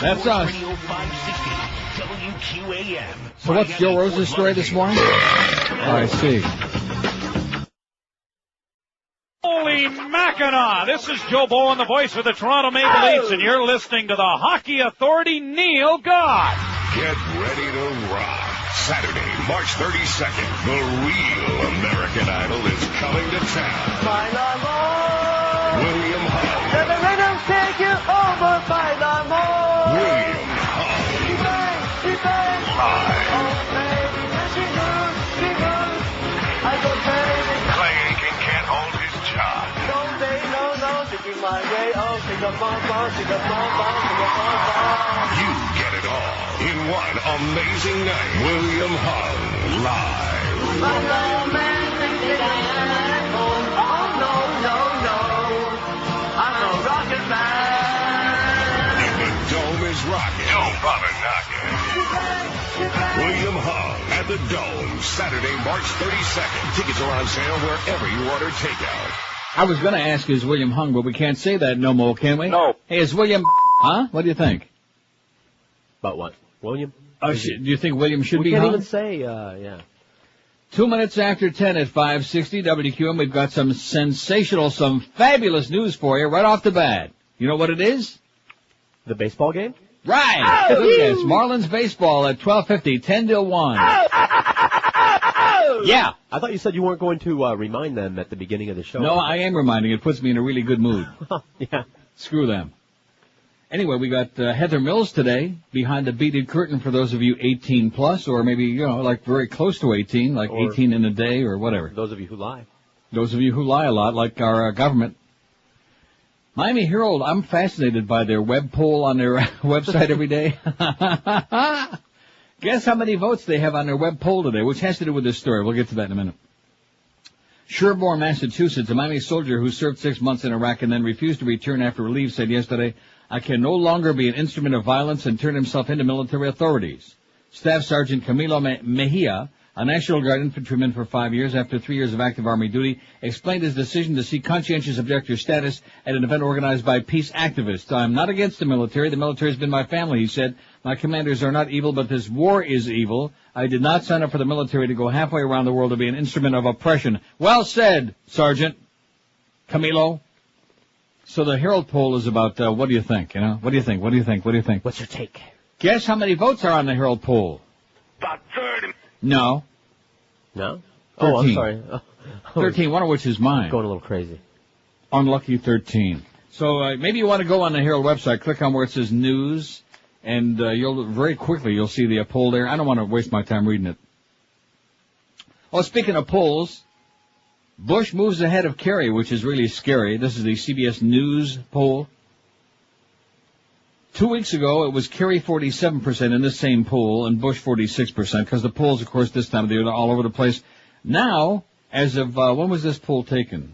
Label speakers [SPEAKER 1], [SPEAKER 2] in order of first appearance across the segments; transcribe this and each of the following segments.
[SPEAKER 1] That's us.
[SPEAKER 2] Radio 560, WQAM.
[SPEAKER 1] So what's Joe Rose's story this morning? I see.
[SPEAKER 3] Holy Mackinac! This is Joe Bowen, the voice of the Toronto Maple Leafs, and you're listening to the Hockey Authority, Neil God.
[SPEAKER 4] Get ready to rock. Saturday, March 32nd, the real American Idol is coming to town. William Hung.
[SPEAKER 5] Let the rhythm take you over,
[SPEAKER 4] William Hung. Live. Clay Aiken can't hold his job. You get it all in one amazing night. William Hung live. And the dome is rocking. Don't bother knocking. William Hung at the Dome, Saturday, March 32nd. Tickets are on sale wherever you order takeout.
[SPEAKER 1] I was going to ask, is William Hung, but we can't say that no more, can we?
[SPEAKER 6] No.
[SPEAKER 1] Hey, is William... Huh? What do you think?
[SPEAKER 6] About what? William?
[SPEAKER 1] Do you think William should be
[SPEAKER 6] We can't
[SPEAKER 1] hung?
[SPEAKER 6] even say, yeah.
[SPEAKER 1] 2 minutes after 10 at 560 WQM, we've got some sensational, some fabulous news for you right off the bat. You know what it is?
[SPEAKER 6] The baseball game?
[SPEAKER 1] Right!
[SPEAKER 6] Oh,
[SPEAKER 1] Yes, Marlins baseball at 12:50, 10 till 1. Yeah.
[SPEAKER 6] I thought you said you weren't going to remind them at the beginning of the show.
[SPEAKER 1] No, I am reminding. It puts me in a really good mood.
[SPEAKER 6] Yeah.
[SPEAKER 1] Screw them. Anyway, we got Heather Mills today behind the beaded curtain for those of you 18 plus, or maybe, you know, like very close to 18, like
[SPEAKER 6] Or
[SPEAKER 1] 18 in a day or whatever.
[SPEAKER 6] Those of you who lie.
[SPEAKER 1] Those of you who lie a lot, like our government. Miami Herald, I'm fascinated by their web poll on their website every day. Guess how many votes they have on their web poll today, which has to do with this story. We'll get to that in a minute. Sherborne, Massachusetts, a Miami soldier who served 6 months in Iraq and then refused to return after relief said yesterday, I can no longer be an instrument of violence, and turned himself into military authorities. Staff Sergeant Camilo Mejia, a National Guard infantryman for 5 years after 3 years of active Army duty, explained his decision to seek conscientious objector status at an event organized by peace activists. I'm not against the military. The military has been my family, he said. My commanders are not evil, but this war is evil. I did not sign up for the military to go halfway around the world to be an instrument of oppression. Well said, Sergeant Camilo. So the Herald poll is about, what do you think, you know? What do you think? What do you think? What do you think?
[SPEAKER 6] What's your take?
[SPEAKER 1] Guess how many votes are on the Herald poll?
[SPEAKER 4] About 30.
[SPEAKER 1] No.
[SPEAKER 6] No?
[SPEAKER 1] 13.
[SPEAKER 6] Oh, I'm sorry.
[SPEAKER 1] 13, one of which is mine.
[SPEAKER 6] Going a little crazy.
[SPEAKER 1] Unlucky 13. So maybe you want to go on the Herald website, click on where it says news, and you'll see the poll there. I don't want to waste my time reading it. Oh, speaking of polls, Bush moves ahead of Kerry, which is really scary. This is the CBS News poll. 2 weeks ago, it was Kerry 47% in this same poll and Bush 46%, because the polls, of course, this time of the year are all over the place. Now, as of, when was this poll taken,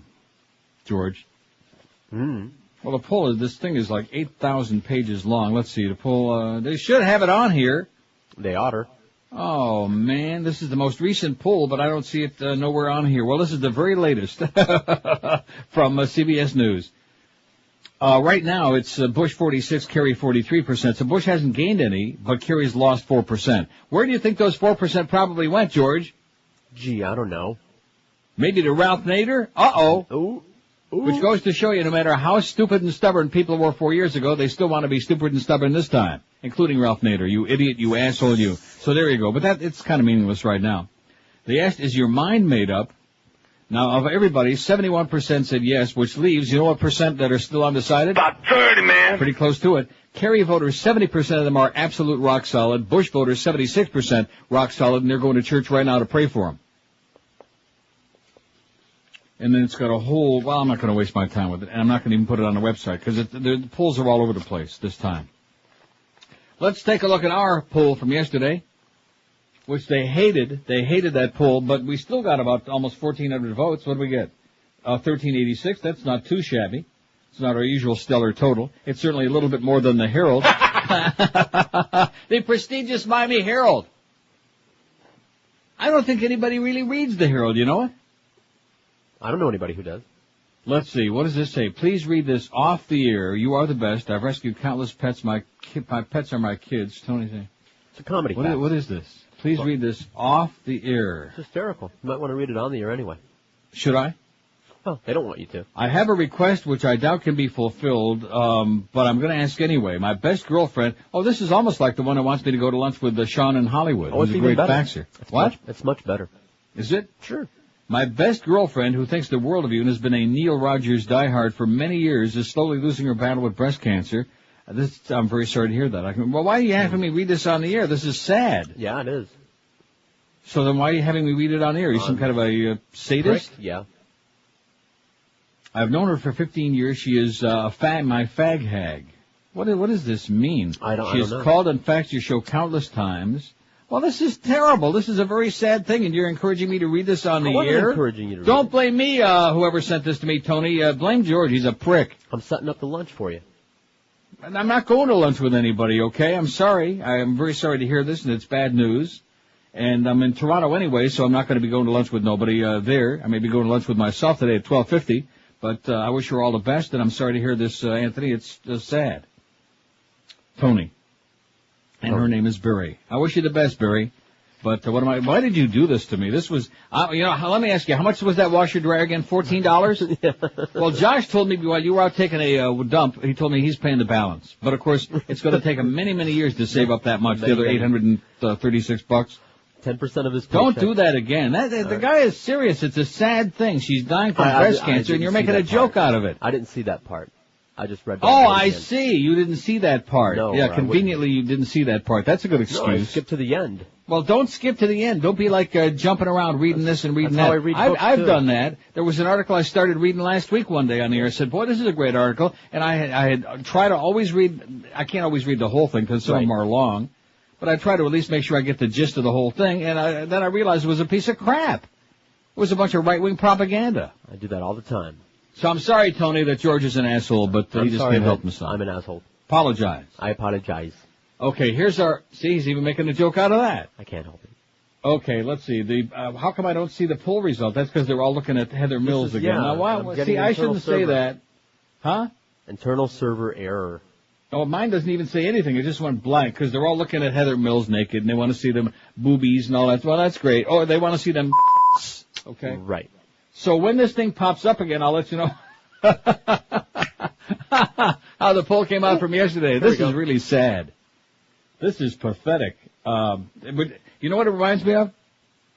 [SPEAKER 1] George? Well, the poll, this thing is like 8,000 pages long. Let's see, the poll, they should have it on here.
[SPEAKER 6] They oughter.
[SPEAKER 1] Oh, man, this is the most recent poll, but I don't see it nowhere on here. Well, this is the very latest from CBS News. Right now, it's Bush 46, Kerry 43%. So Bush hasn't gained any, but Kerry's lost 4%. Where do you think those 4% probably went, George?
[SPEAKER 6] Gee, I don't know.
[SPEAKER 1] Maybe to Ralph Nader? Uh-oh.
[SPEAKER 6] Ooh.
[SPEAKER 1] Which goes to show you, no matter how stupid and stubborn people were 4 years ago, they still want to be stupid and stubborn this time, including Ralph Nader. You idiot, you asshole, you. So there you go. But it's kind of meaningless right now. They asked, is your mind made up? Now, of everybody, 71% said yes, which leaves, you know what percent that are still undecided?
[SPEAKER 4] About 30, man.
[SPEAKER 1] Pretty close to it. Kerry voters, 70% of them are absolute rock solid. Bush voters, 76% rock solid, and they're going to church right now to pray for him. And then it's got a whole, well, I'm not going to waste my time with it, and I'm not going to even put it on the website, because the polls are all over the place this time. Let's take a look at our poll from yesterday, which they hated. They hated that poll, but we still got about almost 1,400 votes. What do we get? 1,386. That's not too shabby. It's not our usual stellar total. It's certainly a little bit more than the Herald. The prestigious Miami Herald. I don't think anybody really reads the Herald, you know it?
[SPEAKER 6] I don't know anybody who does.
[SPEAKER 1] Let's see. What does this say? Please read this off the air. You are the best. I've rescued countless pets. My pets are my kids. Tony saying.
[SPEAKER 6] It's a comedy.
[SPEAKER 1] What is this? Please read this off the air.
[SPEAKER 6] It's hysterical. You might want to read it on the air anyway.
[SPEAKER 1] Should I?
[SPEAKER 6] Well, they don't want you to.
[SPEAKER 1] I have a request which I doubt can be fulfilled, but I'm going to ask anyway. My best girlfriend. Oh, this is almost like the one who wants me to go to lunch with Sean in Hollywood.
[SPEAKER 6] Oh, it's
[SPEAKER 1] who's a
[SPEAKER 6] even
[SPEAKER 1] great
[SPEAKER 6] better.
[SPEAKER 1] faxer.
[SPEAKER 6] What? It's much better.
[SPEAKER 1] Is it?
[SPEAKER 6] Sure.
[SPEAKER 1] My best girlfriend, who thinks the world of you and has been a Neil Rogers diehard for many years, is slowly losing her battle with breast cancer. I'm very sorry to hear that. Well, why are you having me read this on the air? This is sad.
[SPEAKER 6] Yeah, it is.
[SPEAKER 1] So then why are you having me read it on the air? Are you some kind of a sadist?
[SPEAKER 6] Prick? Yeah.
[SPEAKER 1] I've known her for 15 years. She is my fag hag. What does this mean?
[SPEAKER 6] I don't know.
[SPEAKER 1] She has called and faxed your show countless times. Well, this is terrible. This is a very sad thing, and you're encouraging me to read this on the air?
[SPEAKER 6] I wasn't encouraging you to read
[SPEAKER 1] Don't
[SPEAKER 6] it.
[SPEAKER 1] blame me, whoever sent this to me, Tony. Blame George. He's a prick.
[SPEAKER 6] I'm setting up the lunch for you.
[SPEAKER 1] And I'm not going to lunch with anybody, okay? I'm sorry. I am very sorry to hear this, and it's bad news. And I'm in Toronto anyway, so I'm not going to be going to lunch with nobody there. I may be going to lunch with myself today at 12:50, but I wish her all the best, and I'm sorry to hear this, Anthony. It's sad. Tony. And her name is Barry. I wish you the best, Barry. But why did you do this to me? This was, let me ask you, how much was that washer dryer again? $14?
[SPEAKER 6] Yeah.
[SPEAKER 1] Well, Josh told me while you were out taking a dump, he told me he's paying the balance. But of course, it's going to take him many, many years to save up that much, the other $836.
[SPEAKER 6] 10% of his paycheck.
[SPEAKER 1] Don't do that again. The guy is serious. It's a sad thing. She's dying from breast cancer, and you're making a joke out of it.
[SPEAKER 6] I didn't see that part. I just read that.
[SPEAKER 1] Oh, I see. You didn't see that part.
[SPEAKER 6] No,
[SPEAKER 1] yeah, conveniently you didn't see that part. That's a good excuse.
[SPEAKER 6] No, I skipped to the end.
[SPEAKER 1] Well, don't skip to the end. Don't be like jumping around reading this and reading
[SPEAKER 6] That's
[SPEAKER 1] that.
[SPEAKER 6] how I read books,
[SPEAKER 1] I've
[SPEAKER 6] too.
[SPEAKER 1] done that. There was an article I started reading last week one day on the air. I said, boy, this is a great article. And I had tried to always read. I can't always read the whole thing because some of them are long. But I try to at least make sure I get the gist of the whole thing. And then I realized it was a piece of crap. It was a bunch of right-wing propaganda.
[SPEAKER 6] I do that all the time.
[SPEAKER 1] So I'm sorry, Tony, that George is an asshole, but he just can't help himself.
[SPEAKER 6] I'm an asshole.
[SPEAKER 1] Apologize.
[SPEAKER 6] I apologize.
[SPEAKER 1] Okay, here's he's even making a joke out of that.
[SPEAKER 6] I can't help it.
[SPEAKER 1] Okay, let's see. How come I don't see the poll result? That's because they're all looking at Heather Mills again.
[SPEAKER 6] Yeah,
[SPEAKER 1] Now, I shouldn't say that. Huh?
[SPEAKER 6] Internal server error.
[SPEAKER 1] Oh, mine doesn't even say anything. It just went blank because they're all looking at Heather Mills naked and they want to see them boobies and all that. Well, that's great. Oh, they want to see them. Okay.
[SPEAKER 6] Right.
[SPEAKER 1] So when this thing pops up again, I'll let you know how the poll came out from yesterday. This is really sad. This is pathetic. You know what it reminds me of?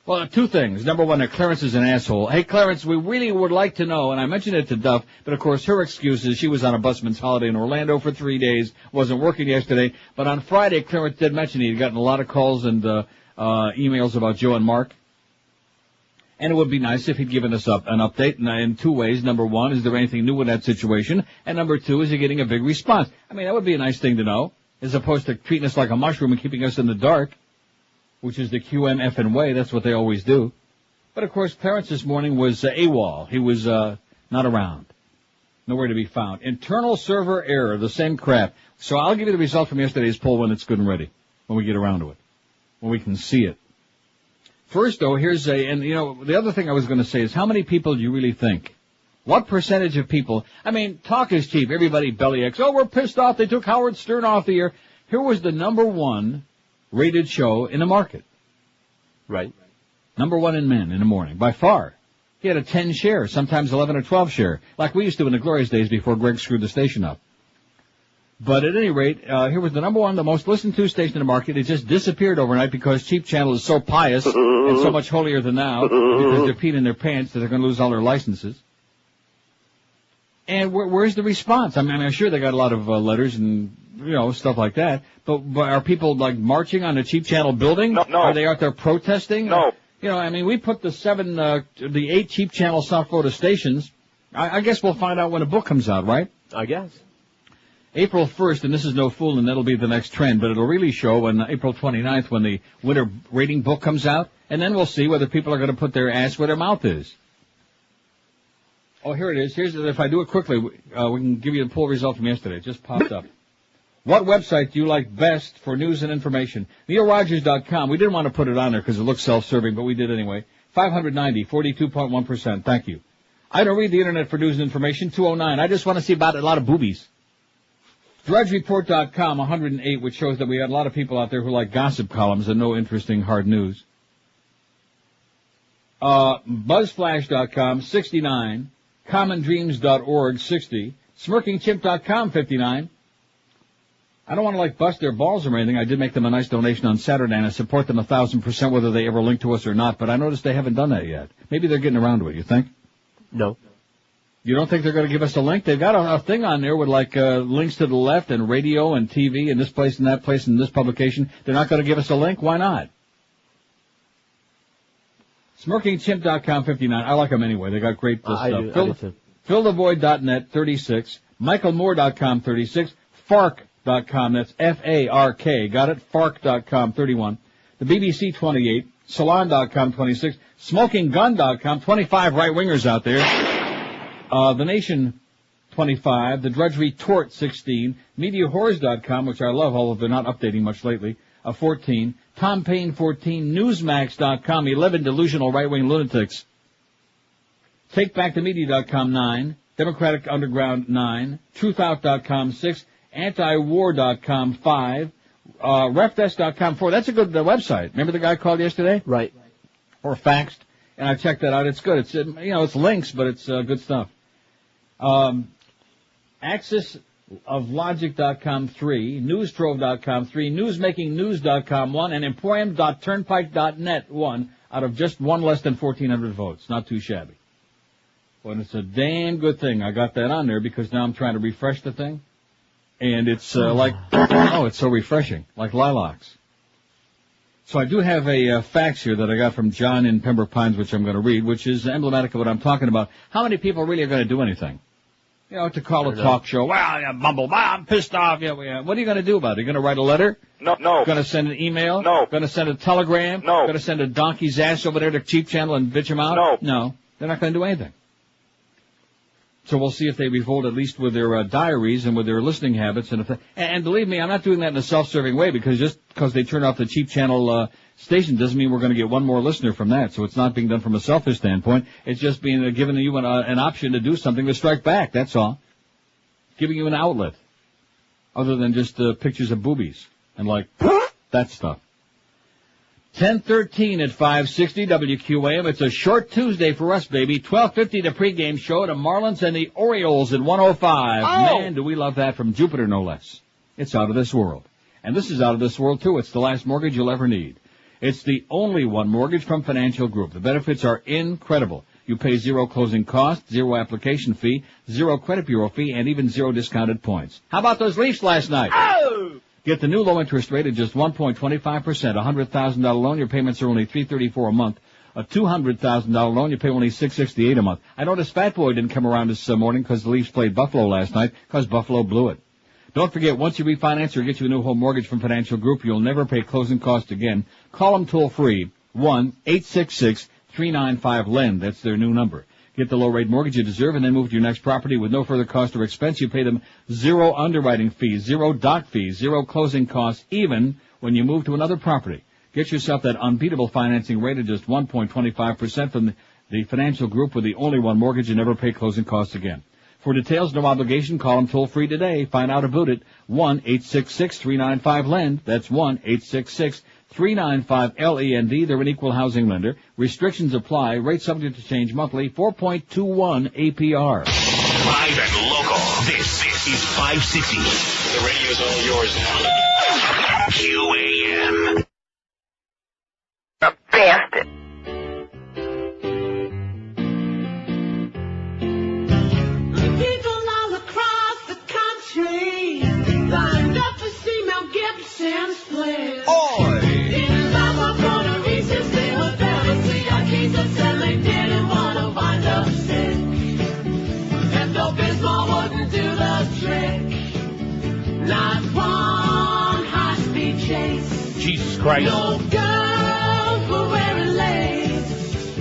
[SPEAKER 1] Well, two things. Number one, that Clarence is an asshole. Hey, Clarence, we really would like to know, and I mentioned it to Duff, but of course her excuse is she was on a busman's holiday in Orlando for 3 days, wasn't working yesterday, but on Friday, Clarence did mention he'd gotten a lot of calls and emails about Joe and Mark. And it would be nice if he'd given us an update in two ways. Number one, is there anything new in that situation? And number two, is he getting a big response? I mean, that would be a nice thing to know, as opposed to treating us like a mushroom and keeping us in the dark, which is the QMFN way. That's what they always do. But of course, Clarence this morning was AWOL. He was not around. Nowhere to be found. Internal server error, the same crap. So I'll give you the result from yesterday's poll when it's good and ready, when we get around to it, when we can see it. First, though, the other thing I was going to say is how many people do you really think? What percentage of people? I mean, talk is cheap. Everybody bellyaches. Oh, we're pissed off. They took Howard Stern off the air. Here was the number one rated show in the market.
[SPEAKER 6] Right.
[SPEAKER 1] Number one in men in the morning, by far. He had a 10 share, sometimes 11 or 12 share, like we used to in the glorious days before Greg screwed the station up. But at any rate, here was the number one, the most listened to station in the market. It just disappeared overnight because Cheap Channel is so pious and so much holier than thou because they're peeing in their pants that they're going to lose all their licenses. And where's the response? I mean, I'm sure they got a lot of letters and, stuff like that. But are people, marching on the Cheap Channel building?
[SPEAKER 7] No.
[SPEAKER 1] Are they out there protesting?
[SPEAKER 7] No.
[SPEAKER 1] We put the 8 Cheap Channel South Florida stations. I guess we'll find out when a book comes out, right?
[SPEAKER 6] I guess.
[SPEAKER 1] April 1st, and this is no fool, and that'll be the next trend, but it'll really show on April 29th when the winter rating book comes out, and then we'll see whether people are going to put their ass where their mouth is. Oh, here it is. If I do it quickly, we can give you the poll result from yesterday. It just popped up. What website do you like best for news and information? NeilRogers.com. We didn't want to put it on there because it looks self-serving, but we did anyway. 590, 42.1%. Thank you. I don't read the internet for news and information. 209. I just want to see about a lot of boobies. DrudgeReport.com, 108, which shows that we had a lot of people out there who like gossip columns and no interesting hard news. BuzzFlash.com, 69. CommonDreams.org, 60. SmirkingChimp.com, 59. I don't want to, bust their balls or anything. I did make them a nice donation on Saturday, and I support them 1,000% whether they ever link to us or not, but I noticed they haven't done that yet. Maybe they're getting around to it, you think?
[SPEAKER 6] No.
[SPEAKER 1] You don't think they're going to give us a link? They've got a thing on there with, links to the left and radio and TV and this place and that place and this publication. They're not going to give us a link? Why not? SmirkingChimp.com, 59. I like them anyway. They got great stuff.
[SPEAKER 6] I do too.
[SPEAKER 1] FillTheVoid.net, 36. MichaelMoore.com, 36. Fark.com, that's F-A-R-K. Got it? Fark.com, 31. The BBC, 28. Salon.com, 26. SmokingGun.com, 25 right-wingers out there. The Nation, 25. The Drudge Retort, 16. MediaHorrors.com, which I love, although they're not updating much lately, 14. Tom Paine, 14. Newsmax.com, 11 delusional right-wing lunatics. TakeBackTheMedia.com, 9. Democratic Underground, 9. TruthOut.com, 6. Antiwar.com, 5. Refdesk.com, 4. That's a good website. Remember the guy called yesterday?
[SPEAKER 6] Right.
[SPEAKER 1] Or faxed. And I checked that out. It's good. It's, it's links, but it's good stuff. AxisOfLogic.com, 3. Newstrove.com, 3. Newsmakingnews.com, 1. And Emporium.turnpike.net, 1. Out of just one less than 1,400 votes. Not too shabby. But it's a damn good thing. I got that on there because now I'm trying to refresh the thing. And it's it's so refreshing, like lilacs. So I do have a fax here that I got from John in Pembroke Pines, which I'm going to read, which is emblematic of what I'm talking about. How many people really are going to do anything? To call a talk show. Well, yeah, mumble, I'm pissed off. Yeah. What are you going to do about it? Are you going to write a letter?
[SPEAKER 7] No.
[SPEAKER 1] Going to send an email?
[SPEAKER 7] No.
[SPEAKER 1] Going to send a telegram?
[SPEAKER 7] No.
[SPEAKER 1] Going to send a donkey's ass over there to Cheap Channel and bitch him out? No. They're not going to do anything. So we'll see if they revolt at least with their diaries and with their listening habits. And believe me, I'm not doing that in a self-serving way because just because they turn off the Cheap Channel station doesn't mean we're going to get one more listener from that. So it's not being done from a selfish standpoint. It's just being giving you an option to do something to strike back. That's all. Giving you an outlet other than just pictures of boobies and that stuff. 10:13 at 560 WQAM. It's a short Tuesday for us, baby. 12:50 the pregame show. The Marlins and the Orioles at 105.
[SPEAKER 7] Oh.
[SPEAKER 1] Man, do we love that from Jupiter, no less. It's out of this world. And this is out of this world, too. It's the last mortgage you'll ever need. It's the only one mortgage from Financial Group. The benefits are incredible. You pay 0 closing costs, 0 application fee, 0 credit bureau fee, and even 0 discounted points. How about those Leafs last night?
[SPEAKER 7] Oh!
[SPEAKER 1] Get the new low interest rate at just 1.25%. A $100,000 loan, your payments are only $334 a month. A $200,000 loan, you pay only $668 a month. I noticed Fat Boy didn't come around this morning because the Leafs played Buffalo last night because Buffalo blew it. Don't forget, once you refinance or get you a new home mortgage from Financial Group, you'll never pay closing costs again. Call them toll free, 1-866-395-LEND. That's their new number. Get the low-rate mortgage you deserve and then move to your next property with no further cost or expense. You pay them 0 underwriting fees, 0 doc fees, 0 closing costs, even when you move to another property. Get yourself that unbeatable financing rate of just 1.25% from the Financial Group with the only one mortgage and never pay closing costs again. For details, no obligation, call them toll-free today. Find out about it. 1-866-395-LEND. That's 1-866-395-LEND. They're an equal housing lender. Restrictions apply. Rate subject to change monthly. 4.21 APR.
[SPEAKER 2] Live and local. This is 560. The radio's all yours now. QAM.
[SPEAKER 5] A bastard.
[SPEAKER 8] People all across the country lined up to see Mel Gibson split. In Lava, Puerto Rico, they were there to see a case of said they didn't want to wind up sick. Pepto-Bismol wouldn't do the trick. Not one high-speed chase.
[SPEAKER 3] Jesus Christ.
[SPEAKER 8] No girls were wearing lace.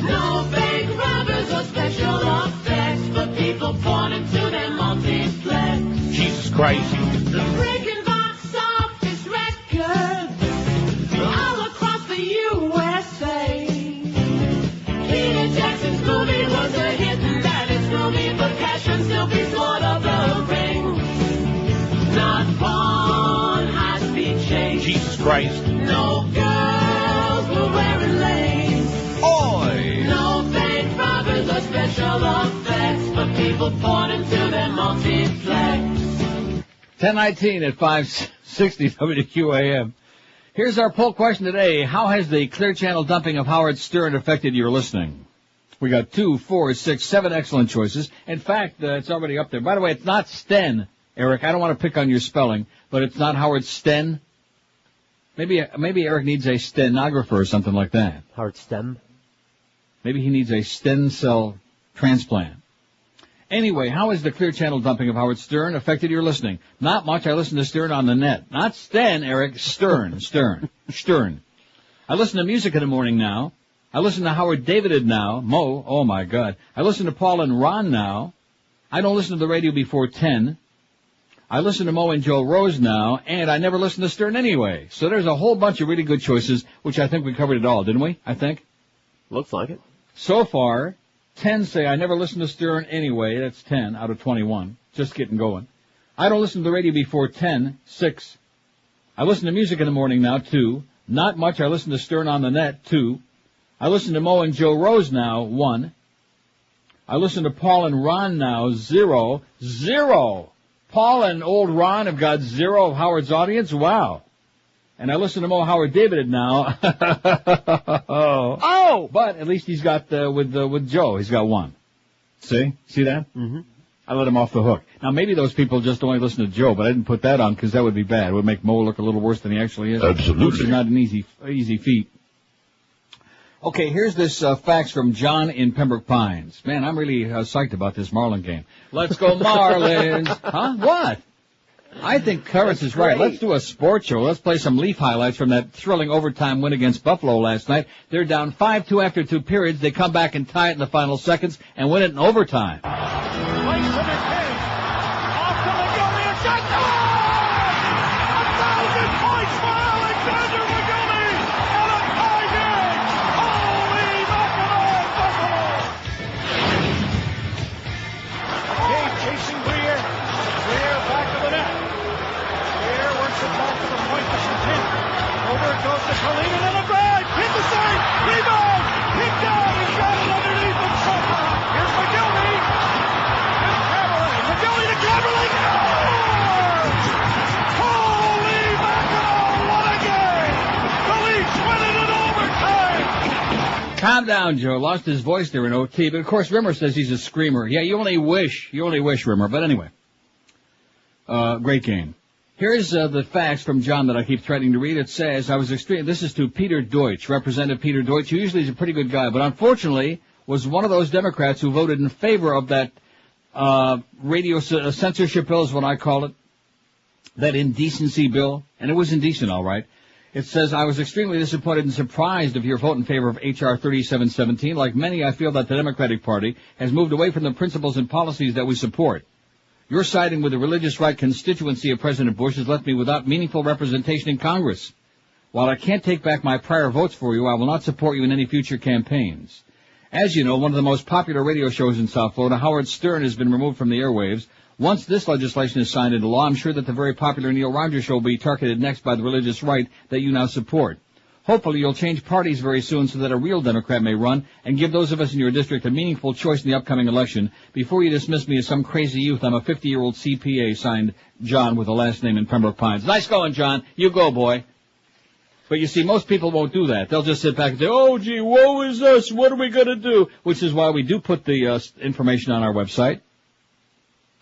[SPEAKER 8] No bank robbers or special effects. But people pointing to their multiplex.
[SPEAKER 3] Jesus Christ.
[SPEAKER 8] The breaking box office records all across the USA. Peter Jackson's movie was a hit.
[SPEAKER 3] Christ.
[SPEAKER 8] No girls were wearing lace.
[SPEAKER 1] Oi!
[SPEAKER 8] No fake robbers or special effects, but people poured into their multiplex.
[SPEAKER 1] 10:19 at 560 WQAM. Here's our poll question today. How has the Clear Channel dumping of Howard Stern affected your listening? We got 2, 4, 6, 7 excellent choices. In fact, it's already up there. By the way, it's not Sten, Eric. I don't want to pick on your spelling, but it's not Howard Sten. Maybe Eric needs a stenographer or something like that.
[SPEAKER 6] Howard Stem.
[SPEAKER 1] Maybe he needs a stem cell transplant. Anyway, how has the Clear Channel dumping of Howard Stern affected your listening? Not much. I listen to Stern on the net. Not Sten, Eric. Stern. I listen to music in the morning now. I listen to Howard David now. Mo, oh my God. I listen to Paul and Ron now. I don't listen to the radio before 10. I listen to Mo and Joe Rose now, and I never listen to Stern anyway. So there's a whole bunch of really good choices, which I think we covered it all, didn't we? I think.
[SPEAKER 6] Looks like it.
[SPEAKER 1] So far, 10 say I never listen to Stern anyway. That's 10 out of 21. Just getting going. I don't listen to the radio before 10. 6. I listen to music in the morning now. 2. Not much. I listen to Stern on the net. 2. I listen to Mo and Joe Rose now. 1. I listen to Paul and Ron now. 0. Paul and old Ron have got 0 of Howard's audience. Wow. And I listen to Mo Howard David now. Oh! But at least he's got with Joe, he's got 1. See that?
[SPEAKER 6] Mm-hmm.
[SPEAKER 1] I let him off the hook. Now maybe those people just only listen to Joe, but I didn't put that on because that would be bad. It would make Mo look a little worse than he actually is.
[SPEAKER 4] Absolutely.
[SPEAKER 1] Which is not an easy feat. Okay, here's this fax from John in Pembroke Pines. Man, I'm really psyched about this Marlin game. Let's go Marlins! Huh? What? I think Curtis is right. Let's do a sports show. Let's play some Leaf highlights from that thrilling overtime win against Buffalo last night. They're down 5-2 after 2 periods. They come back and tie it in the final seconds and win it in overtime. Calm down, Joe. Lost his voice there in OT, but of course Rimmer says he's a screamer. Yeah, you only wish, Rimmer. But anyway, great game. Here's the fax from John that I keep threatening to read. It says, this is to Peter Deutsch, Representative Peter Deutsch, who usually is a pretty good guy, but unfortunately was one of those Democrats who voted in favor of that radio censorship bill is what I call it, that indecency bill, and it was indecent, all right. It says, I was extremely disappointed and surprised of your vote in favor of H.R. 3717. Like many, I feel that the Democratic Party has moved away from the principles and policies that we support. Your siding with the religious right constituency of President Bush has left me without meaningful representation in Congress. While I can't take back my prior votes for you, I will not support you in any future campaigns. As you know, one of the most popular radio shows in South Florida, Howard Stern, has been removed from the airwaves. Once this legislation is signed into law, I'm sure that the very popular Neil Rogers show will be targeted next by the religious right that you now support. Hopefully you'll change parties very soon so that a real Democrat may run and give those of us in your district a meaningful choice in the upcoming election. Before you dismiss me as some crazy youth, I'm a 50-year-old CPA, signed John with a last name in Pembroke Pines. Nice going, John. You go, boy. But you see, most people won't do that. They'll just sit back and say, oh, gee, woe is us. What are we going to do? Which is why we do put the information on our website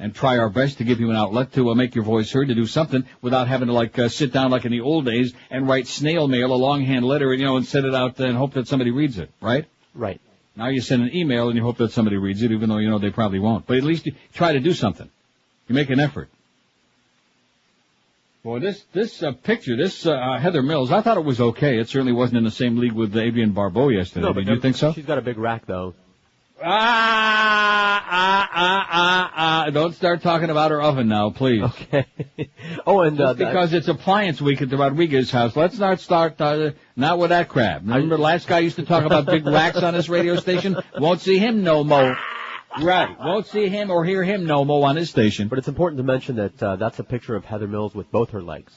[SPEAKER 1] and try our best to give you an outlet to make your voice heard, to do something without having to, sit down like in the old days and write snail mail, a longhand letter, and send it out and hope that somebody reads it, right?
[SPEAKER 6] Right.
[SPEAKER 1] Now you send an email and you hope that somebody reads it, even though you know they probably won't. But at least you try to do something. You make an effort. Boy, this picture, Heather Mills, I thought it was okay. It certainly wasn't in the same league with Adrienne Barbeau yesterday.
[SPEAKER 6] No, but
[SPEAKER 1] Did you think so?
[SPEAKER 6] She's got a big rack, though.
[SPEAKER 1] Don't start talking about her oven now, please.
[SPEAKER 6] Okay. Oh, and
[SPEAKER 1] just because it's appliance week at the Rodriguez house, let's not start not with that crap. Remember the last guy used to talk about big racks on his radio station? Won't see him no more. Right. Won't see him or hear him no more on his station.
[SPEAKER 6] But it's important to mention that that's a picture of Heather Mills with both her legs.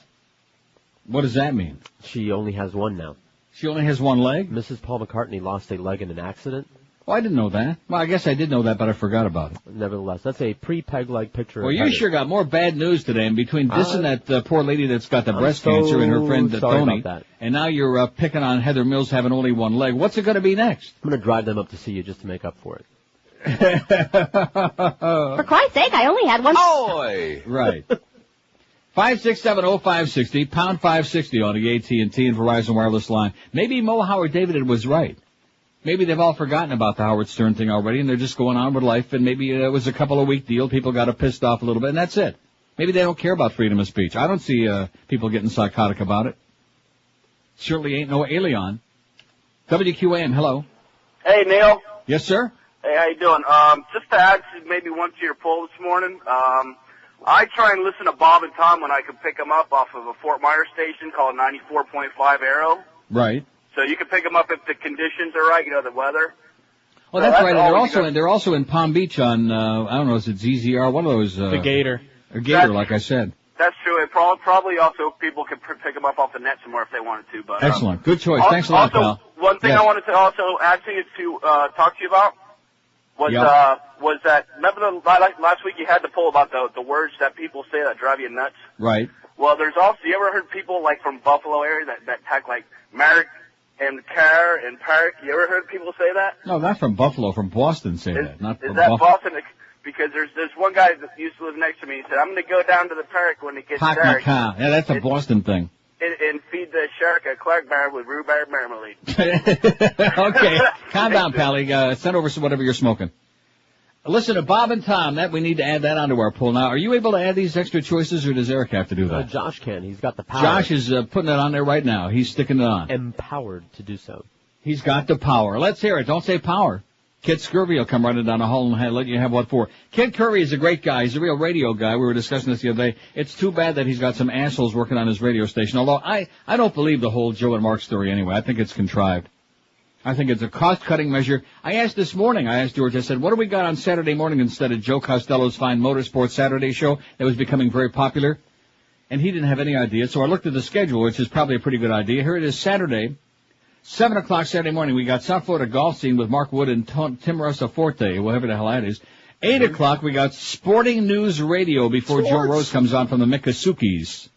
[SPEAKER 1] What does that mean?
[SPEAKER 6] She only has one now.
[SPEAKER 1] She only has one leg?
[SPEAKER 6] Mrs. Paul McCartney lost a leg in an accident.
[SPEAKER 1] Oh, I didn't know that. Well, I guess I did know that, but I forgot about it.
[SPEAKER 6] Nevertheless, that's a pre-peg leg picture.
[SPEAKER 1] Well,
[SPEAKER 6] of
[SPEAKER 1] you
[SPEAKER 6] Heather.
[SPEAKER 1] sure got more bad news today, and between this and that poor lady that's got the breast cancer and her friend
[SPEAKER 6] sorry
[SPEAKER 1] Tony,
[SPEAKER 6] about that.
[SPEAKER 1] and now you're picking on Heather Mills having only one leg. What's it going to be next?
[SPEAKER 6] I'm going to drive them up to see you just to make up for it.
[SPEAKER 7] For Christ's sake, I only had one.
[SPEAKER 4] Oi!
[SPEAKER 1] Right. 5670560, pound 560 on the AT&T and Verizon wireless line. Maybe Mo Howard David was right. Maybe they've all forgotten about the Howard Stern thing already, and they're just going on with life, and maybe it was a couple of week deal. People got pissed off a little bit, and that's it. Maybe they don't care about freedom of speech. I don't see people getting psychotic about it. Certainly ain't no alien. WQAM, hello.
[SPEAKER 9] Hey, Neil.
[SPEAKER 1] Yes, sir?
[SPEAKER 9] Hey, how you doing? Just to add to maybe one to your poll this morning, I try and listen to Bob and Tom when I can pick them up off of a Fort Myers station called 94.5 Arrow.
[SPEAKER 1] Right.
[SPEAKER 9] So you can pick them up if the conditions are right, the weather.
[SPEAKER 1] Well,
[SPEAKER 9] So
[SPEAKER 1] that's right.
[SPEAKER 9] all
[SPEAKER 1] They're also in Palm Beach on, I don't know, is it ZZR? One of those,
[SPEAKER 3] The Gator.
[SPEAKER 1] Or Gator, like I said.
[SPEAKER 9] That's true. It probably also people could pick them up off the net somewhere if they wanted to. But
[SPEAKER 1] Excellent. Good choice. Thanks a lot,
[SPEAKER 9] also,
[SPEAKER 1] pal.
[SPEAKER 9] one thing
[SPEAKER 1] Yes.
[SPEAKER 9] I wanted to also add to you to talk to you about was that remember last week you had the poll about the words that people say that drive you nuts.
[SPEAKER 1] Right.
[SPEAKER 9] Well, there's also, you ever heard people like from Buffalo area that talk like Marek and Car and Park? You ever heard people say that?
[SPEAKER 1] No, not from Buffalo, from Boston say that, not
[SPEAKER 9] Is
[SPEAKER 1] from
[SPEAKER 9] that
[SPEAKER 1] Buffalo.
[SPEAKER 9] Boston? Because there's one guy that used to live next to me. He said, I'm going to go down to the park when it gets
[SPEAKER 1] Park
[SPEAKER 9] dark
[SPEAKER 1] Macaw. Yeah, that's a Boston thing.
[SPEAKER 9] and feed the shark a Clark bar with rhubarb marmalade.
[SPEAKER 1] Okay, calm down, Pally. Send over whatever you're smoking. Listen to Bob and Tom. That we need to add that onto our poll. Now, are you able to add these extra choices, or does Eric have to do that?
[SPEAKER 6] Josh can. He's got the power.
[SPEAKER 1] Josh is putting it on there right now. He's sticking it on.
[SPEAKER 6] Empowered to do so.
[SPEAKER 1] He's got the power. Let's hear it. Don't say power. Kid Scurvy will come running down the hall and let you have what for. Kid Curry is a great guy. He's a real radio guy. We were discussing this the other day. It's too bad that he's got some assholes working on his radio station. Although I don't believe the whole Joe and Mark story anyway. I think it's contrived. I think it's a cost-cutting measure. I asked George, I said, what do we got on Saturday morning instead of Joe Costello's Fine Motorsports Saturday show that was becoming very popular? And he didn't have any idea. So I looked at the schedule, which is probably a pretty good idea. Here it is Saturday. 7 o'clock Saturday morning, we got South Florida Golf Scene with Mark Wood and Tim Russaforte, whatever the hell that is. 8 o'clock, we got Sporting News Radio before Joe Rose comes on from the Miccosukis.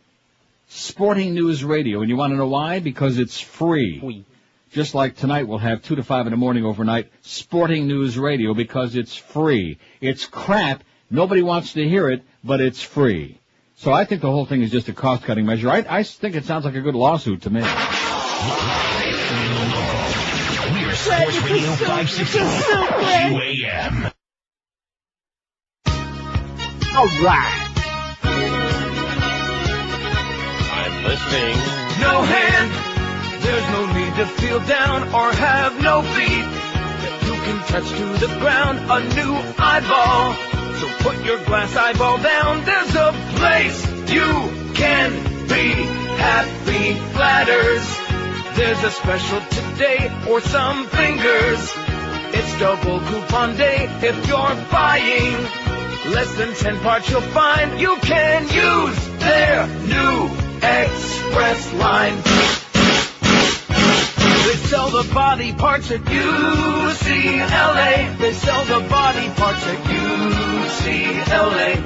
[SPEAKER 1] Sporting News Radio. And you want to know why? Because it's free. Just like tonight, we'll have 2 to 5 in the morning overnight, Sporting News Radio, because it's free. It's crap. Nobody wants to hear it, but it's free. So I think the whole thing is just a cost-cutting measure. I think it sounds like a good lawsuit to me.
[SPEAKER 2] We're Sports Radio 560 QAM.
[SPEAKER 8] All right.
[SPEAKER 6] I'm listening.
[SPEAKER 8] No hand. There's no need to feel down or have no feet. You can touch to the ground a new eyeball. So put your glass eyeball down. There's a place you can be. Happy Platters. There's a special today for some fingers. It's double coupon day if you're buying less than 10 parts you'll find. You can use their new Express line. They sell the body parts at UCLA. They sell the body parts at UCLA.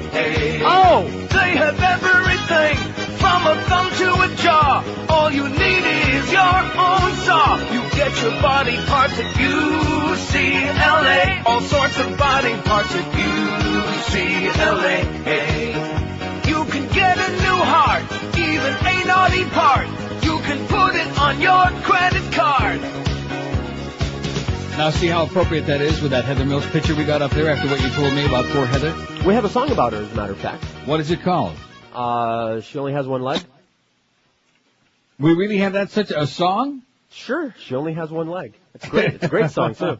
[SPEAKER 8] Oh, they have everything from a thumb to a jaw. All you need is your own saw. You get your body parts at UCLA. All sorts of body parts at UCLA. You can get a new heart, even a naughty part. You can put it on your credit card.
[SPEAKER 1] Now see how appropriate that is with that Heather Mills picture we got up there after what you told me about poor Heather?
[SPEAKER 6] We have a song about her, as a matter of fact.
[SPEAKER 1] What is it called?
[SPEAKER 6] She only has one leg.
[SPEAKER 1] We really have that such a song?
[SPEAKER 6] Sure, she only has one leg. It's great. It's a great song, too.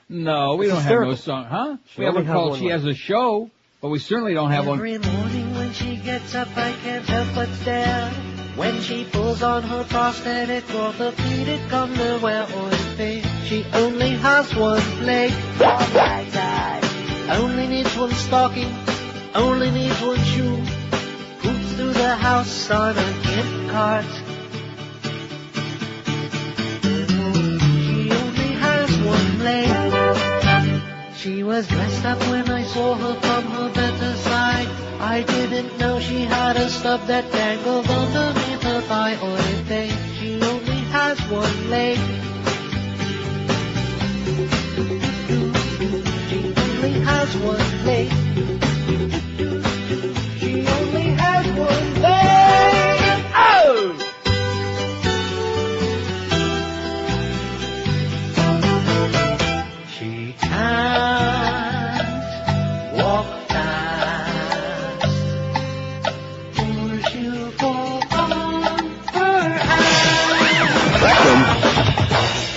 [SPEAKER 1] No, we
[SPEAKER 6] It's
[SPEAKER 1] don't
[SPEAKER 6] hysterical.
[SPEAKER 1] have no song. Huh?
[SPEAKER 6] She
[SPEAKER 1] We have
[SPEAKER 6] only
[SPEAKER 1] one
[SPEAKER 6] has
[SPEAKER 1] called
[SPEAKER 6] one
[SPEAKER 1] She
[SPEAKER 6] leg.
[SPEAKER 1] Has a Show, but we certainly don't have one.
[SPEAKER 10] Every morning when she gets up, I can't help but stare. When she pulls on her prosthetic orthopedic underwear or fit, she only has one leg. Only needs one stocking, only needs one shoe. Hoops through the a house on a gift card. She only has one leg. She was dressed up when I saw her from her better side. I didn't know she had a stub that dangled underneath her thigh or a thing. She only has one leg. She only has one leg. She only has one leg. Oh! She can't walk fast, or she'll fall on her ass.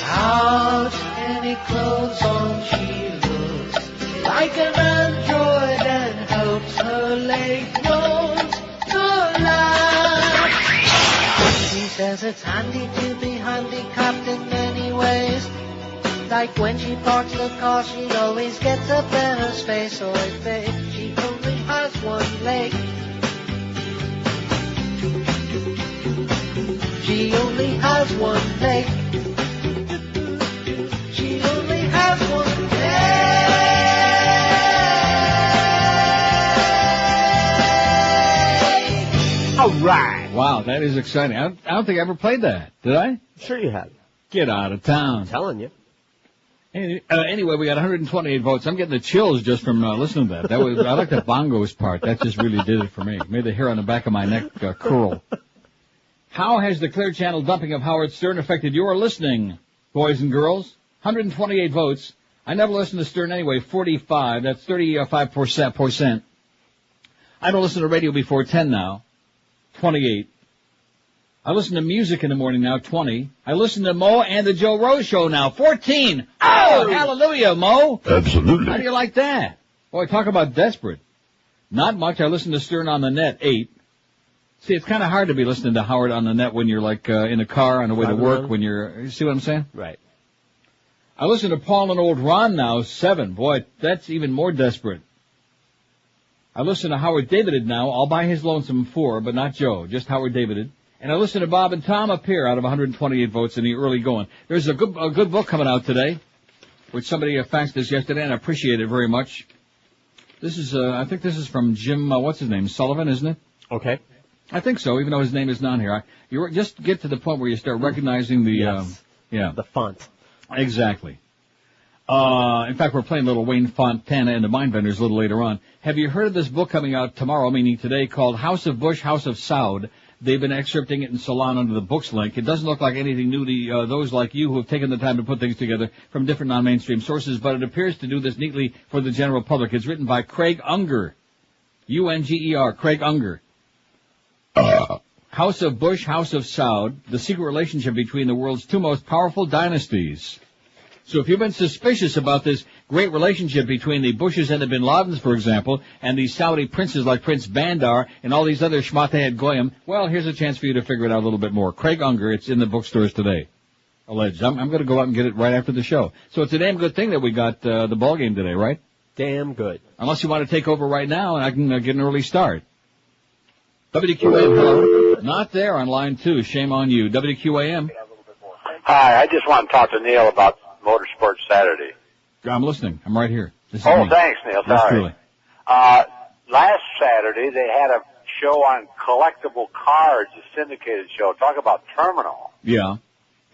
[SPEAKER 10] Without any clothes on, she looks like an android and hopes her leg won't collapse. She says it's handy to be handicapped in many ways. Like when she parks the car, she always gets a better space. Or if she only has one leg. She only has one leg. She only has one leg.
[SPEAKER 6] All right.
[SPEAKER 1] Wow, that is exciting. I don't think I ever played that. Did I?
[SPEAKER 6] Sure you have.
[SPEAKER 1] Get out of town.
[SPEAKER 6] I'm telling you.
[SPEAKER 1] Anyway, we got 128 votes. I'm getting the chills just from listening to that. I like the bongos part. That just really did it for me. Made the hair on the back of my neck curl. How has the Clear Channel dumping of Howard Stern affected your listening, boys and girls? 128 votes. I never listened to Stern anyway. 45. That's 35%. I don't listen to radio before 10 now. 28. I listen to music in the morning now, 20. I listen to Mo and the Joe Rose Show now, 14. Oh, hallelujah, Mo.
[SPEAKER 4] Absolutely.
[SPEAKER 1] How do you like that? Boy, talk about desperate. Not much. I listen to Stern on the net, 8. See, it's kind of hard to be listening to Howard on the net when you're like in a car on the way to work, when you see what I'm saying?
[SPEAKER 6] Right.
[SPEAKER 1] I listen to Paul and old Ron now, 7. Boy, that's even more desperate. I listen to Howard Davided now, all by his lonesome, 4, but not Joe, just Howard Davided. And I listen to Bob and Tom up here out of 128 votes in the early going. There's a good book coming out today, which somebody faxed us yesterday, and I appreciate it very much. This is, I think this is from Jim, what's his name, Sullivan, isn't it?
[SPEAKER 6] Okay.
[SPEAKER 1] I think so, even though his name is not here. You just get to the point where you start recognizing the,
[SPEAKER 6] the font.
[SPEAKER 1] Exactly. In fact, we're playing little Wayne Fontana and the Mind Vendors a little later on. Have you heard of this book coming out tomorrow, meaning today, called House of Bush, House of Saud? They've been excerpting it in Salon under the books link. It doesn't look like anything new to those like you who have taken the time to put things together from different non-mainstream sources, but it appears to do this neatly for the general public. It's written by Craig Unger. U-N-G-E-R, Craig Unger. House of Bush, House of Saud, the secret relationship between the world's two most powerful dynasties. So if you've been suspicious about this great relationship between the Bushes and the Bin Ladens, for example, and these Saudi princes like Prince Bandar and all these other Shmatehed Goyim, well, here's a chance for you to figure it out a little bit more. Craig Unger, it's in the bookstores today. Alleged. I'm going to go out and get it right after the show. So it's a damn good thing that we got the ball game today, right?
[SPEAKER 6] Damn good.
[SPEAKER 1] Unless you want to take over right now and I can get an early start. WQAM, hello. Not there on line 2. Shame on you. WQAM.
[SPEAKER 11] Hi, I just want to talk to Neil about Motorsports Saturday.
[SPEAKER 1] I'm listening. I'm right here. This is
[SPEAKER 11] Oh,
[SPEAKER 1] me.
[SPEAKER 11] thanks, Neil. Sorry. Last Saturday they had a show on collectible cards, a syndicated show. Talk about Terminal.
[SPEAKER 1] Yeah.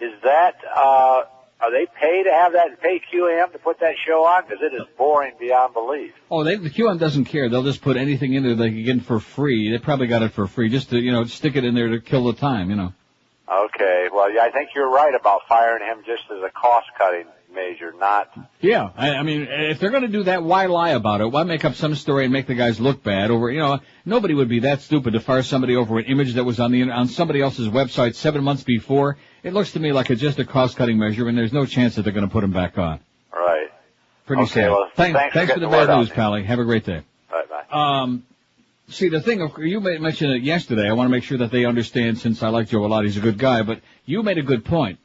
[SPEAKER 11] Is that, are they paid to have that and pay QM to put that show on? Because it is boring beyond belief.
[SPEAKER 1] Oh, the QM doesn't care. They'll just put anything in there they can get for free. They probably got it for free just to, stick it in there to kill the time,
[SPEAKER 11] Okay. Well, yeah, I think you're right about firing him just as a cost-cutting measure, not...
[SPEAKER 1] Yeah. I mean, if they're going to do that, why lie about it? Why make up some story and make the guys look bad over, nobody would be that stupid to fire somebody over an image that was on somebody else's website 7 months before. It looks to me like it's just a cost-cutting measure, and there's no chance that they're going to put him back on.
[SPEAKER 11] Right.
[SPEAKER 1] Pretty
[SPEAKER 11] okay,
[SPEAKER 1] sad.
[SPEAKER 11] Well,
[SPEAKER 1] Thanks for the bad news, Pally. Have a great day.
[SPEAKER 11] All right, bye.
[SPEAKER 1] See, the thing, you mentioned it yesterday. I want to make sure that they understand, since I like Joe a lot, he's a good guy, but you made a good point.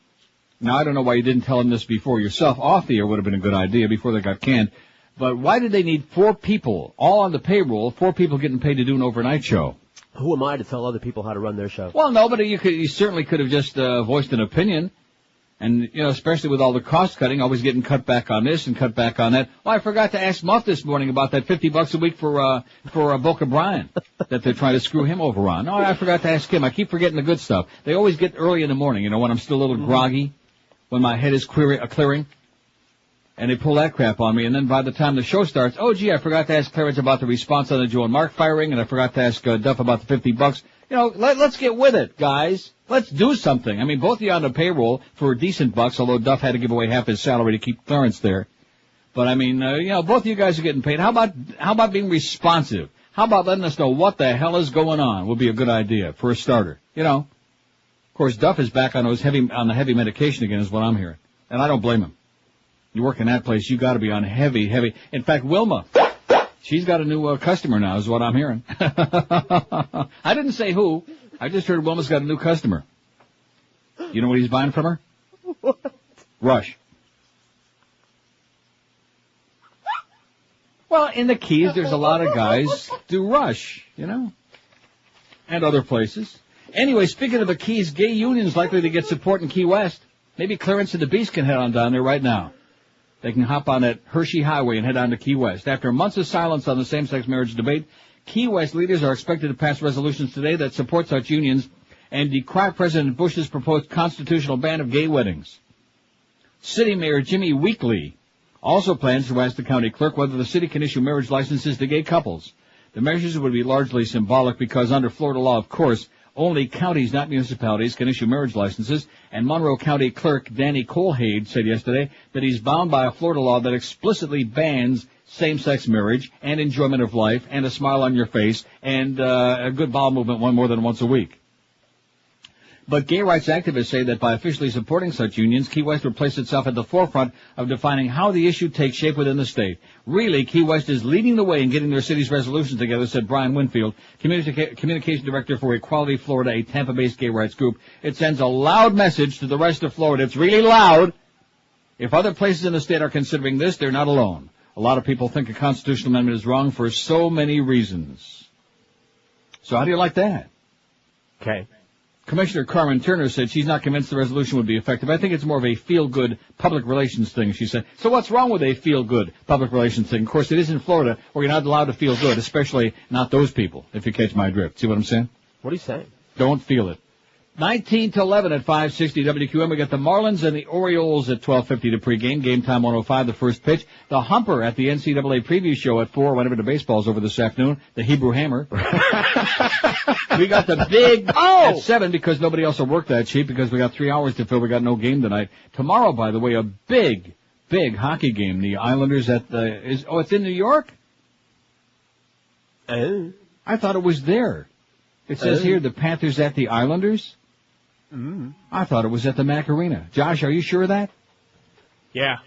[SPEAKER 1] Now, I don't know why you didn't tell him this before yourself. Off the air would have been a good idea before they got canned. But why did they need 4 people, all on the payroll, 4 people getting paid to do an overnight show?
[SPEAKER 6] Who am I to tell other people how to run their show?
[SPEAKER 1] Well, no, but you certainly could have just voiced an opinion. And, especially with all the cost cutting, always getting cut back on this and cut back on that. Well, I forgot to ask Muff this morning about that $50 a week for Boca Brian that they're trying to screw him over on. No, I forgot to ask him. I keep forgetting the good stuff. They always get early in the morning, when I'm still a little groggy, when my head is clearing, and they pull that crap on me. And then by the time the show starts, oh, gee, I forgot to ask Clarence about the response on the Joe and Mark firing, and I forgot to ask Duff about the $50. Let's get with it, guys. Let's do something. I mean, both of you on the payroll for decent bucks, although Duff had to give away half his salary to keep Clarence there. But I mean, both of you guys are getting paid. How about being responsive? How about letting us know what the hell is going on? Would be a good idea for a starter. Of course, Duff is back on the heavy medication again, is what I'm hearing, and I don't blame him. You work in that place, you got to be on heavy. In fact, Wilma, she's got a new customer now, is what I'm hearing. I didn't say who. I just heard Wilma's got a new customer. You know what he's buying from her?
[SPEAKER 6] What?
[SPEAKER 1] Rush. Well, in the Keys, there's a lot of guys do Rush, and other places. Anyway, speaking of the Keys, gay union's likely to get support in Key West. Maybe Clarence and the Beast can head on down there right now. They can hop on that Hershey Highway and head on to Key West. After months of silence on the same-sex marriage debate, Key West leaders are expected to pass resolutions today that support such unions and decry President Bush's proposed constitutional ban of gay weddings. City Mayor Jimmy Weekley also plans to ask the county clerk whether the city can issue marriage licenses to gay couples. The measures would be largely symbolic because under Florida law, of course, only counties, not municipalities, can issue marriage licenses, and Monroe County Clerk Danny Colhade said yesterday that he's bound by a Florida law that explicitly bans same-sex marriage and enjoyment of life and a smile on your face and a good bowel movement more than once a week. But gay rights activists say that by officially supporting such unions, Key West would place itself at the forefront of defining how the issue takes shape within the state. Really, Key West is leading the way in getting their city's resolutions together, said Brian Winfield, communication director for Equality Florida, a Tampa-based gay rights group. It sends a loud message to the rest of Florida. It's really loud. If other places in the state are considering this, they're not alone. A lot of people think a constitutional amendment is wrong for so many reasons. So how do you like that?
[SPEAKER 6] Okay.
[SPEAKER 1] Commissioner Carmen Turner said she's not convinced the resolution would be effective. I think it's more of a feel-good public relations thing, she said. So what's wrong with a feel-good public relations thing? Of course, it is in Florida where you're not allowed to feel good, especially not those people, if you catch my drift. See what I'm saying?
[SPEAKER 6] What are you saying?
[SPEAKER 1] Don't feel it. 19-11 at 560 WQM. We got the Marlins and the Orioles at 12:50 to pregame. Game time 1:05, the first pitch. The Humper at the NCAA preview show at 4, whenever the baseball's over this afternoon. The Hebrew Hammer. We got the big at 7 because nobody else will work that cheap because we got 3 hours to fill. We got no game tonight. Tomorrow, by the way, a big hockey game. The Islanders at it's in New York?
[SPEAKER 6] Oh.
[SPEAKER 1] I thought it was there. It says here the Panthers at the Islanders. I thought it was at the Mac Arena. Josh, are you sure of that?
[SPEAKER 3] Yeah.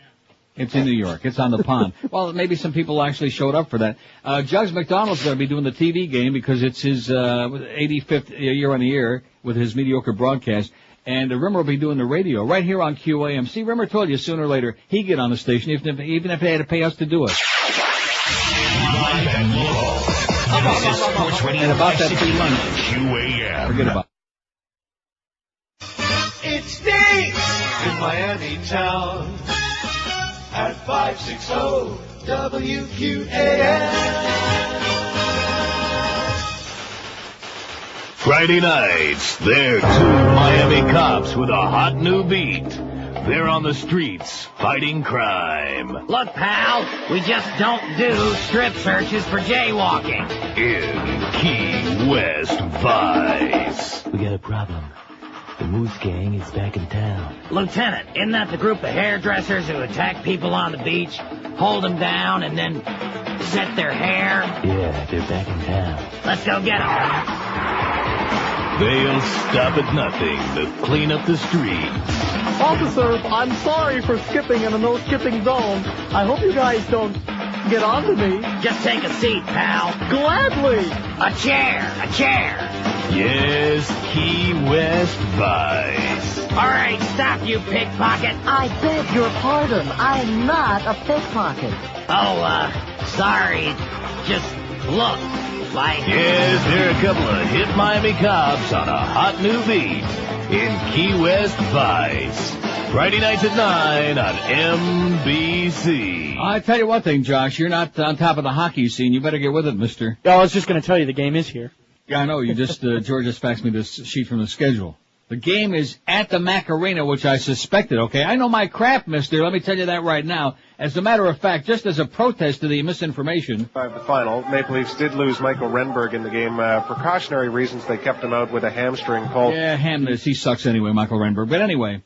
[SPEAKER 1] It's in New York. It's on the pond. Well, maybe some people actually showed up for that. Jugs McDonald's going to be doing the TV game because it's his 85th year on the air with his mediocre broadcast. And Rimmer will be doing the radio right here on QAM. See, Rimmer told you sooner or later he'd get on the station even if they had to pay us to do it.
[SPEAKER 2] Live and local. This is Sports Radio
[SPEAKER 1] And about that
[SPEAKER 2] 560
[SPEAKER 1] free lunch.
[SPEAKER 2] QAM.
[SPEAKER 1] Forget about it.
[SPEAKER 10] It stinks in Miami town at 560 WQAM.
[SPEAKER 2] Friday nights, they're two Miami cops with a hot new beat. They're on the streets fighting crime.
[SPEAKER 12] Look, pal, we just don't do strip searches for jaywalking.
[SPEAKER 2] In Key West Vice.
[SPEAKER 13] We got a problem. The Moose Gang is back in town.
[SPEAKER 12] Lieutenant, isn't that the group of hairdressers who attack people on the beach, hold them down, and then set their hair?
[SPEAKER 13] Yeah, they're back in town.
[SPEAKER 12] Let's go get them.
[SPEAKER 2] They'll stop at nothing to clean up the streets.
[SPEAKER 14] Officers, I'm sorry for skipping in a no-skipping zone. I hope you guys don't get onto me.
[SPEAKER 12] Just take a seat, pal.
[SPEAKER 14] Gladly.
[SPEAKER 12] A chair.
[SPEAKER 2] Yes, Key West Vice.
[SPEAKER 12] All right, stop, you pickpocket.
[SPEAKER 15] I beg your pardon. I'm not a pickpocket.
[SPEAKER 12] Oh, sorry. Just look. Like.
[SPEAKER 2] Yes, there are a couple of hit Miami cops on a hot new beat in Key West Vice. Friday nights at 9 on NBC.
[SPEAKER 1] I tell you one thing, Josh, you're not on top of the hockey scene. You better get with it, mister.
[SPEAKER 6] Oh, I was just going to tell you the game is here.
[SPEAKER 1] Yeah, I know. You just, George just faxed me this sheet from the schedule. The game is at the Mac Arena, which I suspected, okay? I know my crap, mister. Let me tell you that right now. As a matter of fact, just as a protest to the misinformation.
[SPEAKER 16] The final, Maple Leafs did lose Michael Renberg in the game. Precautionary reasons, they kept him out with a hamstring pull.
[SPEAKER 1] Yeah, he sucks anyway, Michael Renberg. But anyway,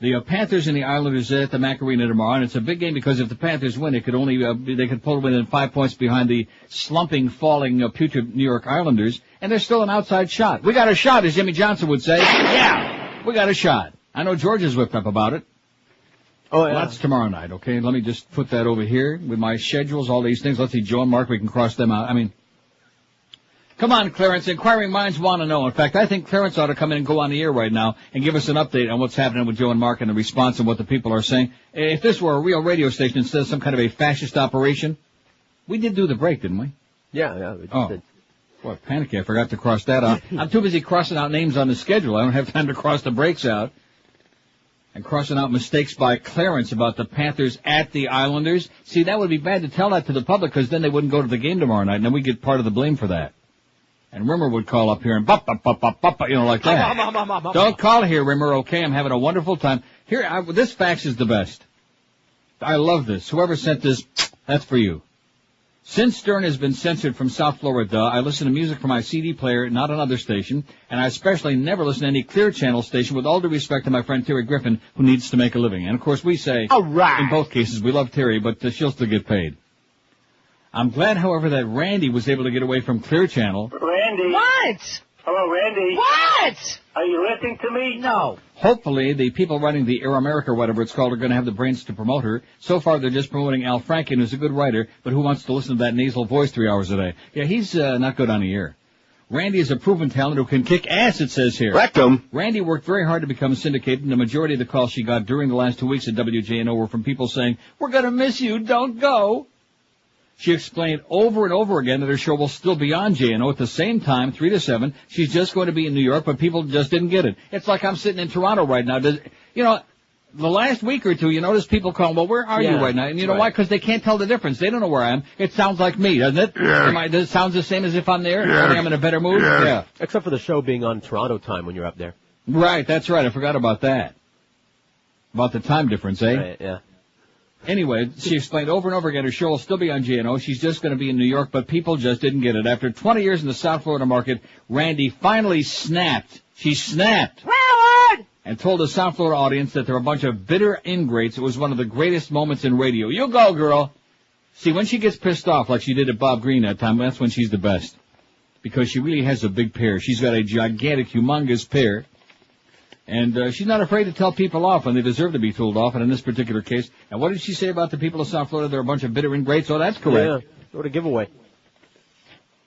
[SPEAKER 1] the Panthers and the Islanders at the Mac Arena tomorrow, and it's a big game because if the Panthers win, it could only they could pull within 5 points behind the slumping, falling, putrid New York Islanders, and there's still an outside shot. We got a shot, as Jimmy Johnson would say. Yeah, we got a shot. I know George is whipped up about it.
[SPEAKER 6] Oh, yeah.
[SPEAKER 1] Well, that's tomorrow night, okay? Let me just put that over here with my schedules, all these things. Let's see, Joe and Mark, we can cross them out. I mean, come on, Clarence. Inquiring minds want to know. In fact, I think Clarence ought to come in and go on the air right now and give us an update on what's happening with Joe and Mark and the response and what the people are saying. If this were a real radio station instead of some kind of a fascist operation, we did do the break, didn't we?
[SPEAKER 6] Yeah, we just did.
[SPEAKER 1] Boy, panicky. I forgot to cross that out. I'm too busy crossing out names on the schedule. I don't have time to cross the breaks out. And crossing out mistakes by Clarence about the Panthers at the Islanders. See, that would be bad to tell that to the public because then they wouldn't go to the game tomorrow night, and then we get part of the blame for that. And Rimmer would call up here and like that. Don't call here, Rimmer, okay? I'm having a wonderful time. Here, this fax is the best. I love this. Whoever sent this, that's for you. Since Stern has been censored from South Florida, I listen to music from my CD player, not another station, and I especially never listen to any Clear Channel station, with all due respect to my friend Terry Griffin, who needs to make a living. And of course we say, all right, in both cases, we love Terry, but she'll still get paid. I'm glad, however, that Randy was able to get away from Clear Channel.
[SPEAKER 17] Randy.
[SPEAKER 7] What?
[SPEAKER 17] Hello, Randy.
[SPEAKER 7] What?
[SPEAKER 17] Are you listening to me?
[SPEAKER 7] No.
[SPEAKER 1] Hopefully, the people running the Air America, whatever it's called, are going to have the brains to promote her. So far, they're just promoting Al Franken, who's a good writer, but who wants to listen to that nasal voice 3 hours a day? Yeah, he's not good on the air. Randy is a proven talent who can kick ass, it says here.
[SPEAKER 16] Rectum.
[SPEAKER 1] Randy worked very hard to become syndicated, and the majority of the calls she got during the last 2 weeks at WJNO were from people saying, "We're going to miss you, don't go." She explained over and over again that her show will still be on JNO at the same time, 3 to 7. She's just going to be in New York, but people just didn't get it. It's like I'm sitting in Toronto right now. The last week or two, you notice people calling, well, where are you right now? And you know why? Because they can't tell the difference. They don't know where I am. It sounds like me, doesn't it?
[SPEAKER 16] Yeah.
[SPEAKER 1] Does it sound the same as if I'm there?
[SPEAKER 16] Yeah.
[SPEAKER 1] Only I'm in a better mood? Yeah.
[SPEAKER 6] Except for the show being on Toronto time when you're up there.
[SPEAKER 1] Right, that's right. I forgot about that. About the time difference, eh?
[SPEAKER 6] Right, yeah.
[SPEAKER 1] Anyway, she explained over and over again her show will still be on JNO. She's just going to be in New York, but people just didn't get it. After 20 years in the South Florida market, Randy finally snapped. She snapped.
[SPEAKER 7] Howard!
[SPEAKER 1] And told the South Florida audience that they're a bunch of bitter ingrates. It was one of the greatest moments in radio. You go, girl. See, when she gets pissed off like she did at Bob Green that time, that's when she's the best. Because she really has a big pair. She's got a gigantic, humongous pair. And she's not afraid to tell people off when they deserve to be told off, and in this particular case. And what did she say about the people of South Florida? They're a bunch of bitter ingrates? Oh, that's correct.
[SPEAKER 6] Yeah, what a giveaway.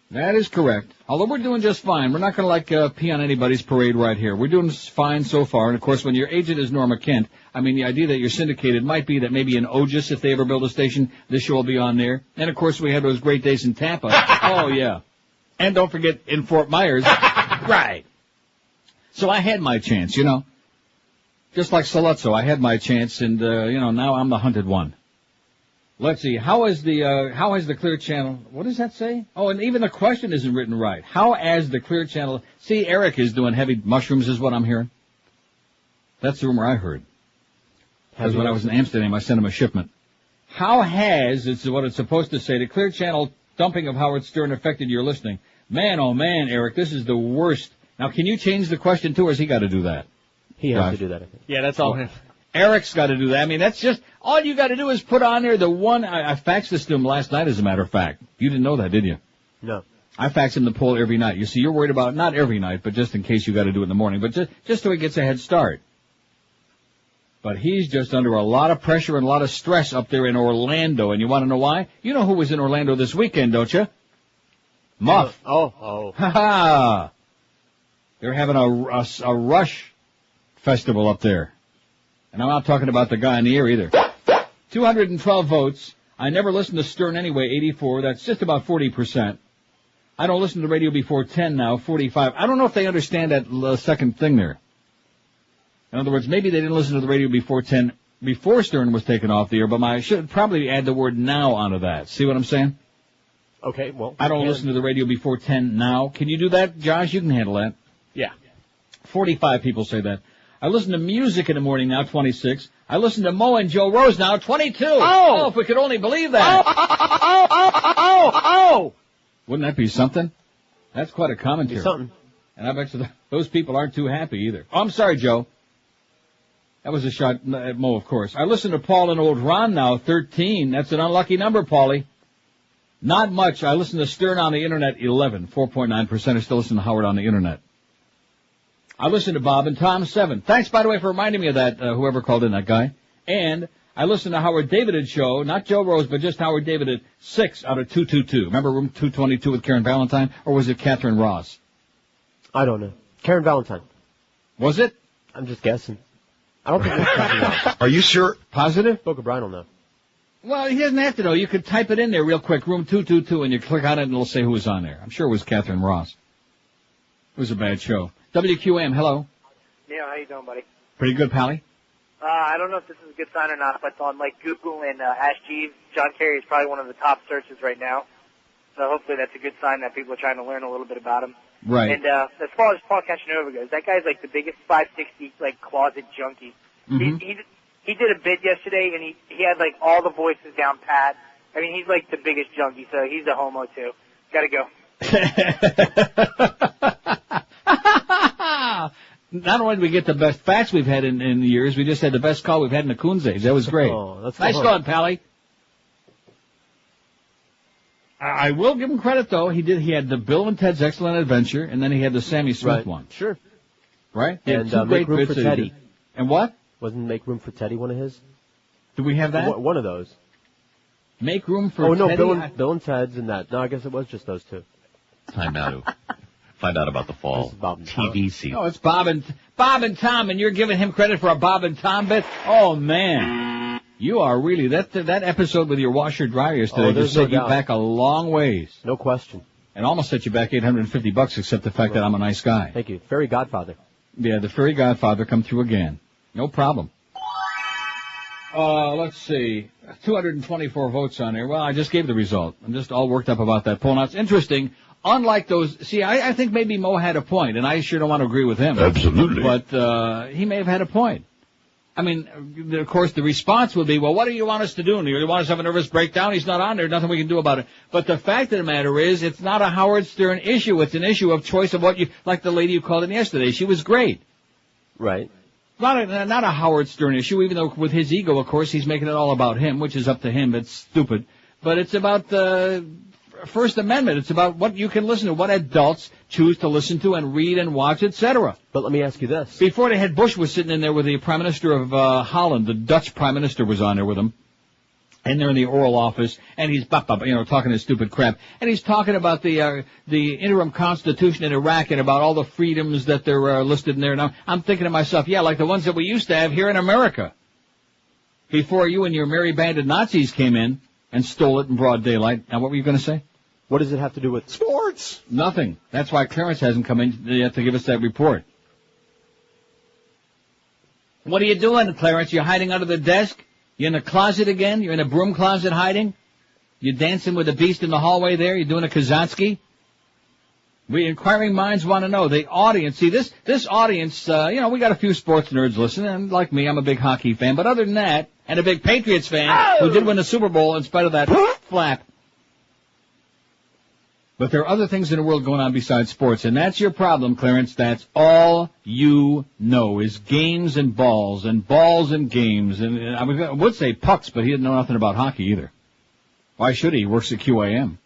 [SPEAKER 1] That is correct. Although we're doing just fine. We're not going to, pee on anybody's parade right here. We're doing fine so far. And, of course, when your agent is Norma Kent, I mean, the idea that you're syndicated might be that maybe in Ogis, if they ever build a station, this show will be on there. And, of course, we had those great days in Tampa. Oh, yeah. And don't forget, in Fort Myers. Right. So I had my chance, you know. Just like Saluzzo, I had my chance, and, now I'm the hunted one. Let's see, how has the Clear Channel, what does that say? Oh, and even the question isn't written right. How has the Clear Channel, see, Eric is doing heavy mushrooms is what I'm hearing. That's the rumor I heard. Because when I was in Amsterdam, I sent him a shipment. How has, it's what it's supposed to say, the Clear Channel dumping of Howard Stern affected your listening? Man, oh man, Eric, this is the worst. Now, can you change the question too, or has he got to do that?
[SPEAKER 6] He has to do that, I think.
[SPEAKER 1] Yeah, that's all him. Eric's got to do that. I mean, that's just, all you got to do is put on there the one, I faxed this to him last night, as a matter of fact. You didn't know that, did you?
[SPEAKER 6] No.
[SPEAKER 1] I fax him the poll every night. You see, you're worried about, not every night, but just in case you got to do it in the morning, but just so he gets a head start. But he's just under a lot of pressure and a lot of stress up there in Orlando, and you want to know why? You know who was in Orlando this weekend, don't you? Muff.
[SPEAKER 6] Oh.
[SPEAKER 1] Ha ha! They're having a Rush festival up there. And I'm not talking about the guy in the ear either. 212 votes. I never listened to Stern anyway, 84. That's just about 40%. I don't listen to the radio before 10 now, 45. I don't know if they understand that second thing there. In other words, maybe they didn't listen to the radio before 10, before Stern was taken off the air, but I should probably add the word now onto that. See what I'm saying?
[SPEAKER 6] Okay, well.
[SPEAKER 1] I don't listen to the radio before 10 now. Can you do that, Josh? You can handle that.
[SPEAKER 6] Yeah.
[SPEAKER 1] 45 people say that. I listen to music in the morning now, 26. I listen to Mo and Joe Rose now, 22. Oh, if we could only believe that.
[SPEAKER 6] Oh!
[SPEAKER 1] Wouldn't that be something? That's quite a commentary.
[SPEAKER 6] Be something.
[SPEAKER 1] And I bet you those people aren't too happy either. Oh, I'm sorry, Joe. That was a shot at Mo, of course. I listen to Paul and old Ron now, 13. That's an unlucky number, Paulie. Not much. I listen to Stern on the Internet, 11. 4.9% are still listening to Howard on the Internet. I listen to Bob and Tom, 7. Thanks, by the way, for reminding me of that, whoever called in, that guy. And I listen to Howard David's show, not Joe Rose, but just Howard David at 6 out of 222. Remember room 222 with Karen Valentine? Or was it Catherine Ross?
[SPEAKER 6] I don't know. Karen Valentine.
[SPEAKER 1] Was it?
[SPEAKER 6] I'm just guessing. I don't think it's Catherine Ross.
[SPEAKER 1] Are you sure? Positive?
[SPEAKER 6] Boca Brian will know.
[SPEAKER 1] Well, he doesn't have to know. You could type it in there real quick, room 222, and you click on it and it'll say who was on there. I'm sure it was Catherine Ross. It was a bad show. WQM, hello.
[SPEAKER 18] Neil, how you doing, buddy?
[SPEAKER 1] Pretty good, Pally.
[SPEAKER 18] I don't know if this is a good sign or not, but on like Google and Ask Jeeves, John Kerry is probably one of the top searches right now. So hopefully that's a good sign that people are trying to learn a little bit about him.
[SPEAKER 1] Right.
[SPEAKER 18] And as far as Paul Casanova goes, that guy's like the biggest 560 like closet junkie.
[SPEAKER 1] Mm-hmm.
[SPEAKER 18] He did a bit yesterday, and he had like all the voices down pat. I mean, he's like the biggest junkie, so he's a homo too. Gotta go.
[SPEAKER 1] Not only did we get the best facts we've had in years, we just had the best call we've had in the Coons age. That was great.
[SPEAKER 6] Oh, that's
[SPEAKER 1] nice going, Pally. I will give him credit though. He had the Bill and Ted's Excellent Adventure, and then he had the Sammy Smith one.
[SPEAKER 6] Sure.
[SPEAKER 1] Right? He had
[SPEAKER 6] And
[SPEAKER 1] two
[SPEAKER 6] Make
[SPEAKER 1] great
[SPEAKER 6] Room
[SPEAKER 1] bits
[SPEAKER 6] for
[SPEAKER 1] that he
[SPEAKER 6] Teddy.
[SPEAKER 1] did. And what?
[SPEAKER 6] Wasn't Make Room for Teddy one of his?
[SPEAKER 1] Do we have that?
[SPEAKER 6] One of those.
[SPEAKER 1] Make Room for
[SPEAKER 6] Oh, no,
[SPEAKER 1] Teddy?
[SPEAKER 6] Bill and Ted's and that. No, I guess it was just those two.
[SPEAKER 19] Time now to find out about the fall TV season.
[SPEAKER 1] Oh, it's Bob and Tom, and you're giving him credit for a Bob and Tom bit? Oh, man. You are really, that episode with your washer dryer yesterday just set you back a long ways.
[SPEAKER 6] No question.
[SPEAKER 1] And almost set you back $850, except the fact that I'm a nice guy.
[SPEAKER 6] Thank you. Fairy Godfather.
[SPEAKER 1] Yeah, the Fairy Godfather come through again. No problem. Let's see. 224 votes on here. Well, I just gave the result. I'm just all worked up about that poll. Now, it's interesting. Unlike those, see, I think maybe Mo had a point, and I sure don't want to agree with him.
[SPEAKER 19] Absolutely.
[SPEAKER 1] But he may have had a point. I mean, of course, the response would be, well, what do you want us to do? Do you want us to have a nervous breakdown? He's not on there. Nothing we can do about it. But the fact of the matter is, it's not a Howard Stern issue. It's an issue of choice of what you, like the lady who called in yesterday. She was great.
[SPEAKER 6] Right.
[SPEAKER 1] Not a Howard Stern issue, even though with his ego, of course, he's making it all about him, which is up to him. It's stupid. But it's about the First Amendment. It's about what you can listen to, what adults choose to listen to and read and watch, etc.
[SPEAKER 6] But let me ask you this.
[SPEAKER 1] Before they had Bush was sitting in there with the Prime Minister of Holland, the Dutch Prime Minister was on there with him. And they're in the Oral Office, and he's talking his stupid crap. And he's talking about the interim constitution in Iraq and about all the freedoms that they're listed in there. Now, I'm thinking to myself, yeah, like the ones that we used to have here in America. Before you and your merry band of Nazis came in and stole it in broad daylight. Now, what were you going to say?
[SPEAKER 6] What does it have to do with
[SPEAKER 1] sports? Nothing. That's why Clarence hasn't come in yet to give us that report. What are you doing, Clarence? You're hiding under the desk? You in the closet again? You're in a broom closet hiding? You dancing with the beast in the hallway there? You doing a Kazatsky? We inquiring minds want to know. The audience, see this audience, we got a few sports nerds listening, and like me, I'm a big hockey fan. But other than that, and a big Patriots fan who did win the Super Bowl in spite of that flap. But there are other things in the world going on besides sports, and that's your problem, Clarence. That's all you know is games and balls and games. And I would say pucks, but he didn't know nothing about hockey either. Why should he? He works at QAM.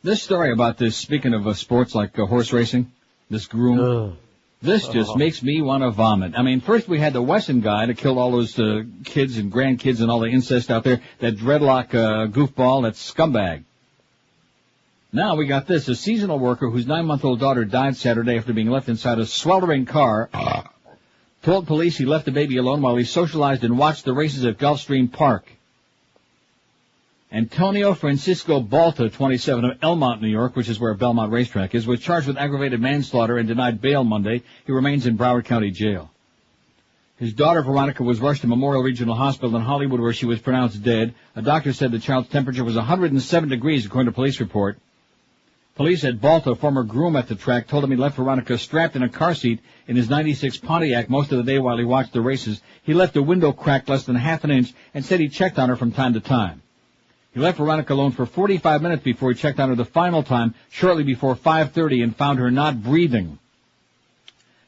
[SPEAKER 1] This story about this, speaking of sports like horse racing, this groom, this just makes me want to vomit. I mean, first we had the Wesson guy that killed all those kids and grandkids and all the incest out there, that dreadlock goofball, that scumbag. Now we got this, a seasonal worker whose 9-month-old daughter died Saturday after being left inside a sweltering car, told police he left the baby alone while he socialized and watched the races at Gulfstream Park. Antonio Francisco Balta, 27, of Elmont, New York, which is where Belmont Racetrack is, was charged with aggravated manslaughter and denied bail Monday. He remains in Broward County Jail. His daughter, Veronica, was rushed to Memorial Regional Hospital in Hollywood, where she was pronounced dead. A doctor said the child's temperature was 107 degrees, according to a police report. Police said Balta, a former groom at the track, told him he left Veronica strapped in a car seat in his 96 Pontiac most of the day while he watched the races. He left the window cracked less than half an inch and said he checked on her from time to time. He left Veronica alone for 45 minutes before he checked on her the final time, shortly before 5:30, and found her not breathing.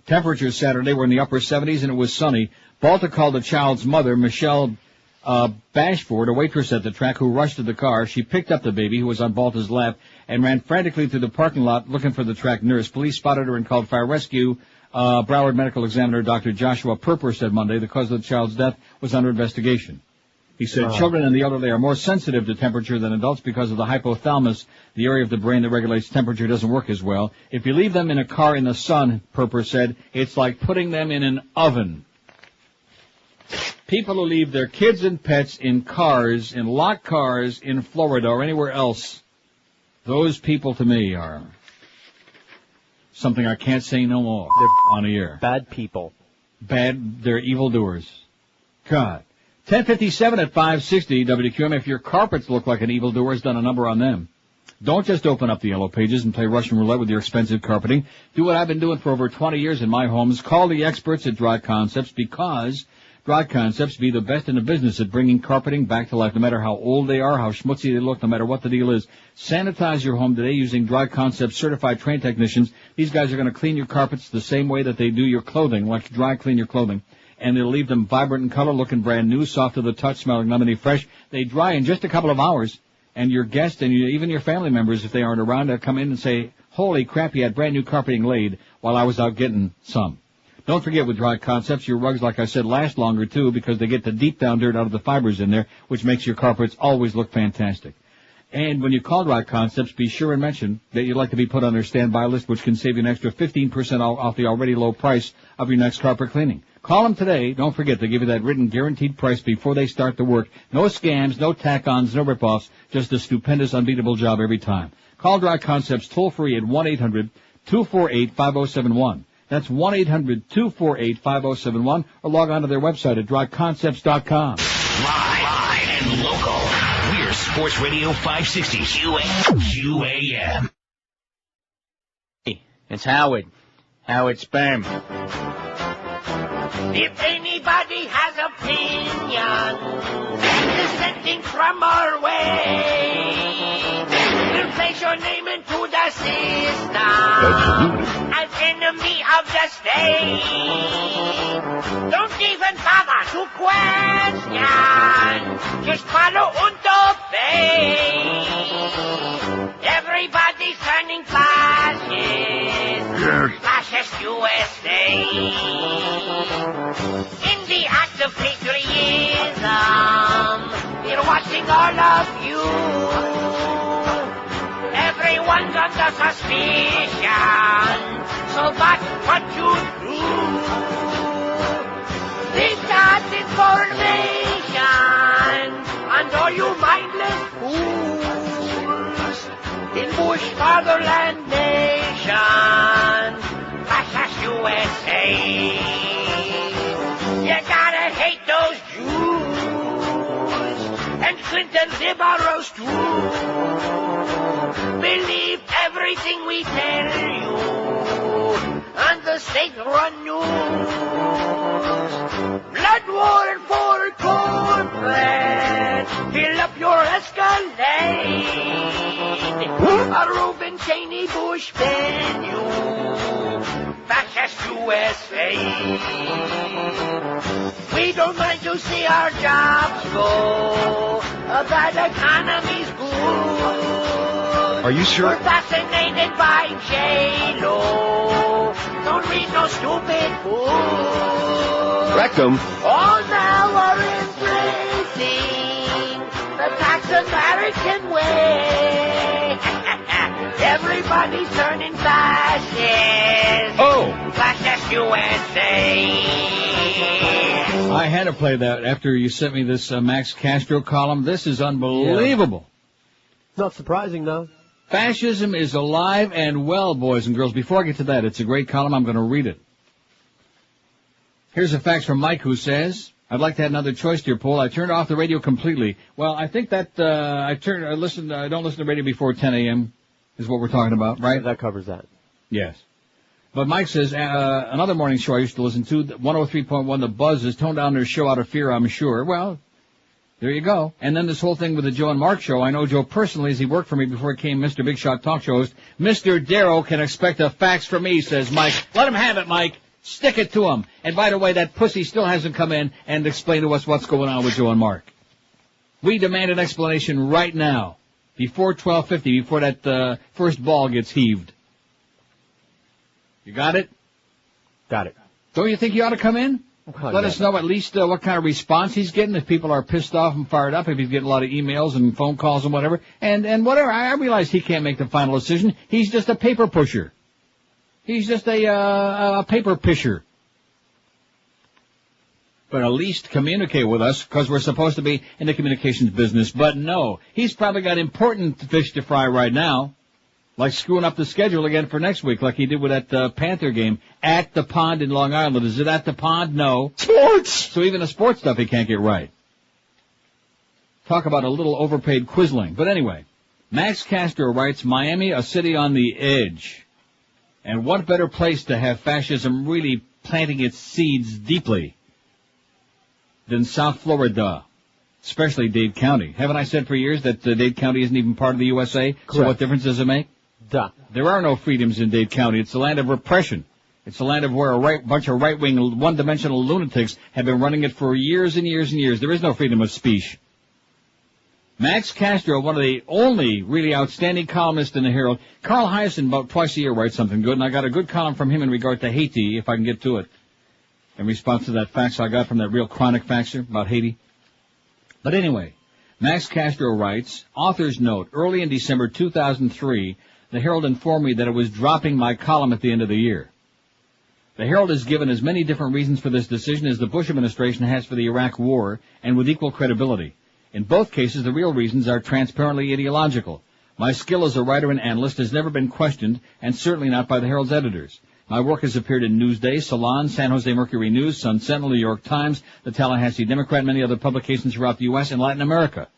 [SPEAKER 1] Temperatures Saturday were in the upper 70s, and it was sunny. Balta called the child's mother, Michelle Bashford, a waitress at the track, who rushed to the car. She picked up the baby, who was on Balta's lap, and ran frantically through the parking lot looking for the track nurse. Police spotted her and called fire rescue. Broward Medical Examiner Dr. Joshua Perper said Monday the cause of the child's death was under investigation. He said children and the elderly are more sensitive to temperature than adults because of the hypothalamus. The area of the brain that regulates temperature doesn't work as well. If you leave them in a car in the sun, Perper said, it's like putting them in an oven. People who leave their kids and pets in cars, in locked cars in Florida or anywhere else, those people to me are something I can't say no more on the air.
[SPEAKER 6] Bad people.
[SPEAKER 1] They're evildoers. God. 10:57 at 560 WQM. If your carpets look like an evildoer, has done a number on them. Don't just open up the yellow pages and play Russian roulette with your expensive carpeting. Do what I've been doing for over 20 years in my homes. Call the experts at Dry Concepts, because Dry Concepts be the best in the business at bringing carpeting back to life, no matter how old they are, how schmutzy they look, no matter what the deal is. Sanitize your home today using Dry Concepts certified trained technicians. These guys are going to clean your carpets the same way that they do your clothing, like dry clean your clothing. And they'll leave them vibrant in color, looking brand new, soft to the touch, smelling lemony fresh. They dry in just a couple of hours, and your guests and even your family members, if they aren't around, they'll come in and say, holy crap, you had brand new carpeting laid while I was out getting some. Don't forget, with Dry Concepts, your rugs, like I said, last longer, too, because they get the deep down dirt out of the fibers in there, which makes your carpets always look fantastic. And when you call Dry Concepts, be sure and mention that you'd like to be put on their standby list, which can save you an extra 15% off the already low price of your next carpet cleaning. Call them today. Don't forget, they give you that written guaranteed price before they start the work. No scams, no tack-ons, no rip-offs, just a stupendous, unbeatable job every time. Call Dry Concepts toll-free at 1-800-248-5071. That's 1-800-248-5071, or log on to their website at dryconcepts.com.
[SPEAKER 2] Live and local. We're Sports Radio 560 QAM.
[SPEAKER 12] It's Howard. Howard Sperm.
[SPEAKER 10] If anybody has opinion dissenting from our way, we'll place your name into the system as enemy of the state. Don't even bother to question, just follow and obey. Everybody's turning fascist, fascist USA. In the act of patriotism, we're watching all of you. Everyone's under suspicion, so that's what you do. We've got information on all you mindless fools in Bush Fatherland Nation, fascist USA. You gotta hate those Jews and Clinton's liberals too. Believe everything we tell you on the state-run news. Blood war for corporate, fill up your Escalade. A Reuben Cheney Bush menu, fascist USA. We don't mind to see our jobs go, that economy's good.
[SPEAKER 16] Are you sure?
[SPEAKER 10] We're fascinated by J-Lo. Don't read no stupid book.
[SPEAKER 16] Rectum.
[SPEAKER 10] All now are embracing the Pax American way. Everybody's turning fascist.
[SPEAKER 16] Oh.
[SPEAKER 10] Fascist USA.
[SPEAKER 1] I had to play that after you sent me this Max Castro column. This is unbelievable.
[SPEAKER 6] Not surprising, though.
[SPEAKER 1] Fascism is alive and well, boys and girls. Before I get to that, it's a great column. I'm going to read it. Here's a fax from Mike who says, I'd like to have another choice, dear Paul. I turned off the radio completely. Well, I think that I don't listen to radio before 10 a.m. is what we're talking about, right?
[SPEAKER 6] That covers that.
[SPEAKER 1] Yes. But Mike says, another morning show I used to listen to, 103.1 The Buzz, has toned down their show out of fear, I'm sure. Well, there you go. And then this whole thing with the Joe and Mark show, I know Joe personally as he worked for me before he became Mr. Big Shot talk show host. Mr. Darrow can expect a fax from me, says Mike. Let him have it, Mike. Stick it to him. And by the way, that pussy still hasn't come in and explained to us what's going on with Joe and Mark. We demand an explanation right now, before 12:50, before that first ball gets heaved. You got it?
[SPEAKER 6] Got it.
[SPEAKER 1] Don't you think he ought to come in? Let us know at least what kind of response he's getting, if people are pissed off and fired up, if he's getting a lot of emails and phone calls and whatever. And whatever. I realize he can't make the final decision. He's just a paper pusher. He's just a paper pisher. But at least communicate with us, because we're supposed to be in the communications business. But no, he's probably got important fish to fry right now. Like screwing up the schedule again for next week, like he did with that Panther game at the Pond in Long Island. Is it at the Pond? No. Sports! So even the sports stuff he can't get right. Talk about a little overpaid quizzling. But anyway, Max Castro writes, Miami, a city on the edge. And what better place to have fascism really planting its seeds deeply than South Florida, especially Dade County. Haven't I said for years that Dade County isn't even part of the USA? Correct. So what difference does it make?
[SPEAKER 6] Duh.
[SPEAKER 1] There are no freedoms in Dade County. It's the land of repression. It's the land of where a bunch of right-wing, one-dimensional lunatics have been running it for years and years and years. There is no freedom of speech. Max Castro, one of the only really outstanding columnists in the Herald. Carl Hyacin, about twice a year, writes something good, and I got a good column from him in regard to Haiti, if I can get to it, in response to that fax I got from that real chronic faxer about Haiti. But anyway, Max Castro writes, author's note, early in December 2003, the Herald informed me that it was dropping my column at the end of the year. The Herald has given as many different reasons for this decision as the Bush administration has for the Iraq War, and with equal credibility. In both cases, the real reasons are transparently ideological. My skill as a writer and analyst has never been questioned, and certainly not by the Herald's editors. My work has appeared in Newsday, Salon, San Jose Mercury News, Sun Sentinel, New York Times, the Tallahassee Democrat, and many other publications throughout the U.S. and Latin America.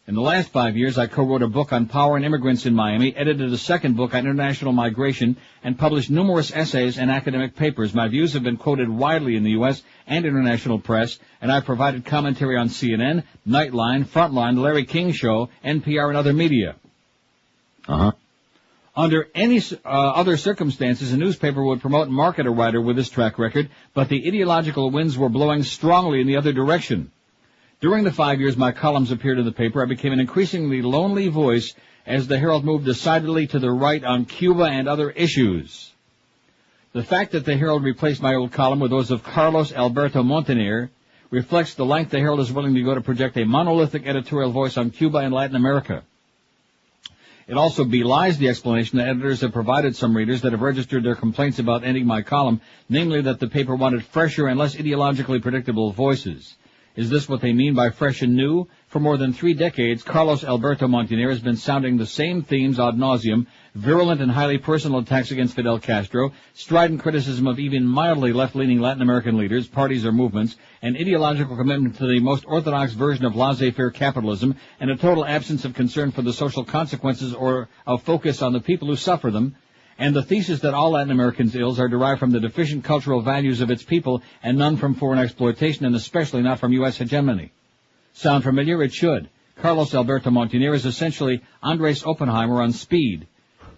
[SPEAKER 1] In the last 5 years, I co-wrote a book on power and immigrants in Miami, edited a second book on international migration, and published numerous essays and academic papers. My views have been quoted widely in the U.S. and international press, and I've provided commentary on CNN, Nightline, Frontline, The Larry King Show, NPR, and other media. Under any other circumstances, a newspaper would promote and market a writer with this track record, but the ideological winds were blowing strongly in the other direction. During the 5 years my columns appeared in the paper, I became an increasingly lonely voice as the Herald moved decidedly to the right on Cuba and other issues. The fact that the Herald replaced my old column with those of Carlos Alberto Montaner reflects the length the Herald is willing to go to project a monolithic editorial voice on Cuba and Latin America. It also belies the explanation that editors have provided some readers that have registered their complaints about ending my column, namely that the paper wanted fresher and less ideologically predictable voices. Is this what they mean by fresh and new? For more than 3 decades, Carlos Alberto Montaner has been sounding the same themes ad nauseum, virulent and highly personal attacks against Fidel Castro, strident criticism of even mildly left-leaning Latin American leaders, parties or movements, an ideological commitment to the most orthodox version of laissez-faire capitalism, and a total absence of concern for the social consequences or of focus on the people who suffer them, and the thesis that all Latin Americans' ills are derived from the deficient cultural values of its people and none from foreign exploitation, and especially not from U.S. hegemony. Sound familiar? It should. Carlos Alberto Montaner is essentially Andres Oppenheimer on speed.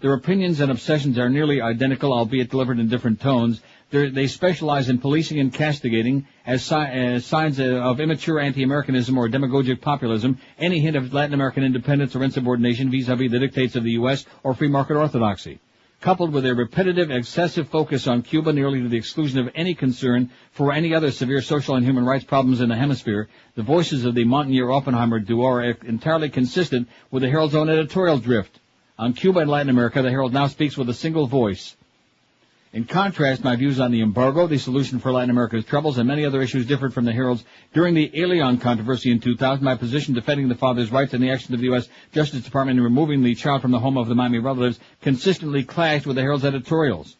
[SPEAKER 1] Their opinions and obsessions are nearly identical, albeit delivered in different tones. They specialize in policing and castigating as signs of immature anti-Americanism or demagogic populism, any hint of Latin American independence or insubordination vis-à-vis the dictates of the U.S. or free market orthodoxy. Coupled with a repetitive, excessive focus on Cuba, nearly to the exclusion of any concern for any other severe social and human rights problems in the hemisphere, the voices of the Montaner-Oppenheimer duo are entirely consistent with the Herald's own editorial drift. On Cuba and Latin America, the Herald now speaks with a single voice. In contrast, my views on the embargo, the solution for Latin America's troubles, and many other issues differed from the Herald's. During the Alien controversy in 2000, my position defending the father's rights and the action of the U.S. Justice Department in removing the child from the home of the Miami relatives consistently clashed with the Herald's editorials.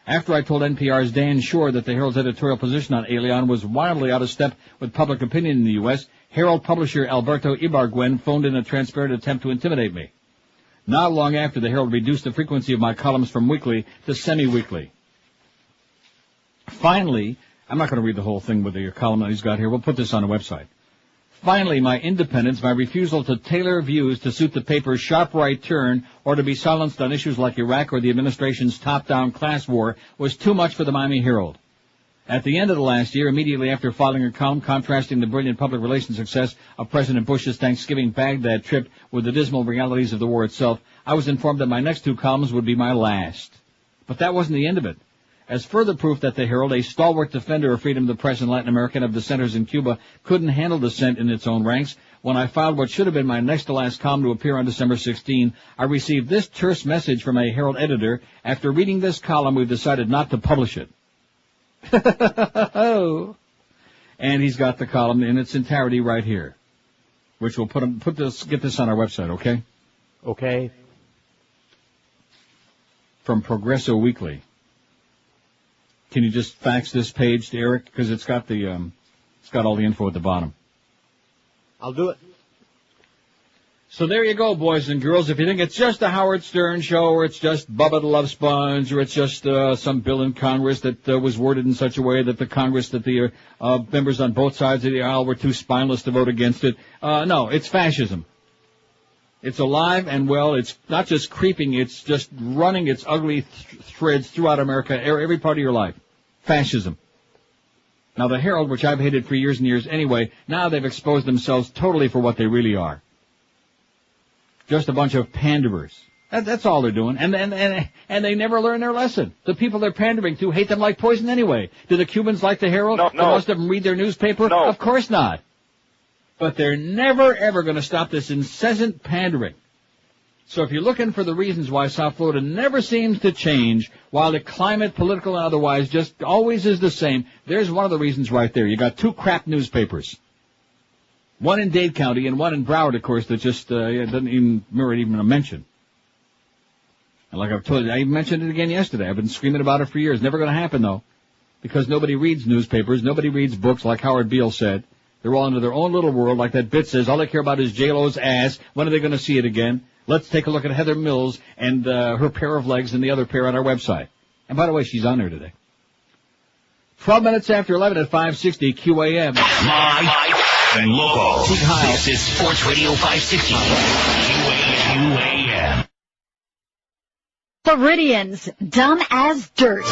[SPEAKER 1] After I told NPR's Dan Shore that the Herald's editorial position on Alien was wildly out of step with public opinion in the U.S., Herald publisher Alberto Ibargüen phoned in a transparent attempt to intimidate me. Not long after, the Herald reduced the frequency of my columns from weekly to semi-weekly. Finally, I'm not going to read the whole thing with the column that he's got here. We'll put this on the website. Finally, my independence, my refusal to tailor views to suit the paper's sharp right turn or to be silenced on issues like Iraq or the administration's top-down class war was too much for the Miami Herald. At the end of the last year, immediately after filing a column contrasting the brilliant public relations success of President Bush's Thanksgiving Baghdad trip with the dismal realities of the war itself, I was informed that my next 2 columns would be my last. But that wasn't the end of it. As further proof that the Herald, a stalwart defender of freedom of the press in Latin America and of dissenters in Cuba, couldn't handle dissent in its own ranks, when I filed what should have been my next-to-last column to appear on December 16, I received this terse message from a Herald editor: after reading this column, we've decided not to publish it. And he's got the column in its entirety right here, which we'll get this on our website, okay?
[SPEAKER 6] Okay.
[SPEAKER 1] From Progresso Weekly. Can you just fax this page to Eric? Because it's got all the info at the bottom.
[SPEAKER 6] I'll do it.
[SPEAKER 1] So there you go, boys and girls. If you think it's just a Howard Stern show, or it's just Bubba the Love Sponge, or it's just some bill in Congress that was worded in such a way that the members on both sides of the aisle were too spineless to vote against it. No, it's fascism. It's alive and well. It's not just creeping. It's just running its ugly threads throughout America, every part of your life. Fascism. Now, the Herald, which I've hated for years and years anyway, now they've exposed themselves totally for what they really are. Just a bunch of panderers. That's all they're doing. And they never learn their lesson. The people they're pandering to hate them like poison anyway. Do the Cubans like the Herald?
[SPEAKER 9] No.
[SPEAKER 1] Do most of them read their newspaper?
[SPEAKER 9] No.
[SPEAKER 1] Of course not. But they're never, ever going to stop this incessant pandering. So if you're looking for the reasons why South Florida never seems to change, while the climate, political and otherwise, just always is the same, there's one of the reasons right there. You got 2 crap newspapers. One in Dade County and one in Broward, of course, that just doesn't even merit even a mention. And like I've told you, I even mentioned it again yesterday. I've been screaming about it for years. Never going to happen, though, because nobody reads newspapers. Nobody reads books, like Howard Beale said. They're all into their own little world, like that bit says. All they care about is J-Lo's ass. When are they going to see it again? Let's take a look at Heather Mills and her pair of legs and the other pair on our website. And by the way, she's on there today. 12 minutes after 11 at 560 QAM.
[SPEAKER 4] Live and local.
[SPEAKER 2] This is Sports Radio 560. QAM.
[SPEAKER 15] Floridians, dumb as dirt.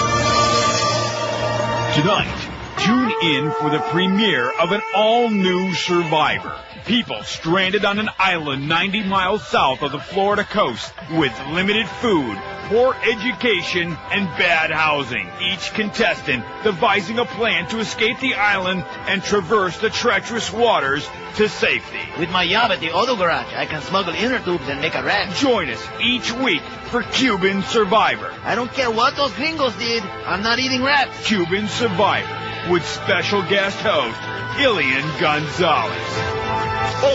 [SPEAKER 3] Tonight, tune in for the premiere of an all-new Survivor. People stranded on an island 90 miles south of the Florida coast with limited food, poor education, and bad housing. Each contestant devising a plan to escape the island and traverse the treacherous waters to safety.
[SPEAKER 12] With my job at the auto garage, I can smuggle inner tubes and make a ranch.
[SPEAKER 3] Join us each week for Cuban Survivor.
[SPEAKER 12] I don't care what those gringos did. I'm not eating rats.
[SPEAKER 3] Cuban Survivor with special guest host Ilian Gonzalez.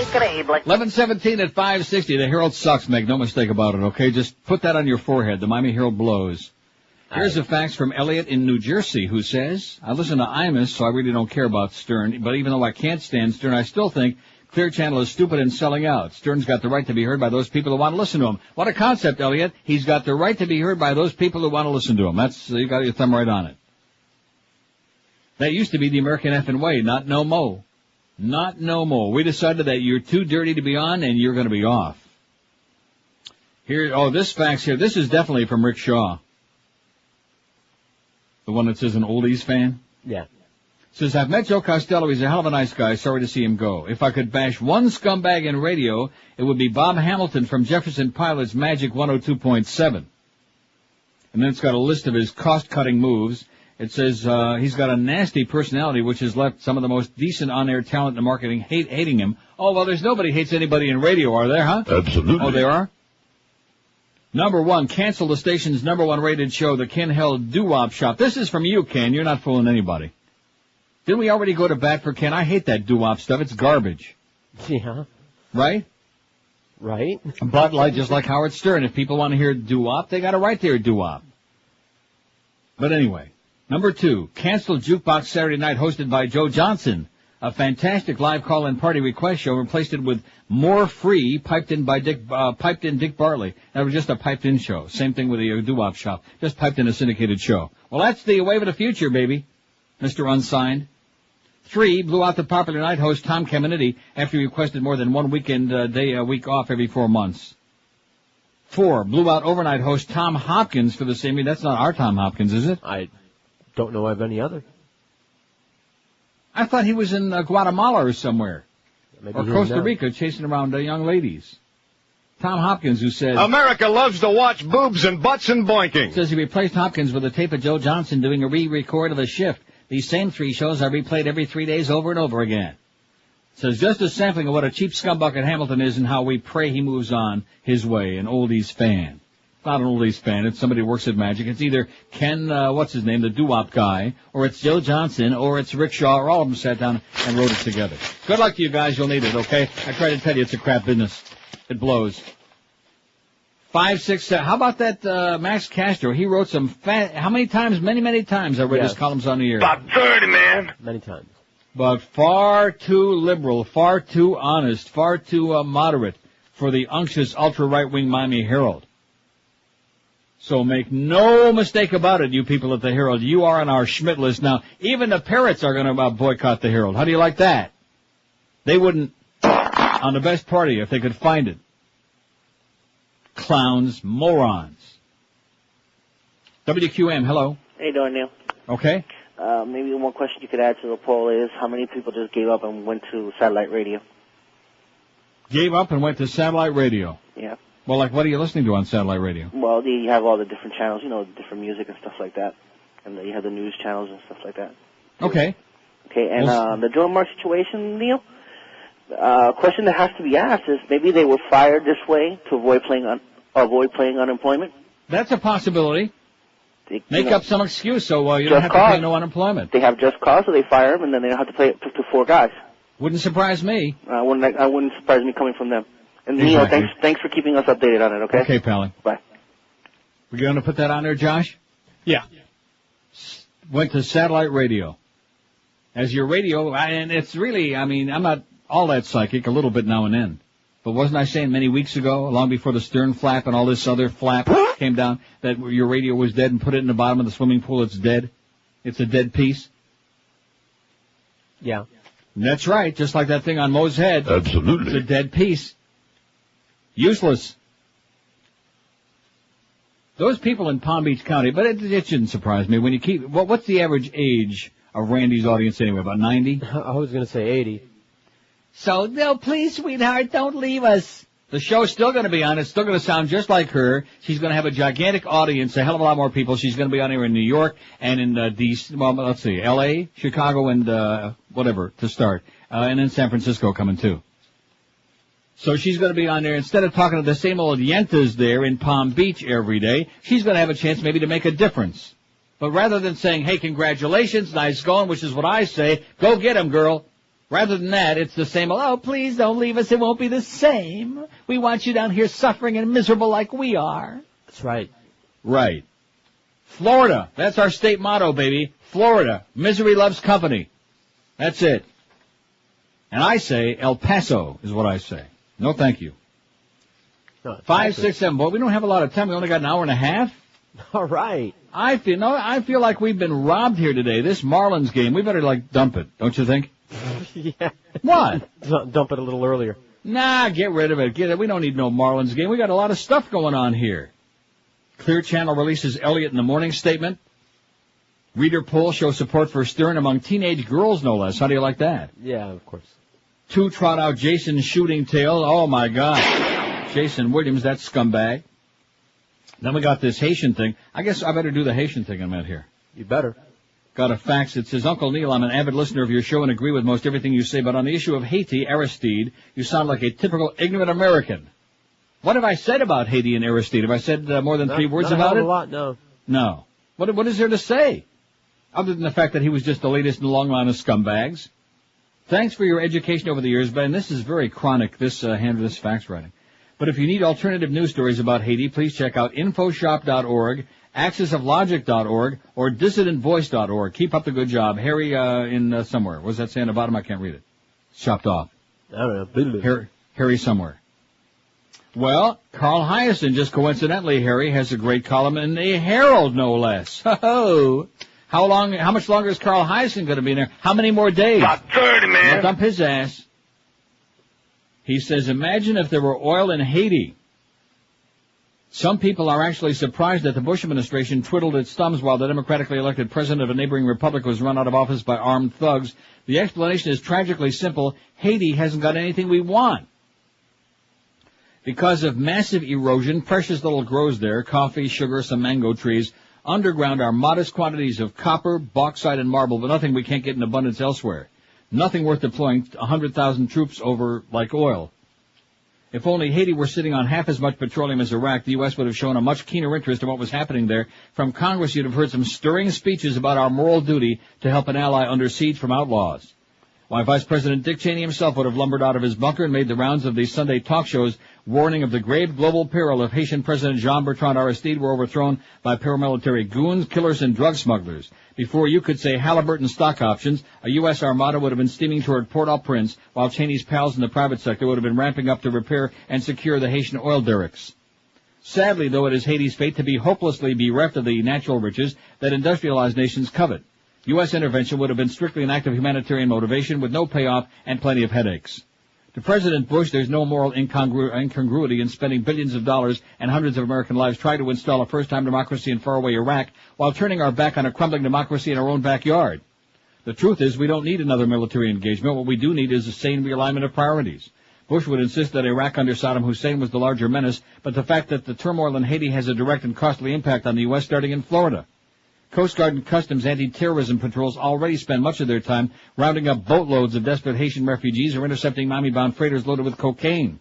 [SPEAKER 5] Incredible.
[SPEAKER 1] 11:17 at 560. The Herald sucks, make no mistake about it, okay? Just put that on your forehead. The Miami Herald blows. Here's a fax from Elliot in New Jersey, who says, I listen to Imus, so I really don't care about Stern, but even though I can't stand Stern, I still think Clear Channel is stupid and selling out. Stern's got the right to be heard by those people who want to listen to him. What a concept, Elliot. He's got the right to be heard by those people who want to listen to him. You got your thumb right on it. That used to be the American effing way, not no mo. Not no more. We decided that you're too dirty to be on and you're going to be off. Here, this fax here, this is definitely from Rick Shaw. The one that says an oldies fan?
[SPEAKER 6] Yeah.
[SPEAKER 1] Says, I've met Joe Costello. He's a hell of a nice guy. Sorry to see him go. If I could bash one scumbag in radio, it would be Bob Hamilton from Jefferson Pilot's Magic 102.7. And then it's got a list of his cost-cutting moves. It says he's got a nasty personality, which has left some of the most decent on-air talent in the marketing hating him. Oh, well, there's nobody hates anybody in radio, are there, huh?
[SPEAKER 2] Absolutely.
[SPEAKER 1] Oh, there are? Number 1, cancel the station's number 1 rated show, the Ken Hill Doo-Wop Shop. This is from you, Ken. You're not fooling anybody. Didn't we already go to bat for Ken? I hate that doo-wop stuff. It's garbage.
[SPEAKER 6] Yeah.
[SPEAKER 1] Right?
[SPEAKER 6] Right.
[SPEAKER 1] But just like Howard Stern, if people want to hear doo-wop, they got to write their doo-wop. But anyway, number 2, cancel Jukebox Saturday Night hosted by Joe Johnson. A fantastic live call-in party request show, replaced it with More Free, piped in Dick Bartley. That was just a piped-in show. Same thing with the doo-wop shop. Just piped in a syndicated show. Well, that's the wave of the future, baby. Mr. Unsigned. 3, blew out the popular night host Tom Caminiti after he requested more than one weekend day a week off every 4 months. 4, blew out overnight host Tom Hopkins for the same reason. That's not our Tom Hopkins, is it?
[SPEAKER 6] I don't know of any other.
[SPEAKER 1] I thought he was in Guatemala or somewhere.
[SPEAKER 6] Maybe
[SPEAKER 1] or Costa Rica chasing around young ladies. Tom Hopkins, who says...
[SPEAKER 20] America loves to watch boobs and butts and boinking.
[SPEAKER 1] Says he replaced Hopkins with a tape of Joe Johnson doing a re-record of The Shift. These same 3 shows are replayed every 3 days over and over again. Says just a sampling of what a cheap scumbucket Hamilton is and how we pray he moves on his way, an oldies fan. Not an oldies fan, it's somebody who works at Magic. It's either Ken, what's his name, the doo-wop guy, or it's Joe Johnson, or it's Rick Shaw, or all of them sat down and wrote it together. Good luck to you guys, you'll need it, okay? I try to tell you it's a crap business. It blows. 5, 6, 7. How about that Max Castro? He wrote some how many times? Many times I read his columns on the air.
[SPEAKER 20] About 30, man.
[SPEAKER 6] Many times.
[SPEAKER 1] But far too liberal, far too honest, far too moderate for the unctuous ultra-right-wing Miami Herald. So make no mistake about it, you people at the Herald. You are on our Schmidt list now. Even the parrots are going to boycott the Herald. How do you like that? They wouldn't on the best party if they could find it. Clowns, morons. WQM, hello.
[SPEAKER 21] How you doing, Neil?
[SPEAKER 1] Okay.
[SPEAKER 21] Maybe one question you could add to the poll is how many people just gave up and went to satellite radio?
[SPEAKER 1] Gave up and went to satellite radio.
[SPEAKER 21] Yeah.
[SPEAKER 1] Well, like what are you listening to on satellite radio?
[SPEAKER 21] Well, you have all the different channels, different music and stuff like that. And you have the news channels and stuff like that.
[SPEAKER 1] Okay.
[SPEAKER 21] Okay, and the Joe Mark situation, Neil, question that has to be asked is maybe they were fired this way to avoid paying unemployment?
[SPEAKER 1] That's a possibility. Make up some excuse so you don't have to pay no unemployment.
[SPEAKER 21] They have just cause, so they fire them, and then they don't have to pay it to 4 guys.
[SPEAKER 1] Wouldn't surprise me.
[SPEAKER 21] Wouldn't surprise me coming from them. And Neil, thanks for keeping us updated on it, okay?
[SPEAKER 1] Okay, Pally.
[SPEAKER 21] Bye.
[SPEAKER 1] We're going to put that on there, Josh?
[SPEAKER 3] Yeah.
[SPEAKER 1] Went to satellite radio. As your radio, and it's really, I'm not all that psychic, a little bit now and then. But wasn't I saying many weeks ago, long before the stern flap and all this other flap came down, that your radio was dead and put it in the bottom of the swimming pool, it's dead? It's a dead piece?
[SPEAKER 6] Yeah.
[SPEAKER 1] That's right, just like that thing on Moe's head.
[SPEAKER 20] Absolutely.
[SPEAKER 1] It's a dead piece. Useless. Those people in Palm Beach County, but it shouldn't surprise me when you keep, what's the average age of Randy's audience anyway, about 90?
[SPEAKER 6] I was going to say 80.
[SPEAKER 1] So, no, please, sweetheart, don't leave us. The show's still going to be on. It's still going to sound just like her. She's going to have a gigantic audience, a hell of a lot more people. She's going to be on here in New York and in D.C., well, let's see, L.A., Chicago, and whatever to start. And then San Francisco coming too. So she's going to be on there. Instead of talking to the same old yentas there in Palm Beach every day, she's going to have a chance maybe to make a difference. But rather than saying, hey, congratulations, nice going, which is what I say, go get 'em, girl. Rather than that, it's the same, oh, please don't leave us, it won't be the same. We want you down here suffering and miserable like we are.
[SPEAKER 6] That's right.
[SPEAKER 1] Right. Florida, that's our state motto, baby. Florida, misery loves company. That's it. And I say El Paso is what I say. No, thank you.
[SPEAKER 6] No,
[SPEAKER 1] 5, 6, 7. Boy, we don't have a lot of time. We only got an hour and a half.
[SPEAKER 6] All right.
[SPEAKER 1] I feel like we've been robbed here today. This Marlins game, we better dump it, don't you think?
[SPEAKER 6] Yeah.
[SPEAKER 1] What?
[SPEAKER 6] Dump it a little earlier.
[SPEAKER 1] Nah, get rid of it. We don't need no Marlins game. We got a lot of stuff going on here. Clear Channel releases Elliot in the Morning statement. Reader poll shows support for Stern among teenage girls, no less. How do you like that?
[SPEAKER 6] Yeah, of course.
[SPEAKER 1] 2 trot out Jason's shooting tale. Oh, my God. Jason Williams, that scumbag. Then we got this Haitian thing. I guess I better do the Haitian thing I'm at here.
[SPEAKER 6] You better.
[SPEAKER 1] Got a fax that says, Uncle Neil, I'm an avid listener of your show and agree with most everything you say, but on the issue of Haiti, Aristide, you sound like a typical ignorant American. What have I said about Haiti and Aristide? Have I said more than 3 words about it?
[SPEAKER 6] Not a lot, no.
[SPEAKER 1] No. What is there to say? Other than the fact that he was just the latest in the long line of scumbags. Thanks for your education over the years, Ben. This is very chronic, this fax writing. But if you need alternative news stories about Haiti, please check out infoshop.org, axisoflogic.org, or dissidentvoice.org. Keep up the good job. Harry in somewhere. What does that say on the bottom? I can't read it. It's chopped off.
[SPEAKER 6] I don't know.
[SPEAKER 1] Harry somewhere. Well, Carl Hiaasen, just coincidentally, Harry, has a great column in the Herald, no less. Ho-ho! How much longer is Carl Hiaasen going to be in there? How many more days?
[SPEAKER 20] About 30, man.
[SPEAKER 1] Look up his ass. He says, imagine if there were oil in Haiti. Some people are actually surprised that the Bush administration twiddled its thumbs while the democratically elected president of a neighboring republic was run out of office by armed thugs. The explanation is tragically simple. Haiti hasn't got anything we want. Because of massive erosion, precious little grows there, coffee, sugar, some mango trees. Underground are modest quantities of copper, bauxite, and marble, but nothing we can't get in abundance elsewhere. Nothing worth deploying 100,000 troops over like oil. If only Haiti were sitting on half as much petroleum as Iraq, the U.S. would have shown a much keener interest in what was happening there. From Congress, you'd have heard some stirring speeches about our moral duty to help an ally under siege from outlaws. Why, Vice President Dick Cheney himself would have lumbered out of his bunker and made the rounds of these Sunday talk shows, warning of the grave global peril if Haitian President Jean-Bertrand Aristide were overthrown by paramilitary goons, killers, and drug smugglers. Before you could say Halliburton stock options, a U.S. armada would have been steaming toward Port-au-Prince, while Cheney's pals in the private sector would have been ramping up to repair and secure the Haitian oil derricks. Sadly, though, it is Haiti's fate to be hopelessly bereft of the natural riches that industrialized nations covet. U.S. intervention would have been strictly an act of humanitarian motivation with no payoff and plenty of headaches. To President Bush, there's no moral incongruity in spending billions of dollars and hundreds of American lives trying to install a first-time democracy in faraway Iraq while turning our back on a crumbling democracy in our own backyard. The truth is we don't need another military engagement. What we do need is a sane realignment of priorities. Bush would insist that Iraq under Saddam Hussein was the larger menace, but the fact that the turmoil in Haiti has a direct and costly impact on the U.S. starting in Florida. Coast Guard and Customs anti-terrorism patrols already spend much of their time rounding up boatloads of desperate Haitian refugees or intercepting Miami-bound freighters loaded with cocaine.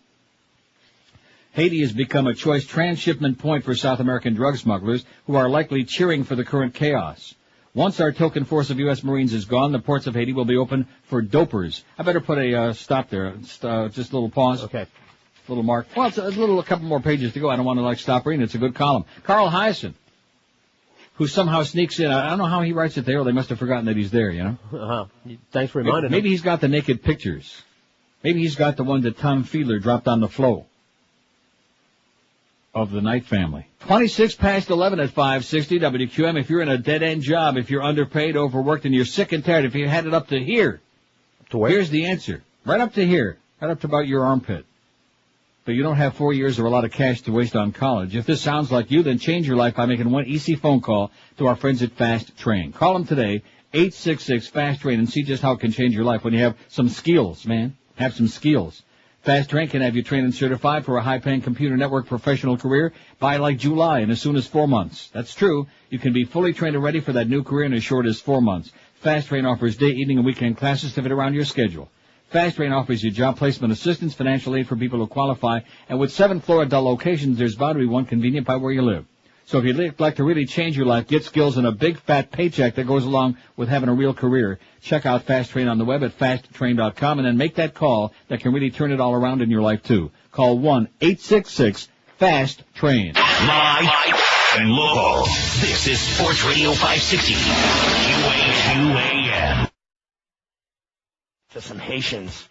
[SPEAKER 1] Haiti has become a choice transshipment point for South American drug smugglers who are likely cheering for the current chaos. Once our token force of U.S. Marines is gone, the ports of Haiti will be open for dopers. I better put a stop there. Just a little pause.
[SPEAKER 6] Okay.
[SPEAKER 1] Little mark. Well, it's a couple more pages to go. I don't want to stop reading. It's a good column. Carl Hiaasen, who somehow sneaks in. I don't know how he writes it there, or they must have forgotten that he's there, you know?
[SPEAKER 6] Uh-huh. Thanks for reminding
[SPEAKER 1] Maybe
[SPEAKER 6] him.
[SPEAKER 1] he's got the naked pictures. Maybe he's got the one that Tom Fiedler dropped on the flow of the Knight family. 26 past 11 at 560 WQM. If you're in a dead-end job, if you're underpaid, overworked, and you're sick and tired, if you had it up to here,
[SPEAKER 6] to where?
[SPEAKER 1] Here's the answer. Right up to here. Right up to about your armpit. But you don't have 4 years or a lot of cash to waste on college. If this sounds like you, then change your life by making one easy phone call to our friends at Fast Train. Call them today, 866-FAST-TRAIN, and see just how it can change your life when you have some skills, man. Have some skills. Fast Train can have you trained and certified for a high-paying computer network professional career by like July in as soon as 4 months. That's true. You can be fully trained and ready for that new career in as short as 4 months. Fast Train offers day, evening, and weekend classes to fit around your schedule. Fast Train offers you job placement assistance, financial aid for people who qualify, and with 7 Florida locations, there's bound to be one convenient by where you live. So if you'd like to really change your life, get skills, and a big fat paycheck that goes along with having a real career, check out Fast Train on the web at fasttrain.com, and then make that call that can really turn it all around in your life, too. Call 1-866-FAST-TRAIN.
[SPEAKER 4] Live and local. This is Sports Radio 560. QAQAM.
[SPEAKER 12] To some Haitians.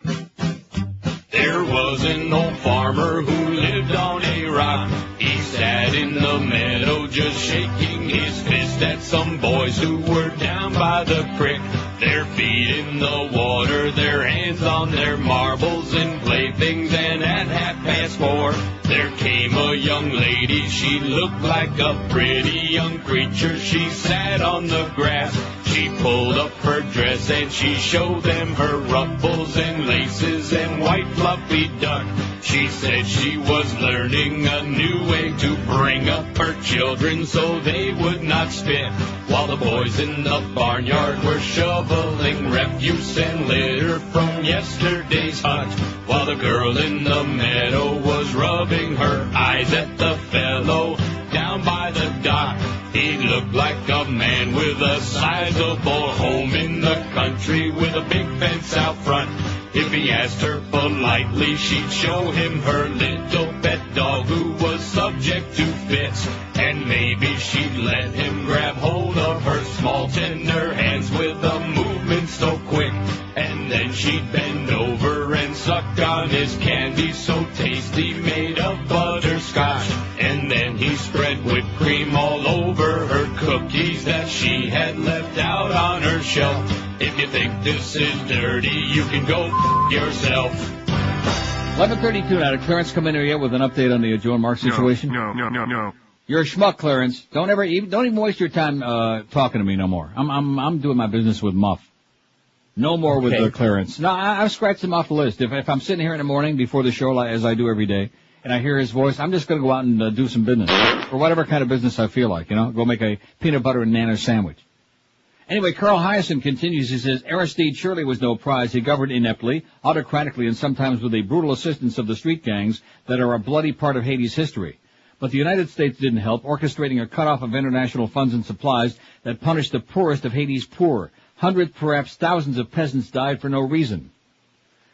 [SPEAKER 8] There was an old farmer who lived on a rock. He sat in the meadow just shaking his fist at some boys who were down by the creek. Their feet in the water, their hands on their marbles and playthings, and at 4:30 there came a young lady. She looked like a pretty young creature. She sat on the grass. She pulled up her dress and she showed them her ruffles and laces and white fluffy duck. She said she was learning a new way to bring up her children so they would not spit, while the boys in the barnyard were shoveling refuse and litter from yesterday's hunt, while the girl in the meadow was rubbing her eyes at the fellow down by the dock. He looked like a man with a sizable home in the country with a big fence out front. If he asked her politely, she'd show him her little pet dog who was subject to fits. And maybe she'd let him grab hold of her small tender hands with a movement so quick. And then she'd bend over and suck on his candy so tasty made of butterscotch. And then he spread whipped cream all over her cookies that she had left out on her shelf. If you think this is dirty, you can go yourself.
[SPEAKER 1] 11:32 now. Did Clarence come in here yet with an update on the Joe and Mark situation?
[SPEAKER 20] No.
[SPEAKER 1] You're a schmuck, Clarence. Don't even waste your time talking to me no more. I'm doing my business with Muff. No more with Clarence. No, I've scratched him off the list. If I'm sitting here in the morning before the show, as I do every day, and I hear his voice, I'm just going to go out and do some business, or whatever kind of business I feel like. Go make a peanut butter and nana sandwich. Anyway, Carl Hyacin continues. He says, Aristide surely was no prize. He governed ineptly, autocratically, and sometimes with the brutal assistance of the street gangs that are a bloody part of Haiti's history. But the United States didn't help, orchestrating a cutoff of international funds and supplies that punished the poorest of Haiti's poor. Hundreds, perhaps thousands of peasants died for no reason.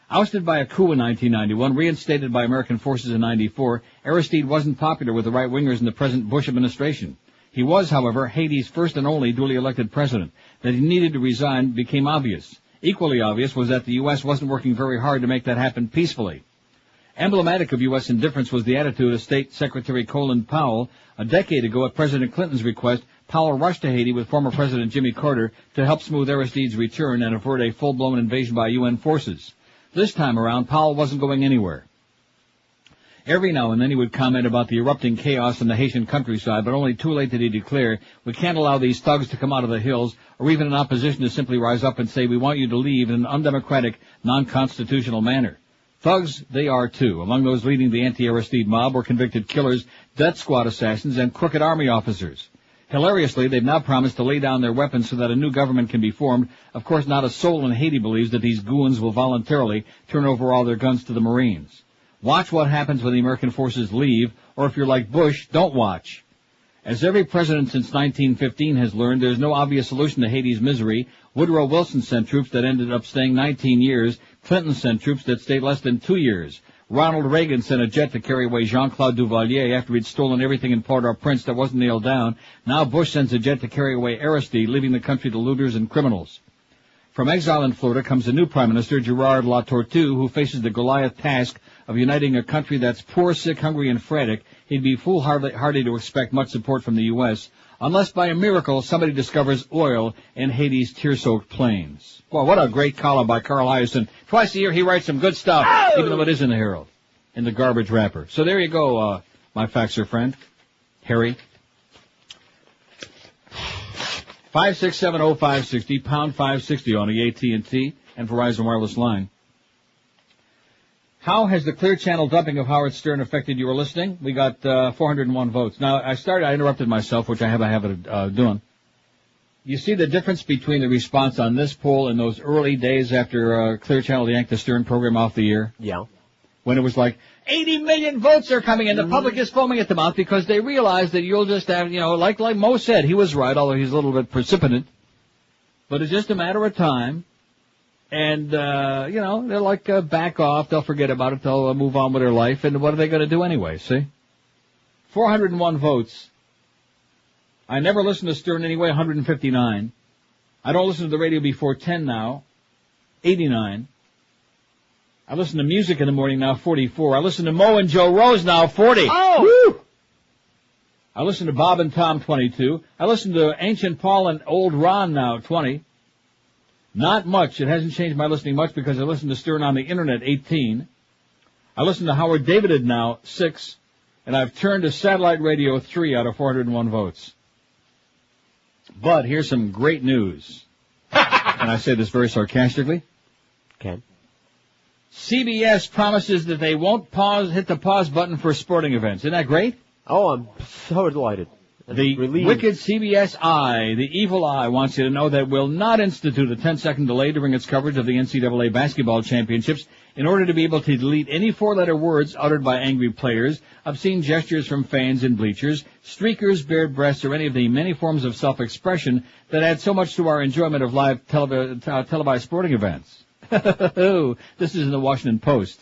[SPEAKER 1] Ousted by a coup in 1991, reinstated by American forces in 94, Aristide wasn't popular with the right-wingers in the present Bush administration. He was, however, Haiti's first and only duly elected president. That he needed to resign became obvious. Equally obvious was that the U.S. wasn't working very hard to make that happen peacefully. Emblematic of U.S. indifference was the attitude of State Secretary Colin Powell. A decade ago, at President Clinton's request, Powell rushed to Haiti with former President Jimmy Carter to help smooth Aristide's return and avert a full-blown invasion by UN forces. This time around, Powell wasn't going anywhere. Every now and then he would comment about the erupting chaos in the Haitian countryside, but only too late did he declare, we can't allow these thugs to come out of the hills, or even an opposition to simply rise up and say, we want you to leave in an undemocratic, non-constitutional manner. Thugs they are, too. Among those leading the anti-Aristide mob were convicted killers, death squad assassins, and crooked army officers. Hilariously, they've now promised to lay down their weapons so that a new government can be formed. Of course, not a soul in Haiti believes that these goons will voluntarily turn over all their guns to the Marines. Watch what happens when the American forces leave, or if you're like Bush, don't watch. As every president since 1915 has learned, there's no obvious solution to Haiti's misery. Woodrow Wilson sent troops that ended up staying 19 years. Clinton sent troops that stayed less than 2 years. Ronald Reagan sent a jet to carry away Jean-Claude Duvalier after he'd stolen everything in Port-au-Prince that wasn't nailed down. Now Bush sends a jet to carry away Aristide, leaving the country to looters and criminals. From exile in Florida comes a new prime minister, Gerard Latortue, who faces the Goliath task of uniting a country that's poor, sick, hungry, and frantic. He'd be foolhardy to expect much support from the U.S., unless by a miracle somebody discovers oil in Haiti's tear-soaked plains. Well, what a great column by Carl Hyacin. Twice a year he writes some good stuff, even though it is in the Herald, in the garbage wrapper. So there you go, my faxer friend, Harry. 5670560, pound 560 on the AT&T and Verizon wireless line. How has the Clear Channel dumping of Howard Stern affected your listening? We got 401 votes. Now, I interrupted myself, which I have a habit of doing. You see the difference between the response on this poll and those early days after Clear Channel yanked the Stern program off the air?
[SPEAKER 6] Yeah.
[SPEAKER 1] When it was like, 80 million votes are coming in. The public is foaming at the mouth because they realize that you'll just have, like Mo said, he was right, although he's a little bit precipitant. But it's just a matter of time. And, they're like, back off. They'll forget about it. They'll move on with their life. And what are they going to do anyway, see? 401 votes. I never listened to Stern anyway, 159. I don't listen to the radio before 10 now, 89. I listen to music in the morning now, 44. I listen to Mo and Joe Rose now, 40.
[SPEAKER 6] Oh!
[SPEAKER 1] Woo! I listen to Bob and Tom, 22. I listen to Ancient Paul and Old Ron now, 20. Not much. It hasn't changed my listening much because I listen to Stern on the Internet, 18. I listen to Howard David now, 6. And I've turned to satellite radio, 3 out of 401 votes. But here's some great news. And I say this very sarcastically.
[SPEAKER 6] Okay.
[SPEAKER 1] CBS promises that they won't hit the pause button for sporting events. Isn't that great?
[SPEAKER 6] Oh, I'm so delighted.
[SPEAKER 1] The wicked CBS eye, the evil eye, wants you to know that it will not institute a 10-second delay during its coverage of the NCAA basketball championships in order to be able to delete any four-letter words uttered by angry players, obscene gestures from fans in bleachers, streakers, bared breasts, or any of the many forms of self-expression that add so much to our enjoyment of live televised sporting events. This is in the Washington Post.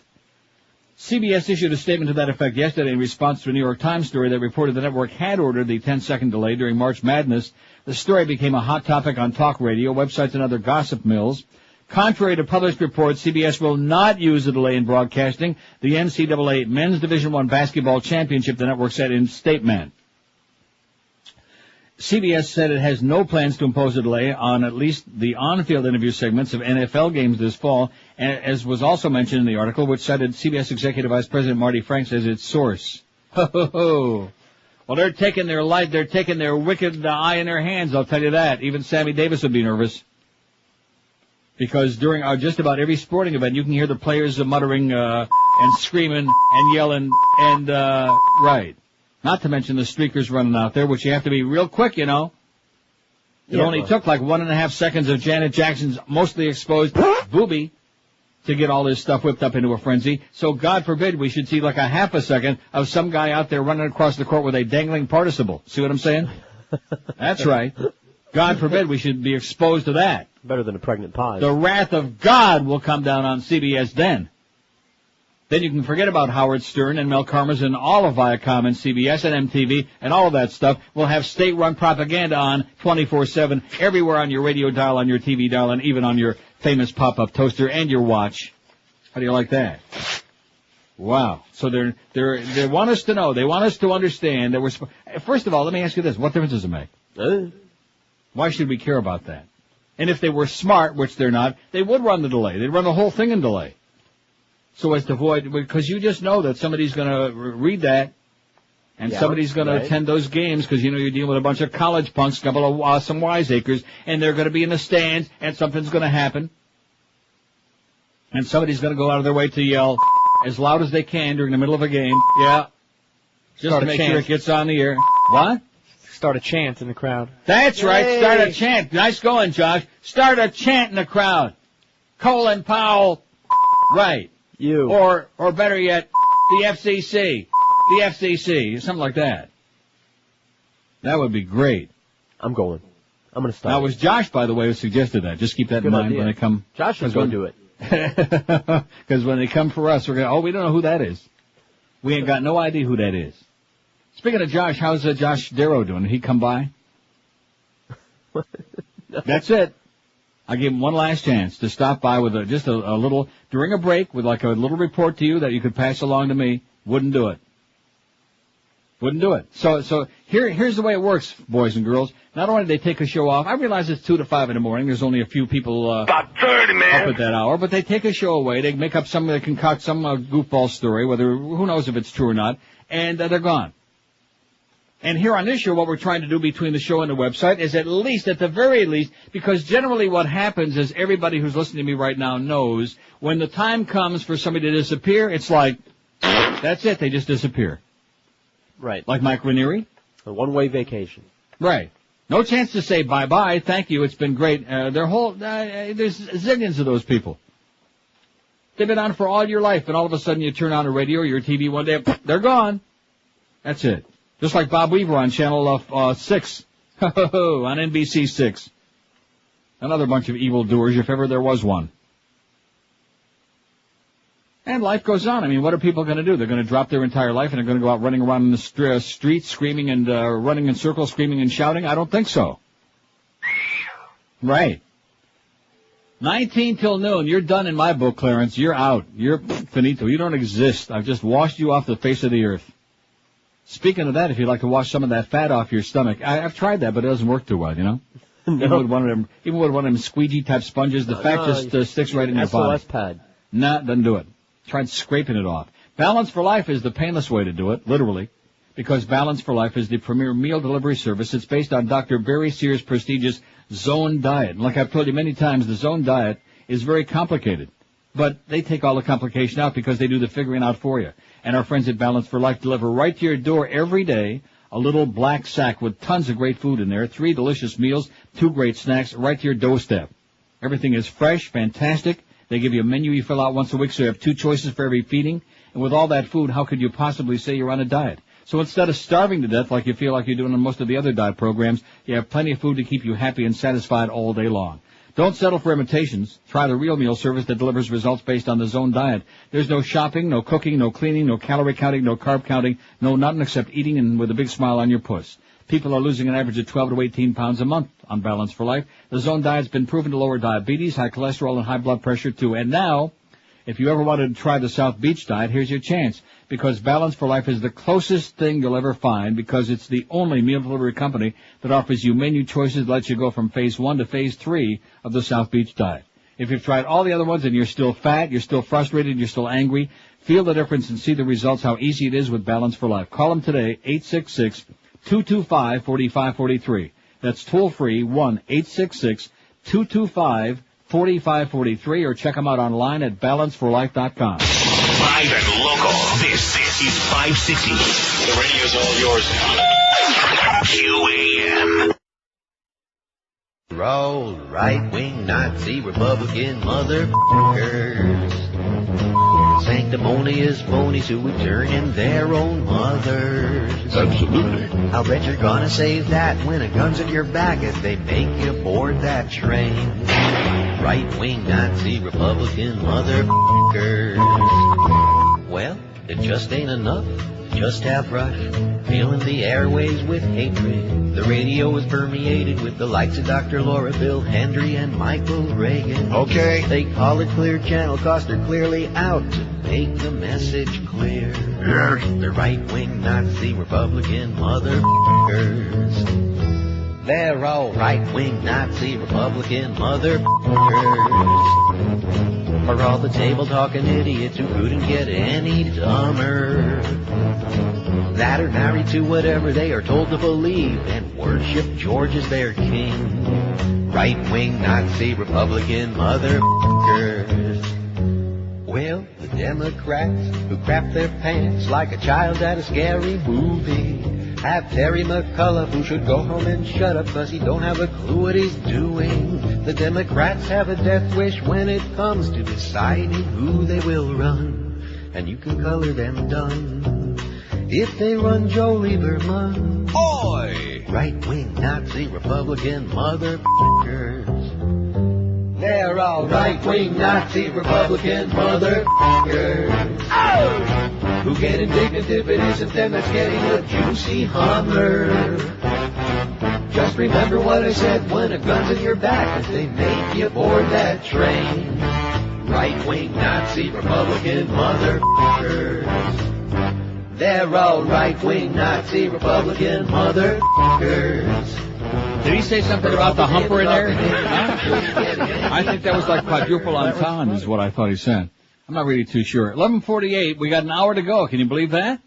[SPEAKER 1] CBS issued a statement to that effect yesterday in response to a New York Times story that reported the network had ordered the 10-second delay during March Madness. The story became a hot topic on talk radio, websites, and other gossip mills. Contrary to published reports, CBS will not use the delay in broadcasting the NCAA Men's Division I Basketball Championship, the network said in statement. CBS said it has no plans to impose a delay on at least the on-field interview segments of NFL games this fall, as was also mentioned in the article, which cited CBS Executive Vice President Marty Franks as its source. Well, they're taking their wicked eye in their hands, I'll tell you that. Even Sammy Davis would be nervous. Because during just about every sporting event, you can hear the players muttering and screaming and yelling and right. Not to mention the streakers running out there, which you have to be real quick, you know. It only took like 1.5 seconds of Janet Jackson's mostly exposed boobie to get all this stuff whipped up into a frenzy. So God forbid we should see like a half a second of some guy out there running across the court with a dangling participle. See what I'm saying? That's right. God forbid we should be exposed to that.
[SPEAKER 6] Better than a pregnant pause.
[SPEAKER 1] The wrath of God will come down on CBS then. Then you can forget about Howard Stern and Mel Karmaz and all of Viacom and CBS and MTV and all of that stuff. We'll have state-run propaganda on 24/7 everywhere on your radio dial, on your TV dial, and even on your famous pop-up toaster and your watch. How do you like that? Wow. So they want us to know, they want us to understand that first of all, let me ask you this. What difference does it make? Why should we care about that? And if they were smart, which they're not, they would run the delay. They'd run the whole thing in delay. So as to avoid, because you just know that somebody's going to read that, and somebody's going to attend those games, because you know you're dealing with a bunch of college punks, a couple of some wiseacres, and they're going to be in the stands, and something's going to happen, and somebody's going to go out of their way to yell as loud as they can during the middle of a game. Yeah, just to make sure it gets on the air. What?
[SPEAKER 6] Start a chant in the crowd.
[SPEAKER 1] That's right. Start a chant. Nice going, Josh. Start a chant in the crowd. Colin Powell. Right.
[SPEAKER 6] You.
[SPEAKER 1] Or better yet, the FCC. The FCC. Something like that. That would be great.
[SPEAKER 6] I'm going to start.
[SPEAKER 1] Now, it was Josh, by the way, who suggested that. Just keep that in mind when they come.
[SPEAKER 6] Josh is going to do it.
[SPEAKER 1] Because when they come for us, we're going, we don't know who that is. We ain't got no idea who that is. Speaking of Josh, how's Josh Darrow doing? Did he come by? That's it. I gave him one last chance to stop by with just a little, during a break, with like a little report to you that you could pass along to me. Wouldn't do it. Wouldn't do it. So here's the way it works, boys and girls. Not only do they take a show off, I realize it's 2 to 5 in the morning. There's only a few people
[SPEAKER 20] about 30, man.
[SPEAKER 1] up at that hour, but they take a show away. They make up they concoct some goofball story, who knows if it's true or not, and they're gone. And here on this show, what we're trying to do between the show and the website is at the very least, because generally what happens is everybody who's listening to me right now knows when the time comes for somebody to disappear, it's like, that's it, they just disappear.
[SPEAKER 6] Right.
[SPEAKER 1] Like Mike Ranieri.
[SPEAKER 6] A one-way vacation.
[SPEAKER 1] Right. No chance to say bye-bye, thank you, it's been great. There's zillions of those people. They've been on for all your life, and all of a sudden you turn on a radio or your TV one day, they're gone. That's it. Just like Bob Weaver on Channel 6, on NBC 6. Another bunch of evildoers, if ever there was one. And life goes on. I mean, what are people going to do? They're going to drop their entire life and they're going to go out running around in the streets, screaming and running in circles, screaming and shouting? I don't think so. Right. 19 till noon. You're done in my book, Clarence. You're out. You're finito. You don't exist. I've just washed you off the face of the earth. Speaking of that, if you'd like to wash some of that fat off your stomach, I've tried that, but it doesn't work too well, you know? No. Even with one of them squeegee-type sponges, the fat just sticks right in your body.
[SPEAKER 6] SOS pad.
[SPEAKER 1] Nah, doesn't do it. Tried scraping it off. Balance for Life is the painless way to do it, literally. Because Balance for Life is the premier meal delivery service. It's based on Dr. Barry Sears' prestigious Zone Diet. And like I've told you many times, the Zone Diet is very complicated. But they take all the complication out because they do the figuring out for you. And our friends at Balance for Life deliver right to your door every day a little black sack with tons of great food in there, 3 delicious meals, 2 great snacks right to your doorstep. Everything is fresh, fantastic. They give you a menu you fill out once a week so you have 2 choices for every feeding. And with all that food, how could you possibly say you're on a diet? So instead of starving to death like you feel like you're doing on most of the other diet programs, you have plenty of food to keep you happy and satisfied all day long. Don't settle for imitations. Try the real meal service that delivers results based on the Zone Diet. There's no shopping, no cooking, no cleaning, no calorie counting, no carb counting, no nothing except eating and with a big smile on your puss. People are losing an average of 12 to 18 pounds a month on Balance for Life. The Zone Diet's been proven to lower diabetes, high cholesterol, and high blood pressure too. And now, if you ever wanted to try the South Beach diet, here's your chance. Because Balance for Life is the closest thing you'll ever find because it's the only meal delivery company that offers you menu choices that lets you go from phase 1 to phase 3 of the South Beach diet. If you've tried all the other ones and you're still fat, you're still frustrated, you're still angry, feel the difference and see the results, how easy it is with Balance for Life. Call them today, 866-225-4543. That's toll-free, 1-866-225-4543, or check them out online at balanceforlife.com.
[SPEAKER 4] Live and local. This is 560. The radio's all yours now. QAM.
[SPEAKER 11] Roll, right-wing Nazi Republican motherfuckers. Sanctimonious phonies who would turn in their own mothers.
[SPEAKER 4] Absolutely.
[SPEAKER 11] I'll bet you're gonna say that when a gun's at your back as they make you board that train. Right-wing Nazi Republican motherfuckers. Well, it just ain't enough. Just have rush, filling the airways with hatred. The radio is permeated with the likes of Dr. Laura, Bill Hendry, and Michael Reagan.
[SPEAKER 4] Okay.
[SPEAKER 11] They call it Clear Channel 'cause they're clearly out to make the message clear.
[SPEAKER 4] Yes.
[SPEAKER 11] The right-wing Nazi Republican motherfuckers. They're all right-wing Nazi Republican motherfuckers. For all the table-talking idiots who couldn't get any dumber. That are married to whatever they are told to believe and worship George as their king. Right-wing Nazi Republican motherfuckers. Well, the Democrats who crap their pants like a child at a scary movie have Terry McCullough who should go home and shut up 'cause he don't have a clue what he's doing. The Democrats have a death wish when it comes to deciding who they will run, and you can color them done if they run Joe Lieberman.
[SPEAKER 4] Oi!
[SPEAKER 11] Right-wing Nazi Republican motherfuckers. They're all right-wing Nazi Republican motherfuckers. Oh! Who get indignant if it isn't them that's getting a juicy Hummer. Just remember what I said when a gun's in your back as they make you board that train. Right-wing Nazi Republican motherfuckers. They're all right-wing Nazi Republican motherfuckers.
[SPEAKER 1] Did he say something about the humper in there? Huh? I think that was like quadruple entendre is what I thought he said. I'm not really too sure. 11:48, we got an hour to go. Can you believe that?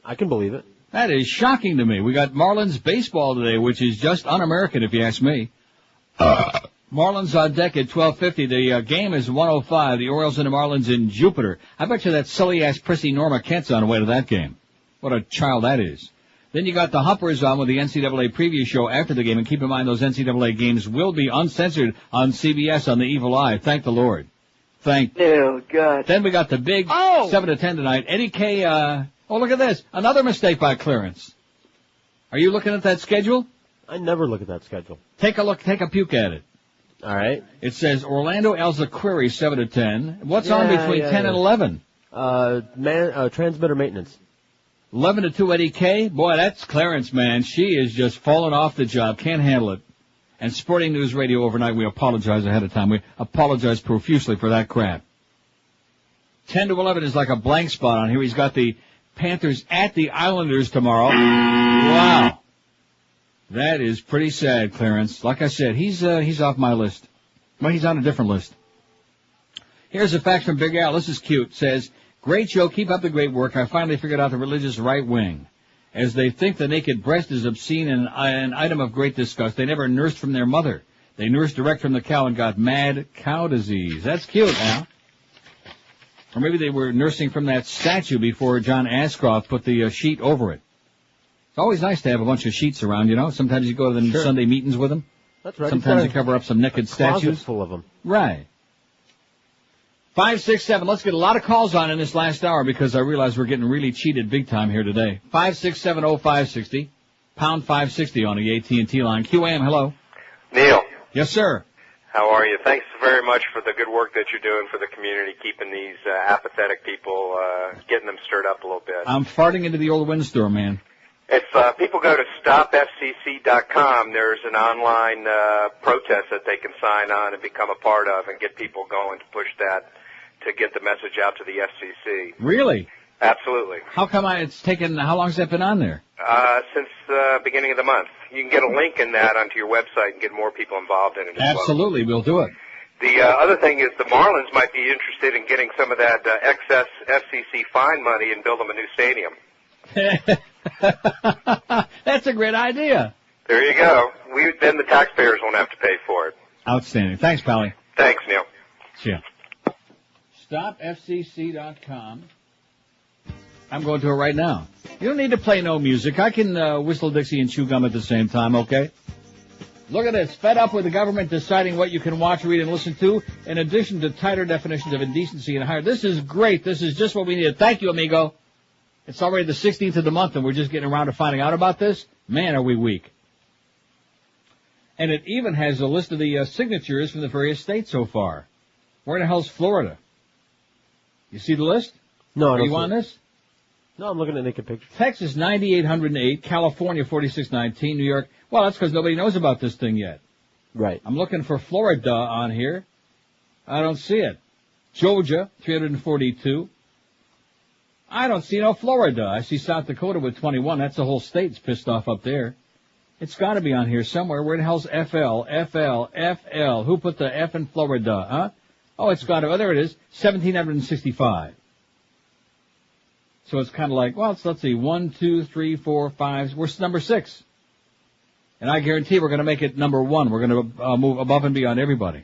[SPEAKER 6] I can believe it.
[SPEAKER 1] That is shocking to me. We got Marlins baseball today, which is just un-American if you ask me. Marlins on deck at 12:50. The game is 1:05. The Orioles and the Marlins in Jupiter. I bet you that silly-ass prissy Norma Kent's on the way to that game. What a child that is. Then you got the Humpers on with the NCAA preview show after the game. And keep in mind, those NCAA games will be uncensored on CBS on the Evil Eye. Thank the Lord.
[SPEAKER 5] Oh, God.
[SPEAKER 1] Then we got the big 7 to 10 tonight. Eddie K, oh, look at this. Another mistake by Clarence. Are you looking at that schedule?
[SPEAKER 6] I never look at that schedule.
[SPEAKER 1] Take a look, take a puke at it.
[SPEAKER 6] All right.
[SPEAKER 1] It says Orlando Alzaquiri 7 to 10. What's on between 10 and 11?
[SPEAKER 6] Transmitter maintenance.
[SPEAKER 1] 11 to 2 Eddie K. Boy, that's Clarence, man. She is just falling off the job. Can't handle it. And Sporting News Radio overnight, we apologize ahead of time. We apologize profusely for that crap. 10 to 11 is like a blank spot on here. He's got the Panthers at the Islanders tomorrow. Wow. That is pretty sad, Clarence. Like I said, he's off my list. Well, he's on a different list. Here's a fax from Big Al. This is cute. Says, great show. Keep up the great work. I finally figured out the religious right wing. as they think the naked breast is obscene and an item of great disgust. They never nursed from their mother. They nursed direct from the cow and got mad cow disease. That's cute, Al. Or maybe they were nursing from that statue before John Ashcroft put the sheet over it. It's always nice to have a bunch of sheets around, you know. Sometimes you go to the Sunday meetings with them.
[SPEAKER 6] That's right.
[SPEAKER 1] Sometimes you cover up some naked statues.
[SPEAKER 6] Full of them.
[SPEAKER 1] Right. 567. Let's get a lot of calls on in this last hour because I realize we're getting really cheated big time here today. 5670560, pound 560 on the AT&T line. QAM, hello.
[SPEAKER 13] Neil.
[SPEAKER 1] Yes, sir.
[SPEAKER 13] How are you? Thanks very much for the good work that you're doing for the community, keeping these apathetic people, getting them stirred up a little bit.
[SPEAKER 1] I'm farting into the old windstorm, man.
[SPEAKER 13] If people go to stopfcc.com, there's an online protest that they can sign on and become a part of and get people going to push that to get the message out to the FCC.
[SPEAKER 1] Really?
[SPEAKER 13] Absolutely.
[SPEAKER 1] How come it's taken, how long has that been on there?
[SPEAKER 13] Since the beginning of the month. You can get a link in that onto your website and get more people involved in it as
[SPEAKER 1] Absolutely, we'll do it.
[SPEAKER 13] The other thing is the Marlins might be interested in getting some of that excess FCC fine money and build them a new stadium.
[SPEAKER 1] That's a great idea.
[SPEAKER 13] There you go. Then the taxpayers won't have to pay for it.
[SPEAKER 1] Outstanding. Thanks, Pally.
[SPEAKER 13] Thanks, Neil.
[SPEAKER 1] See ya. StopFCC.com. I'm going to it right now. You don't need to play no music. I can whistle Dixie and chew gum at the same time, okay? Look at this. Fed up with the government deciding what you can watch, read, and listen to, in addition to tighter definitions of indecency and higher. This is great. This is just what we needed. Thank you, amigo. It's already the 16th of the month, and we're just getting around to finding out about this. Man, are we weak. And it even has a list of the signatures from the various states so far. Where the hell's Florida? You see the list?
[SPEAKER 6] No, I don't
[SPEAKER 1] Are you on this?
[SPEAKER 6] No, I'm looking at naked pictures.
[SPEAKER 1] Texas, 9,808. California, 4,619. New York, well, that's because nobody knows about this thing yet.
[SPEAKER 6] Right.
[SPEAKER 1] I'm looking for Florida on here. I don't see it. Georgia, 342. I don't see no Florida. I see South Dakota with 21. That's the whole state's pissed off up there. It's got to be on here somewhere. Where the hell's FL? Who put the F in Florida, huh? Oh, it's got to, oh, there it is, 1,765. So it's kind of like, well, let's see, 1, 2, 3, 4, 5, we're number 6. And I guarantee we're going to make it number 1. We're going to move above and beyond everybody.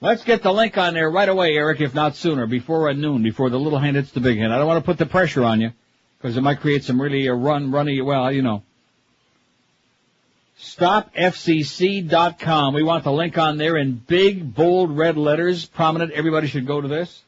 [SPEAKER 1] Let's get the link on there right away, Eric, if not sooner, before noon, before the little hand hits the big hand. I don't want to put the pressure on you, because it might create some really runny, well, you know. StopFCC.com. We want the link on there in big, bold, red letters, prominent. Everybody should go to this.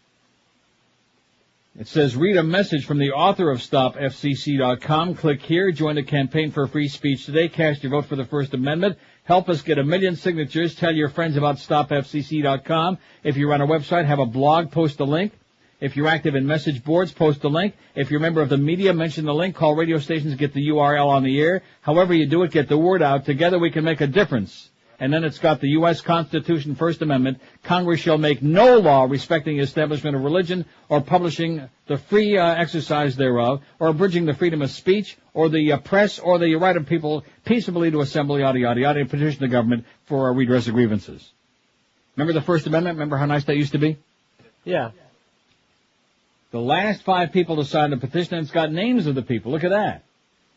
[SPEAKER 1] It says, read a message from the author of StopFCC.com. Click here. Join the campaign for free speech today. Cast your vote for the First Amendment. Help us get 1 million signatures. Tell your friends about StopFCC.com. If you run a website, have a blog, post a link. If you're active in message boards, post a link. If you're a member of the media, mention the link. Call radio stations, get the URL on the air. However you do it, get the word out. Together we can make a difference. And then it's got the U.S. Constitution, First Amendment. Congress shall make no law respecting the establishment of religion or publishing the free exercise thereof or abridging the freedom of speech or the press or the right of people peaceably to assemble, yada, yada, yada, and petition the government for redress of grievances. Remember the First Amendment? Remember how nice that used to be?
[SPEAKER 6] Yeah.
[SPEAKER 1] The last 5 people to sign the petition, and it's got names of the people. Look at that.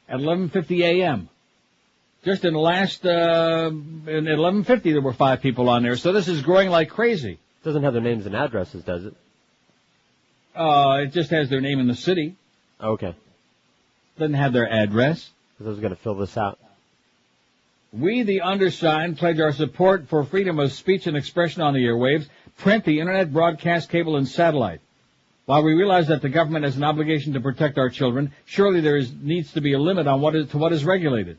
[SPEAKER 1] At 11:50 a.m. Just in the last, in 11:50 there were 5 people on there. So this is growing like crazy.
[SPEAKER 6] Doesn't have their names and addresses, does it?
[SPEAKER 1] It just has their name in the city.
[SPEAKER 6] Okay.
[SPEAKER 1] Doesn't have their address.
[SPEAKER 6] Because I was going to fill this out.
[SPEAKER 1] We, the undersigned, pledge our support for freedom of speech and expression on the airwaves, print, the internet, broadcast, cable, and satellite. While we realize that the government has an obligation to protect our children, surely there needs to be a limit on what is regulated.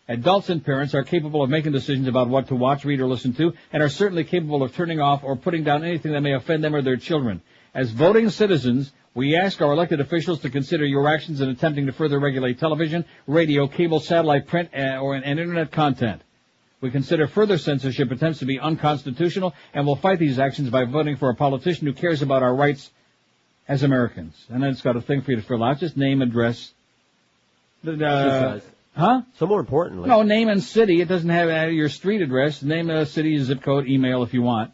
[SPEAKER 1] Adults and parents are capable of making decisions about what to watch, read, or listen to, and are certainly capable of turning off or putting down anything that may offend them or their children. As voting citizens, we ask our elected officials to consider your actions in attempting to further regulate television, radio, cable, satellite, print, and internet content. We consider further censorship attempts to be unconstitutional, and will fight these actions by voting for a politician who cares about our rights as Americans. And then it's got a thing for you to fill out, just name, address. Huh?
[SPEAKER 6] So more importantly.
[SPEAKER 1] No, name and city. It doesn't have your street address. Name, city, zip code, email if you want.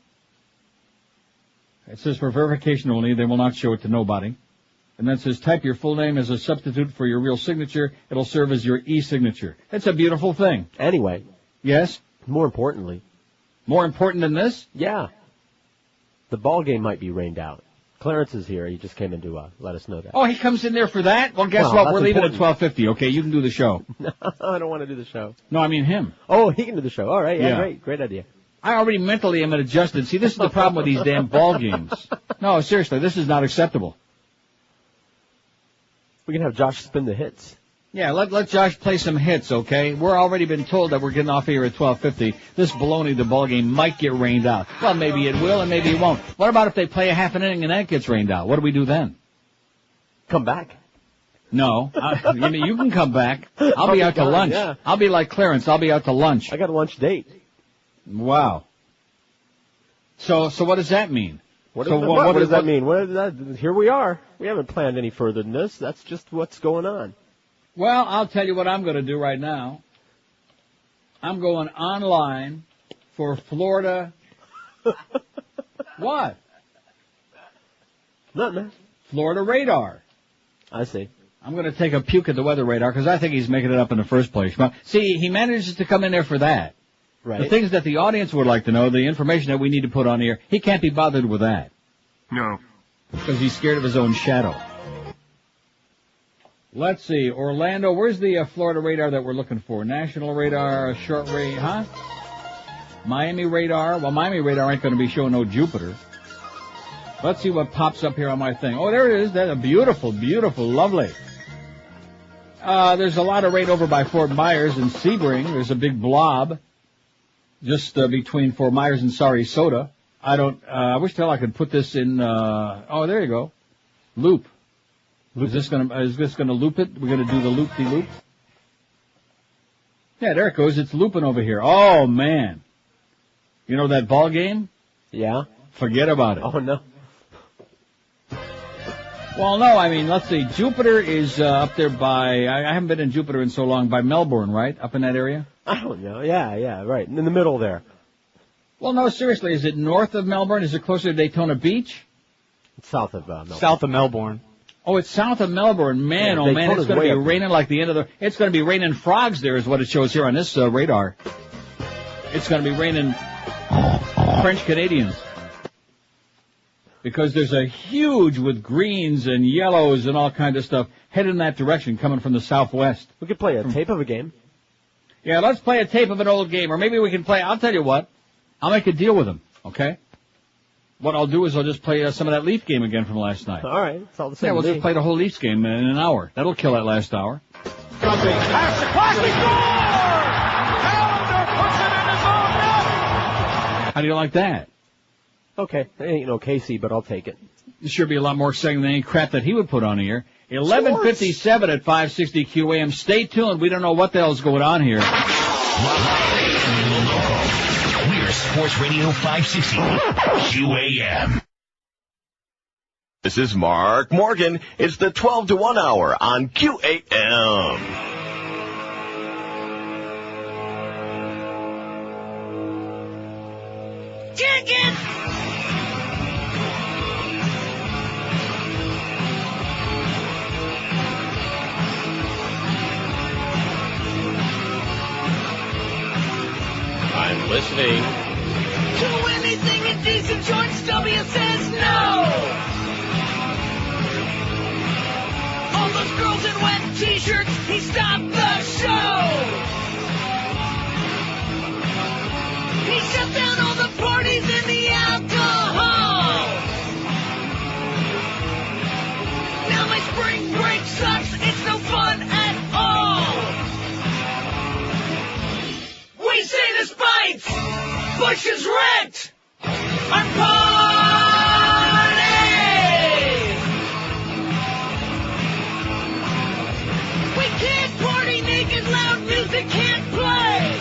[SPEAKER 1] It says for verification only. They will not show it to nobody. And then it says, type your full name as a substitute for your real signature. It'll serve as your e-signature. It's a beautiful thing.
[SPEAKER 6] Anyway.
[SPEAKER 1] Yes?
[SPEAKER 6] More importantly.
[SPEAKER 1] More important than this?
[SPEAKER 6] Yeah. The ball game might be rained out. Clarence is here. He just came in to let us know that.
[SPEAKER 1] Oh, he comes in there for that? Well, guess what? We're leaving at 12:50. Okay, you can do the show.
[SPEAKER 6] No, I don't want to do the show.
[SPEAKER 1] No, I mean him.
[SPEAKER 6] Oh, he can do the show. All right.
[SPEAKER 1] Yeah.
[SPEAKER 6] Great idea.
[SPEAKER 1] I already mentally am adjusted. See, this is the problem with these damn ball games. No, seriously, this is not acceptable.
[SPEAKER 6] We can have Josh spin the hits.
[SPEAKER 1] Yeah, let Josh play some hits, okay? We're already been told that we're getting off here at 12:50. This baloney, the ball game, might get rained out. Well, maybe it will and maybe it won't. What about if they play a half an inning and then it gets rained out? What do we do then?
[SPEAKER 6] Come back.
[SPEAKER 1] No, you can come back. I'll be out to lunch.
[SPEAKER 6] Yeah.
[SPEAKER 1] I'll be like Clarence. I'll be out to lunch.
[SPEAKER 6] I got a lunch date.
[SPEAKER 1] Wow. So what does that mean?
[SPEAKER 6] What does that mean? Here we are. We haven't planned any further than this. That's just what's going on.
[SPEAKER 1] Well, I'll tell you what I'm going to do right now. I'm going online for Florida. What?
[SPEAKER 6] Nothing.
[SPEAKER 1] Florida radar.
[SPEAKER 6] I see.
[SPEAKER 1] I'm going to take a puke at the weather radar because I think he's making it up in the first place. See, he manages to come in there for that.
[SPEAKER 6] Right.
[SPEAKER 1] The things that the audience would like to know, the information that we need to put on here, he can't be bothered with that.
[SPEAKER 20] No.
[SPEAKER 1] Because he's scared of his own shadow. Let's see, Orlando, where's the Florida radar that we're looking for? National radar, short range, huh? Miami radar. Well, Miami radar ain't going to be showing no Jupiter. Let's see what pops up here on my thing. Oh, there it is. That's a beautiful, beautiful, lovely. There's a lot of rain over by Fort Myers and Sebring. There's a big blob just between Fort Myers and Sarasota. I wish I could put this in, oh, there you go. Loop. Is this gonna loop it? We're gonna do the loop-de-loop? Yeah, there it goes. It's looping over here. Oh, man. You know that ball game?
[SPEAKER 6] Yeah.
[SPEAKER 1] Forget about it.
[SPEAKER 6] Oh, no.
[SPEAKER 1] Well, no, I mean, let's see. Jupiter is up there by, I haven't been in Jupiter in so long, by Melbourne, right? Up in that area?
[SPEAKER 6] I don't know. Yeah, right. In the middle there.
[SPEAKER 1] Well, no, seriously. Is it north of Melbourne? Is it closer to Daytona Beach?
[SPEAKER 6] It's south of Melbourne.
[SPEAKER 14] South of Melbourne.
[SPEAKER 1] Oh, it's south of Melbourne. Man, oh man, it's going to be raining like the end of it's going to be raining frogs there is what it shows here on this radar. It's going to be raining French Canadians. Because there's a huge with greens and yellows and all kinds of stuff heading in that direction coming from the southwest.
[SPEAKER 6] We could play a tape of a game.
[SPEAKER 1] Yeah, let's play a tape of an old game. Or maybe we can play, I'll tell you what, I'll make a deal with him, okay? What I'll do is I'll just play some of that Leaf game again from last night.
[SPEAKER 6] All right. It's all the same.
[SPEAKER 1] Yeah, we'll just play the whole Leafs game in an hour. That'll kill that last hour. How do you like that?
[SPEAKER 6] Okay. It ain't no Casey, but I'll take it.
[SPEAKER 1] This should be a lot more exciting than any crap that he would put on here. 11:57 at 560 QAM. Stay tuned. We don't know what the hell's going on here.
[SPEAKER 4] We're Sports Radio 560 QAM.
[SPEAKER 2] This is Mark Morgan. It's the 12 to 1 hour on QAM.
[SPEAKER 10] Chicken!
[SPEAKER 2] I'm listening.
[SPEAKER 10] To anything indecent, George W. says no! All those girls in wet t-shirts, he stopped the show! He shut down all the parties and the alcohol! Now my spring break sucks, it's no fun at all! We say this bites! Bush is wrecked! Our party! We can't party naked, loud music can't play!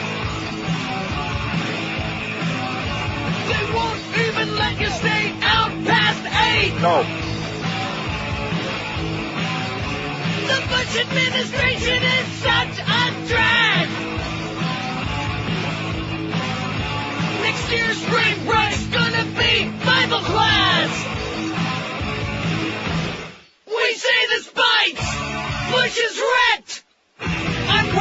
[SPEAKER 10] They won't even let you stay out past 8!
[SPEAKER 20] No.
[SPEAKER 10] The Bush administration is such a drag! Next year's spring break's gonna be Bible class! We say bitch is wrecked! I'm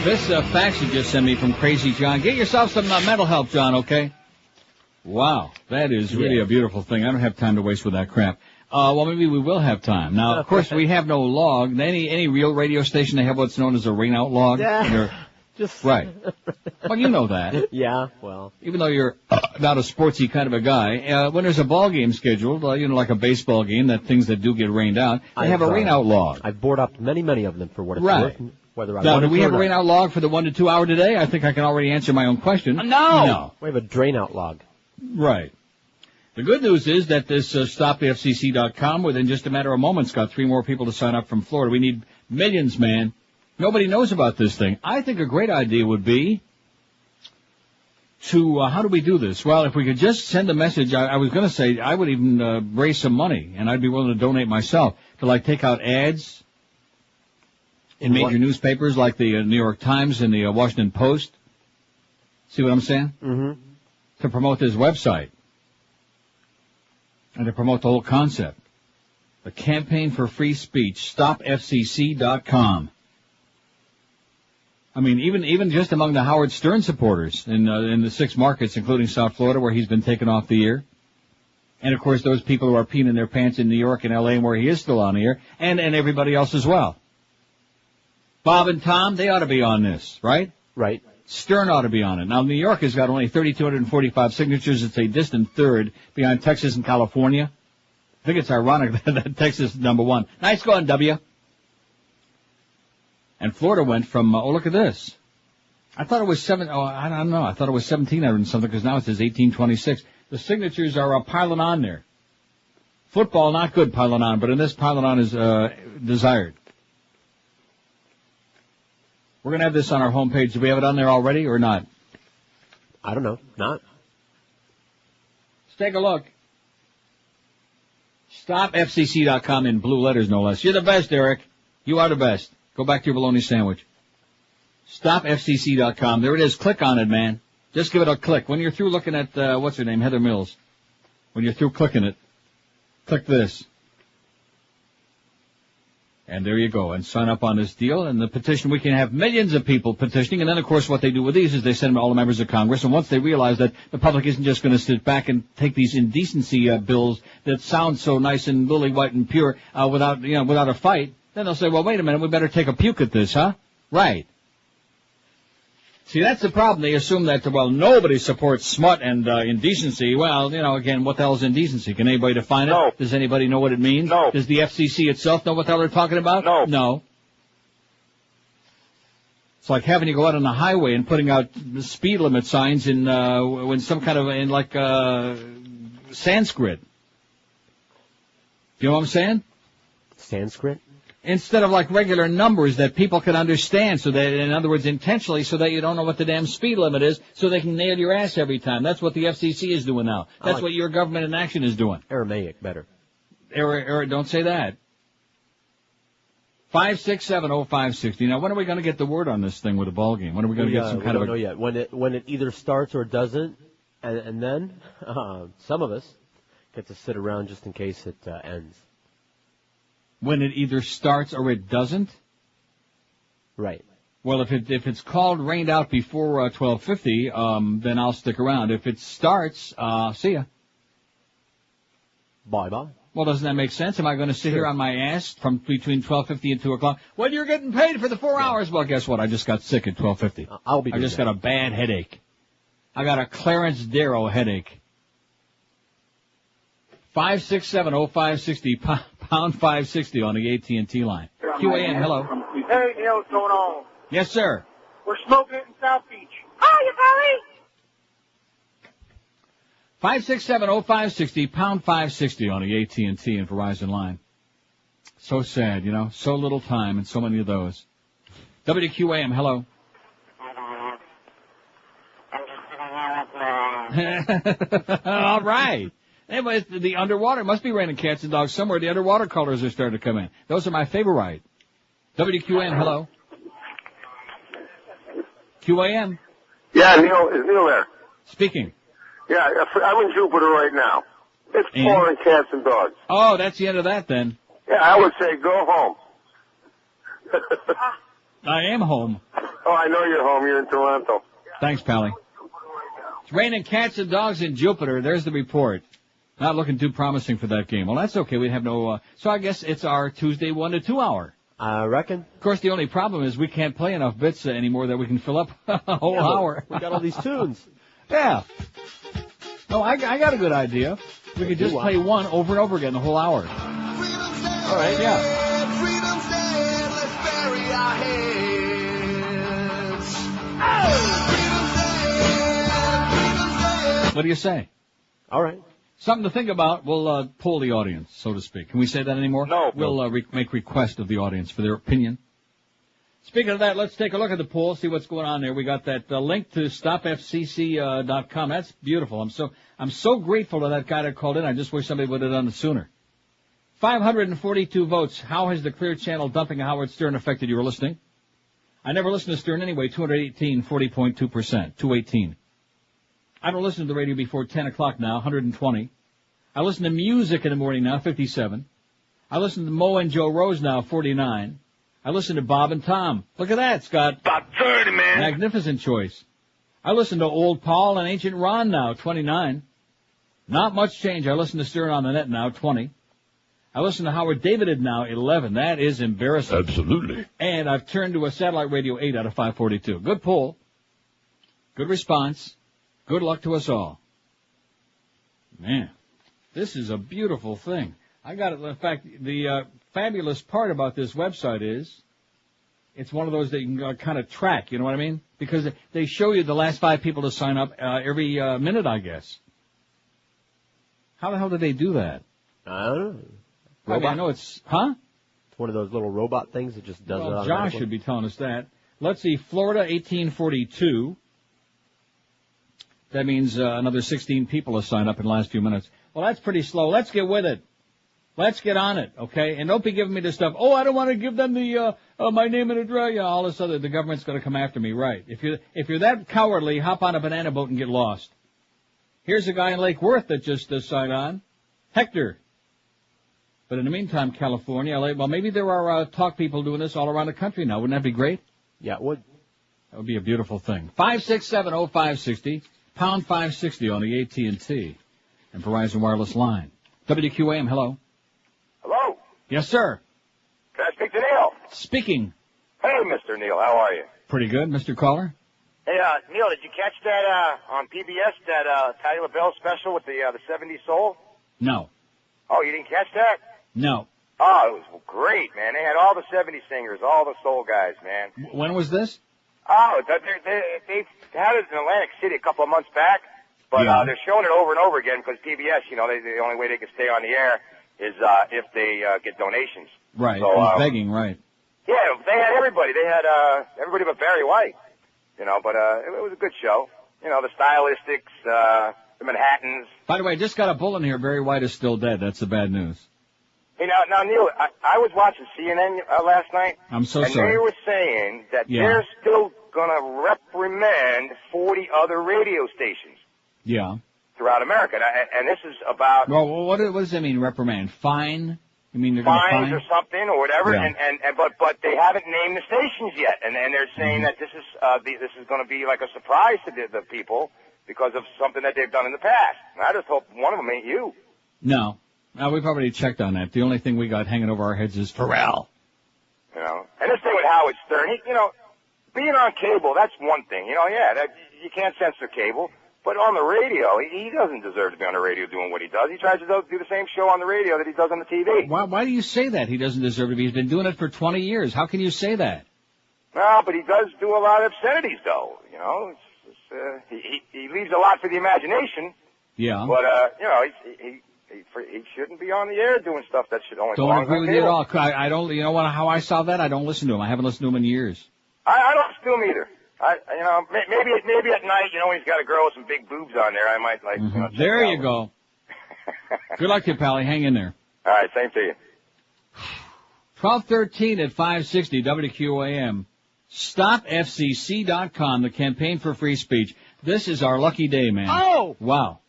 [SPEAKER 1] This fax you just sent me from Crazy John. Get yourself some mental help, John, okay? Wow, that is really a beautiful thing. I don't have time to waste with that crap. Well, maybe we will have time. Now, of course, we have no log. Any real radio station, they have what's known as a rainout log.
[SPEAKER 6] Yeah.
[SPEAKER 1] Right. Well, you know that.
[SPEAKER 6] Yeah, well.
[SPEAKER 1] Even though you're not a sportsy kind of a guy, when there's a ball game scheduled, like a baseball game, things that do get rained out, they have a rainout log.
[SPEAKER 6] I've bored up many of them for what it's
[SPEAKER 1] right.
[SPEAKER 6] worth. Whether
[SPEAKER 1] Now, do we have a rainout log for the 1 to 2 hour today? I think I can already answer my own question. No.
[SPEAKER 6] We have a drainout log.
[SPEAKER 1] Right. The good news is that this StopFCC.com, within just a matter of moments, got 3 more people to sign up from Florida. We need millions, man. Nobody knows about this thing. I think a great idea would be to, how do we do this? Well, if we could just send a message, I was going to say I would even raise some money, and I'd be willing to donate myself, to take out ads in major newspapers like the New York Times and the Washington Post. See what I'm saying?
[SPEAKER 6] Mm-hmm.
[SPEAKER 1] To promote this website. And to promote the whole concept. The Campaign for Free Speech, StopFCC.com. I mean, even just among the Howard Stern supporters in the 6 markets, including South Florida, where he's been taken off the air. And, of course, those people who are peeing in their pants in New York and L.A. where he is still on the air. And everybody else as well. Bob and Tom, they ought to be on this, right?
[SPEAKER 6] Right.
[SPEAKER 1] Stern ought to be on it. Now, New York has got only 3,245 signatures. It's a distant third behind Texas and California. I think it's ironic that Texas is number 1. Nice going, W. And Florida went from, look at this. I thought it was I don't know. I thought it was 1,700 and something because now it says 1826. The signatures are piling on there. Football, not good piling on, but in this piling on is desired. We're going to have this on our homepage. Do we have it on there already or not?
[SPEAKER 6] I don't know. Not.
[SPEAKER 1] Let's take a look. StopFCC.com in blue letters, no less. You're the best, Eric. You are the best. Go back to your bologna sandwich. StopFCC.com. There it is. Click on it, man. Just give it a click. When you're through looking at, what's her name, Heather Mills. When you're through clicking it, click this. And there you go, and sign up on this deal, and the petition, we can have millions of people petitioning, and then, of course, what they do with these is they send them to all the members of Congress, and once they realize that the public isn't just going to sit back and take these indecency bills that sound so nice and lily white and pure without a fight, then they'll say, well, wait a minute, we better take a puke at this, huh? Right. See, that's the problem. They assume that, well, nobody supports smut and indecency. Well, again, what the hell is indecency? Can anybody define it?
[SPEAKER 20] No.
[SPEAKER 1] Does anybody know what it means?
[SPEAKER 20] No.
[SPEAKER 1] Does the FCC itself know what the hell they're talking about?
[SPEAKER 20] No.
[SPEAKER 1] No. It's like having you go out on the highway and putting out speed limit signs in some kind of Sanskrit. You know what I'm saying?
[SPEAKER 6] Sanskrit?
[SPEAKER 1] Instead of regular numbers that people can understand, so that, in other words, intentionally, so that you don't know what the damn speed limit is, so they can nail your ass every time. That's what the FCC is doing now. That's what your government in action is doing.
[SPEAKER 6] Aramaic, better.
[SPEAKER 1] Don't say that. 5670560. Now, when are we going to get the word on this thing with the ball game? When are we going to get some kind of?
[SPEAKER 6] We don't know yet. When it either starts or doesn't, and then some of us get to sit around just in case it ends.
[SPEAKER 1] When it either starts or it doesn't?
[SPEAKER 6] Right.
[SPEAKER 1] Well, if it's called rained out before 12:50, then I'll stick around. If it starts, see ya.
[SPEAKER 6] Bye-bye.
[SPEAKER 1] Well, doesn't that make sense? Am I going to sit here on my ass from between 12:50 and 2 o'clock? Well, you're getting paid for the 4 hours. Well, guess what? I just got sick at 12:50. I just got a bad headache. I got a Clarence Darrow headache. 5670560, pound 560 on the AT&T line. QAM, hello.
[SPEAKER 17] Hey, Neil, what's going on?
[SPEAKER 1] Yes, sir.
[SPEAKER 17] We're smoking it in South Beach. Oh, you Polly?
[SPEAKER 1] 5670560, pound 560 on the AT&T and Verizon line. So sad, so little time and so many of those. WQAM, hello. All right. Anyway, the underwater must be raining cats and dogs somewhere. The underwater colors are starting to come in. Those are my favorite. WQAM, hello. QAM.
[SPEAKER 14] Yeah, Neil, is Neil there?
[SPEAKER 1] Speaking.
[SPEAKER 14] Yeah, I'm in Jupiter right now. It's pouring cats and dogs.
[SPEAKER 1] Oh, that's the end of that then.
[SPEAKER 14] Yeah, I would say go home.
[SPEAKER 1] I am home.
[SPEAKER 14] Oh, I know you're home. You're in Toronto.
[SPEAKER 1] Thanks, Pally. It's raining cats and dogs in Jupiter. There's the report. Not looking too promising for that game. Well, that's okay. We have no, so I guess it's our Tuesday 1 to 2 hour.
[SPEAKER 6] I reckon.
[SPEAKER 1] Of course, the only problem is we can't play enough bits anymore that we can fill up a whole hour.
[SPEAKER 6] We got all these tunes.
[SPEAKER 1] Yeah. No, I got a good idea. We could just play one over and over again the whole hour.
[SPEAKER 6] All right.
[SPEAKER 1] Yeah. What do you say?
[SPEAKER 6] All right.
[SPEAKER 1] Something to think about. We'll poll the audience, so to speak. Can we say that anymore?
[SPEAKER 14] No.
[SPEAKER 1] We'll make request of the audience for their opinion. Speaking of that, let's take a look at the poll, see what's going on there. We got that link to stopfcc.com. That's beautiful. I'm so grateful to that guy that called in. I just wish somebody would have done it sooner. 542 votes. How has the Clear Channel dumping of Howard Stern affected your listening? I never listened to Stern anyway. 218, 40.2%. 218. I don't listen to the radio before 10 o'clock now, 120. I listen to music in the morning now, 57. I listen to Mo and Joe Rose now, 49. I listen to Bob and Tom. Look at that, Scott.
[SPEAKER 20] About 30, man.
[SPEAKER 1] Magnificent choice. I listen to Old Paul and Ancient Ron now, 29. Not much change. I listen to Stern on the Net now, 20. I listen to Howard David now, 11. That is embarrassing.
[SPEAKER 20] Absolutely.
[SPEAKER 1] And I've turned to a satellite radio 8 out of 542. Good poll. Good response. Good luck to us all. Man, this is a beautiful thing. I got it. In fact, the fabulous part about this website is it's one of those that you can kind of track, you know what I mean? Because they show you the last 5 people to sign up every minute, I guess. How the hell did they do that?
[SPEAKER 6] I don't know.
[SPEAKER 1] I mean, I know it's, huh?
[SPEAKER 6] It's one of those little robot things that just does it
[SPEAKER 1] Well,
[SPEAKER 6] automatically.
[SPEAKER 1] Josh should be telling us that. Let's see, Florida, 1842. That means another 16 people have signed up in the last few minutes. Well, that's pretty slow. Let's get with it. Let's get on it, okay? And don't be giving me this stuff. Oh, I don't want to give them the my name and address. Yeah, all this other. The government's going to come after me, right? If you're that cowardly, hop on a banana boat and get lost. Here's a guy in Lake Worth that just signed on, Hector. But in the meantime, California, LA. Well, maybe there are talk people doing this all around the country now. Wouldn't that be great?
[SPEAKER 6] Yeah, it would.
[SPEAKER 1] That would be a beautiful thing. 5670560, pound 560 on the AT&T and Verizon wireless line. WQAM, hello.
[SPEAKER 22] Hello?
[SPEAKER 1] Yes, sir.
[SPEAKER 22] Can I speak to Neil?
[SPEAKER 1] Speaking.
[SPEAKER 22] Hey, Mr. Neil, how are you?
[SPEAKER 1] Pretty good, Mr. Caller.
[SPEAKER 22] Hey, Neil, did you catch that on PBS, that Patti LaBelle special with the 70s soul?
[SPEAKER 1] No.
[SPEAKER 22] Oh, you didn't catch that?
[SPEAKER 1] No.
[SPEAKER 22] Oh, it was great, man. They had all the 70s singers, all the soul guys, man.
[SPEAKER 1] When was this?
[SPEAKER 22] Oh, they had it in Atlantic City a couple of months back, but they're showing it over and over again because PBS, you know, the only way they can stay on the air is if they get donations.
[SPEAKER 1] Right,
[SPEAKER 22] So,
[SPEAKER 1] begging, right.
[SPEAKER 22] Yeah, they had everybody. They had everybody but Barry White, you know, but it was a good show. You know, the Stylistics, the Manhattans.
[SPEAKER 1] By the way, I just got a bulletin here. Barry White is still dead. That's the bad news.
[SPEAKER 22] Hey, now, Neil, I was watching CNN last night.
[SPEAKER 1] I'm so
[SPEAKER 22] and
[SPEAKER 1] sorry.
[SPEAKER 22] they were saying that
[SPEAKER 1] Yeah.
[SPEAKER 22] they're still going to reprimand 40 other radio stations
[SPEAKER 1] Yeah.
[SPEAKER 22] throughout America. And this is about
[SPEAKER 1] Well, what does that mean, reprimand? Fine? You mean they're going to
[SPEAKER 22] fines
[SPEAKER 1] fine?
[SPEAKER 22] or something or whatever.
[SPEAKER 1] Yeah.
[SPEAKER 22] But they haven't named the stations yet. And they're saying that this is going to be like a surprise to the people because of something that they've done in the past. And I just hope one of them ain't you.
[SPEAKER 1] No. No, we've already checked on that. The only thing we got hanging over our heads is Pharrell.
[SPEAKER 22] You know, and this thing with Howard Stern, you know, being on cable, that's one thing. You know, you can't censor cable. But on the radio, he doesn't deserve to be on the radio doing what he does. He tries to do the same show on the radio that he does on the TV.
[SPEAKER 1] Why do you say that? He doesn't deserve to be. He's been doing it for 20 years. How can you say that?
[SPEAKER 22] No, but he does do a lot of obscenities, though. You know, he leaves a lot for the imagination.
[SPEAKER 1] Yeah.
[SPEAKER 22] But you know, he shouldn't be on the air doing stuff that should only
[SPEAKER 1] Don't
[SPEAKER 22] belong
[SPEAKER 1] agree
[SPEAKER 22] on
[SPEAKER 1] with you at
[SPEAKER 22] cable.
[SPEAKER 1] all. I don't, you know what, how I saw that? I don't listen to him. I haven't listened to him in years.
[SPEAKER 22] I don't listen to him either. You know, maybe at night, you know, when he's got a girl with some big boobs on there, I might like. You know, check
[SPEAKER 1] There
[SPEAKER 22] it
[SPEAKER 1] you
[SPEAKER 22] out.
[SPEAKER 1] go. Good luck to you, Pally. Hang in there.
[SPEAKER 22] All right, same to you.
[SPEAKER 1] 12:13 at 560 WQAM. StopFCC.com, the campaign for free speech. This is our lucky day, man.
[SPEAKER 6] Oh!
[SPEAKER 1] Wow.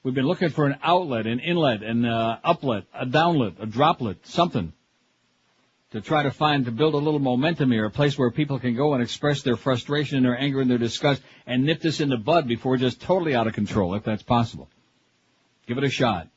[SPEAKER 1] We've been looking for an outlet, an inlet, an uplet, a downlet, a droplet, something to try to build a little momentum here, a place where people can go and express their frustration and their anger and their disgust and nip this in the bud before we're just totally out of control, if that's possible. Give it a shot.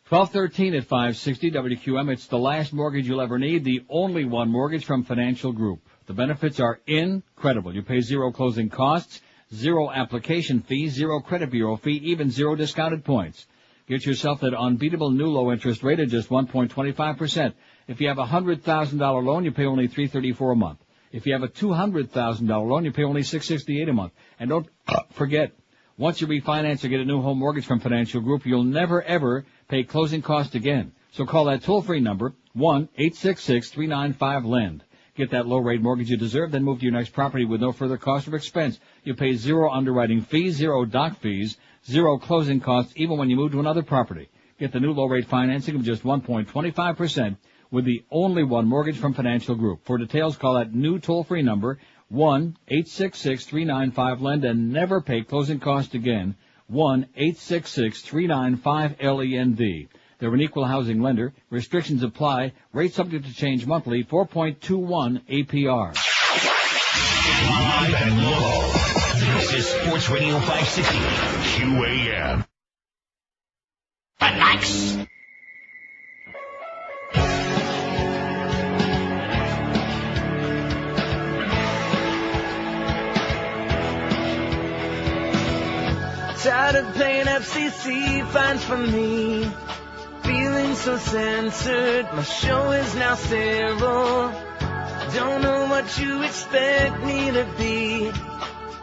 [SPEAKER 1] 1213 at 560 WQM. It's the last mortgage you'll ever need, the only one mortgage from Financial Group. The benefits are incredible. You pay zero closing costs, zero application fee, zero credit bureau fee, even zero discounted points. Get yourself that unbeatable new low interest rate at just 1.25%. If you have a $100,000 loan, you pay only $334 a month. If you have a $200,000 loan, you pay only $668 a month. And don't forget, once you refinance or get a new home mortgage from Financial Group, you'll never ever pay closing costs again. So call that toll-free number, 1-866-395-LEND. Get that low-rate mortgage you deserve, then move to your next property with no further cost or expense. You pay zero underwriting fees, zero doc fees, zero closing costs, even when you move to another property. Get the new low-rate financing of just 1.25% with the only one mortgage from Financial Group. For details, call that new toll-free number, 1-866-395-LEND, and never pay closing costs again, 1-866-395-LEND. They're an equal housing lender. Restrictions apply. Rate subject to change monthly. 4.21 APR.
[SPEAKER 4] Live and local. This is Sports Radio 560 QAM.
[SPEAKER 10] Relax.
[SPEAKER 7] Tired of paying FCC fines for me. Feeling so censored, my show is now sterile. Don't know what you expect me to be.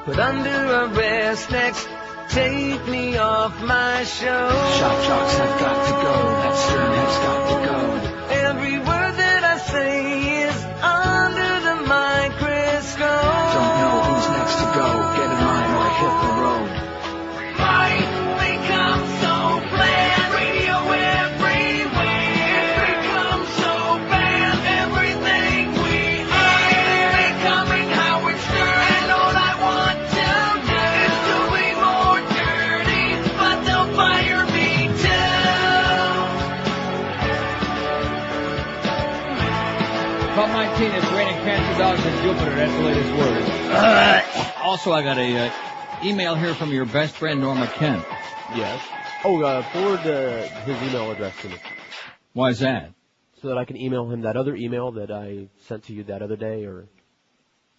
[SPEAKER 7] Put under arrest next, take me off my show.
[SPEAKER 10] Shock jocks have got to go, that stern has got to go.
[SPEAKER 7] Every word that I say is under the microscope.
[SPEAKER 10] Don't know who's next to go, get in line or hit the road.
[SPEAKER 7] Might become so bland, radio everywhere. It's become so bad, everything we hear is becoming Howard Stern. And all I want to do is to be more dirty, but they'll fire me too.
[SPEAKER 1] About 19, it's raining cancer dogs in Jupiter. That's the latest word. Also, I got a email here from your best friend, Norma Kent.
[SPEAKER 6] Yes. Oh, forward his email address to me.
[SPEAKER 1] Why is that?
[SPEAKER 6] So that I can email him that other email that I sent to you that other day, or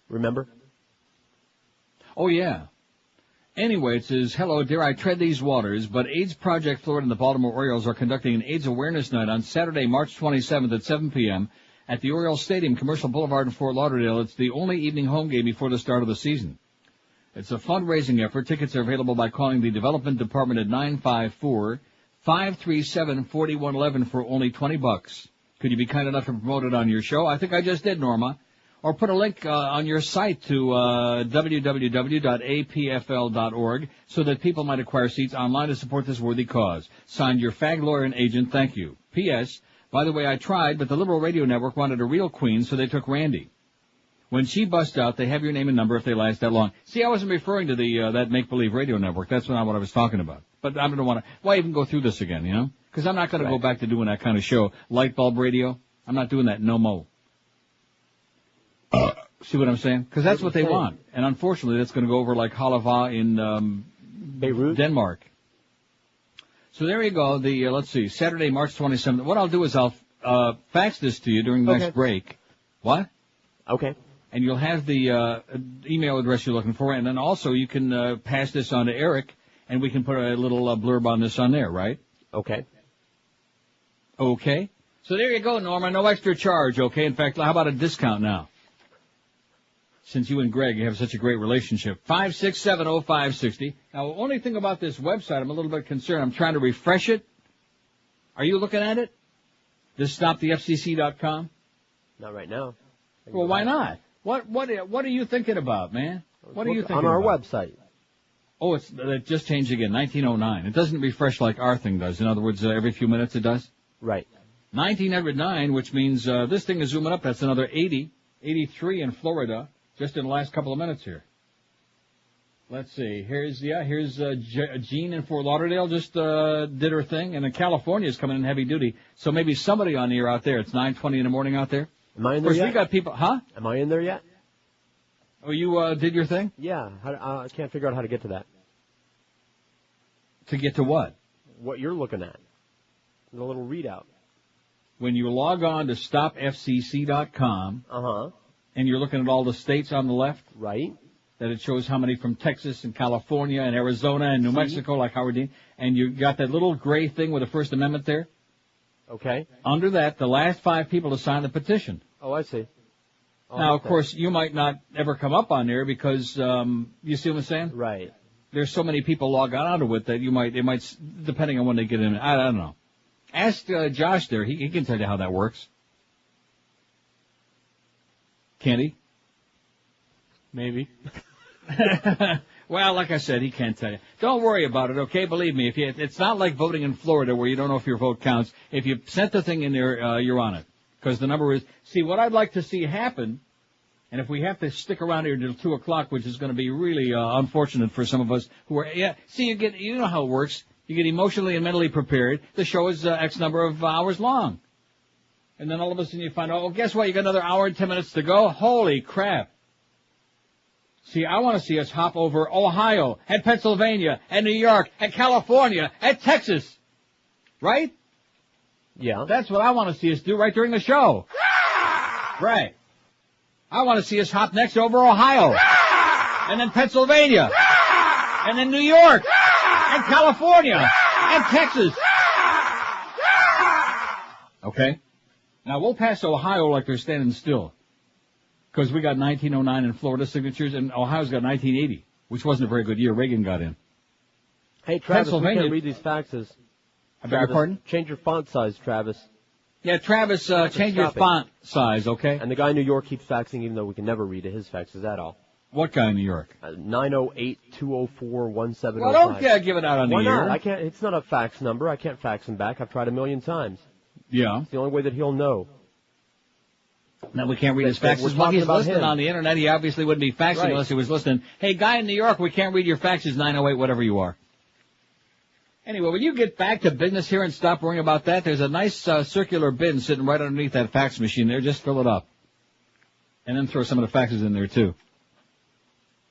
[SPEAKER 6] remember?
[SPEAKER 1] Oh, yeah. Anyway, it says, hello, dear, I tread these waters, but AIDS Project Florida and the Baltimore Orioles are conducting an AIDS Awareness Night on Saturday, March 27th at 7 p.m. at the Orioles Stadium, Commercial Boulevard in Fort Lauderdale. It's the only evening home game before the start of the season. It's a fundraising effort. Tickets are available by calling the Development Department at 954-537-4111 for only $20. Could you be kind enough to promote it on your show? I think I just did, Norma. Or put a link on your site to www.apfl.org so that people might acquire seats online to support this worthy cause. Signed, your fag lawyer and agent. Thank you. P.S. By the way, I tried, but the Liberal Radio Network wanted a real queen, so they took Randy. When she busts out, they have your name and number if they last that long. See, I wasn't referring to the that make-believe radio network. That's not what I was talking about. But I don't want to. Why even go through this again, you know? Because I'm not going to go back to doing that kind of show. Light bulb radio. I'm not doing that no mo. See what I'm saying? Because that's what they want. And unfortunately, that's going to go over like halava in
[SPEAKER 6] Beirut,
[SPEAKER 1] Denmark. So there you go. The let's see, Saturday, March 27th. What I'll do is I'll fax this to you during the next break. What?
[SPEAKER 6] Okay.
[SPEAKER 1] And you'll have the email address you're looking for, and then also you can pass this on to Eric, and we can put a little blurb on this on there, right?
[SPEAKER 6] Okay.
[SPEAKER 1] Okay. So there you go, Norma. No extra charge, okay? In fact, how about a discount now? Since you and Greg have such a great relationship. 5670560. Now, the only thing about this website, I'm a little bit concerned. I'm trying to refresh it. Are you looking at it? This stopthefcc.com?
[SPEAKER 6] Not right now.
[SPEAKER 1] Well, why not? What are you thinking about, man? What are you thinking
[SPEAKER 6] on our
[SPEAKER 1] about?
[SPEAKER 6] website?
[SPEAKER 1] Oh, it just changed again, 1909. It doesn't refresh like our thing does. In other words, every few minutes it does?
[SPEAKER 6] Right.
[SPEAKER 1] 1909, which means this thing is zooming up. That's another 80. 83 in Florida, just in the last couple of minutes here. Let's see. Here's Jean in Fort Lauderdale just did her thing, and then California is coming in heavy duty. So maybe somebody on the air out there. It's 9:20 in the morning out there.
[SPEAKER 6] Am I in there
[SPEAKER 1] Of course,
[SPEAKER 6] yet?
[SPEAKER 1] we got people. Huh?
[SPEAKER 6] Am I in there yet?
[SPEAKER 1] Oh, you did your thing?
[SPEAKER 6] Yeah. I can't figure out how to get to that.
[SPEAKER 1] To get to what?
[SPEAKER 6] What you're looking at. The little readout.
[SPEAKER 1] When you log on to stopfcc.com, and you're looking at all the states on the left,
[SPEAKER 6] right?
[SPEAKER 1] That it shows how many from Texas and California and Arizona and New Mexico, like Howard Dean, and you got that little gray thing with the First Amendment there.
[SPEAKER 6] Okay.
[SPEAKER 1] Under that, the last 5 people to sign the petition.
[SPEAKER 6] Oh, I see.
[SPEAKER 1] Now, of course, you might not ever come up on there because you see what I'm saying?
[SPEAKER 6] Right.
[SPEAKER 1] There's so many people log on out of it that it might, depending on when they get in. I don't know. Ask Josh there. He can tell you how that works. Can't he?
[SPEAKER 6] Maybe.
[SPEAKER 1] Well, like I said, he can't tell you. Don't worry about it, okay? Believe me, it's not like voting in Florida where you don't know if your vote counts. If you sent the thing in there, you're on it. Because the number is, see, what I'd like to see happen, and if we have to stick around here until 2 o'clock, which is going to be really unfortunate for some of us who are, you know how it works. You get emotionally and mentally prepared. The show is X number of hours long. And then all of a sudden you find out, oh, guess what? You got another hour and 10 minutes to go. Holy crap. See, I want to see us hop over Ohio and Pennsylvania and New York and California and Texas. Right?
[SPEAKER 6] Yeah.
[SPEAKER 1] That's what I want to see us do right during the show. Right. I want to see us hop next over Ohio. And then Pennsylvania. And then New York. And California. And Texas. Okay? Now we'll pass Ohio like they're standing still. Because we got 1909 in Florida signatures, and Ohio's got 1980, which wasn't a very good year. Reagan got in.
[SPEAKER 6] Hey, Travis, we
[SPEAKER 1] Pennsylvania,
[SPEAKER 6] can't read these faxes.
[SPEAKER 1] I beg your pardon?
[SPEAKER 6] Change your font size, Travis.
[SPEAKER 1] Yeah, Travis, change your font size, okay?
[SPEAKER 6] And the guy in New York keeps faxing even though we can never read his fax. Is that all?
[SPEAKER 1] What guy in New York?
[SPEAKER 6] 908-204-1705.
[SPEAKER 1] Well, don't give it out on the
[SPEAKER 6] Why
[SPEAKER 1] air.
[SPEAKER 6] not? I can't. It's not a fax number. I can't fax him back. I've tried 1,000,000 times.
[SPEAKER 1] Yeah.
[SPEAKER 6] It's the only way that he'll know.
[SPEAKER 1] Now we can't read his faxes. Well, he's listening on the internet. He obviously wouldn't be faxing unless he was listening. Hey, guy in New York, we can't read your faxes, 908, whatever you are. Anyway, when you get back to business here and stop worrying about that, there's a nice circular bin sitting right underneath that fax machine there. Just fill it up. And then throw some of the faxes in there, too.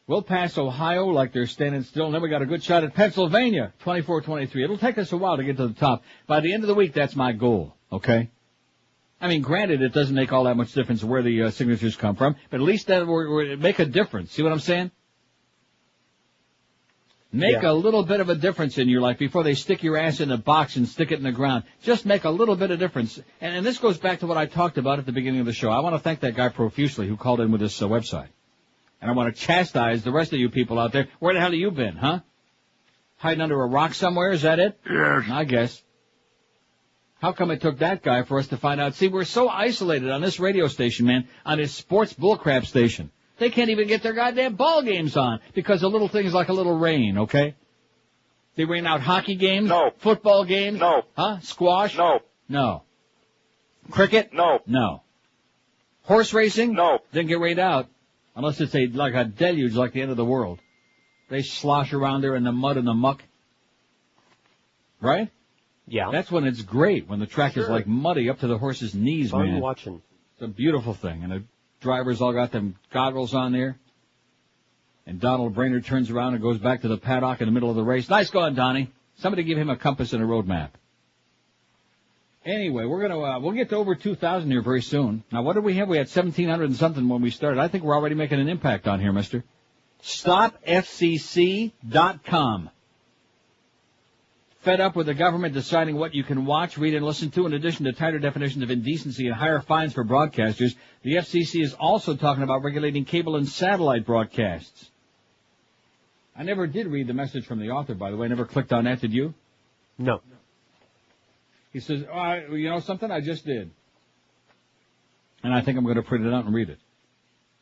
[SPEAKER 1] We'll pass Ohio like they're standing still, and then we got a good shot at Pennsylvania, 24-23. It'll take us a while to get to the top. By the end of the week, that's my goal, okay? I mean, granted, it doesn't make all that much difference where the signatures come from, but at least that will make a difference. See what I'm saying? Make a little bit of a difference in your life before they stick your ass in a box and stick it in the ground. Just make a little bit of difference. And this goes back to what I talked about at the beginning of the show. I want to thank that guy profusely who called in with this website. And I want to chastise the rest of you people out there. Where the hell have you been, huh? Hiding under a rock somewhere, is that it?
[SPEAKER 20] Yes.
[SPEAKER 1] I guess. How come it took that guy for us to find out? See, we're so isolated on this radio station, man, on this sports bullcrap station. They can't even get their goddamn ball games on because of little things like a little rain, okay? They rain out hockey games?
[SPEAKER 22] No.
[SPEAKER 1] Football games?
[SPEAKER 22] No.
[SPEAKER 1] Huh? Squash?
[SPEAKER 22] No.
[SPEAKER 1] No. Cricket?
[SPEAKER 22] No.
[SPEAKER 1] No. Horse racing?
[SPEAKER 22] No.
[SPEAKER 1] Didn't get rained out. Unless it's like a deluge like the end of the world. They slosh around there in the mud and the muck. Right?
[SPEAKER 6] Yeah.
[SPEAKER 1] That's when it's great, when the track is like muddy up to the horse's knees,
[SPEAKER 6] Fun
[SPEAKER 1] man.
[SPEAKER 6] watching.
[SPEAKER 1] It's a beautiful thing. And the drivers all got them goggles on there. And Donald Brainerd turns around and goes back to the paddock in the middle of the race. Nice going, Donnie. Somebody give him a compass and a road map. Anyway, we'll get to over 2,000 here very soon. Now, what did we have? We had 1,700 and something when we started. I think we're already making an impact on here, mister. StopFCC.com. Fed up with the government deciding what you can watch, read, and listen to, in addition to tighter definitions of indecency and higher fines for broadcasters, the FCC is also talking about regulating cable and satellite broadcasts. I never did read the message from the author, by the way. I never clicked on that, did you?
[SPEAKER 6] No.
[SPEAKER 1] He says, you know something? I just did. And I think I'm going to print it out and read it.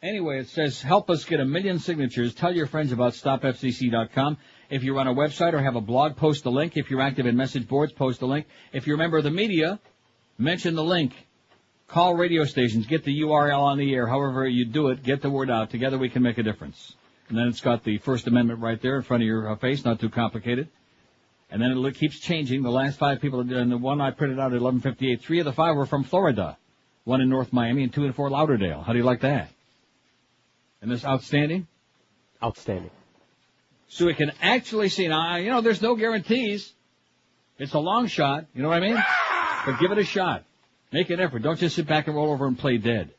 [SPEAKER 1] Anyway, it says, help us get 1 million signatures. Tell your friends about StopFCC.com. If you run a website or have a blog, post the link. If you're active in message boards, post the link. If you're a member of the media, mention the link. Call radio stations. Get the URL on the air. However you do it, get the word out. Together we can make a difference. And then it's got the First Amendment right there in front of your face, not too complicated. And then it keeps changing. The last 5 people, and the one I printed out at 11:58, 3 of the 5 were from Florida. 1 in North Miami and 2 in Fort Lauderdale. How do you like that? And this outstanding?
[SPEAKER 6] Outstanding.
[SPEAKER 1] So we can actually see, now, there's no guarantees. It's a long shot, you know what I mean? But give it a shot. Make an effort. Don't just sit back and roll over and play dead.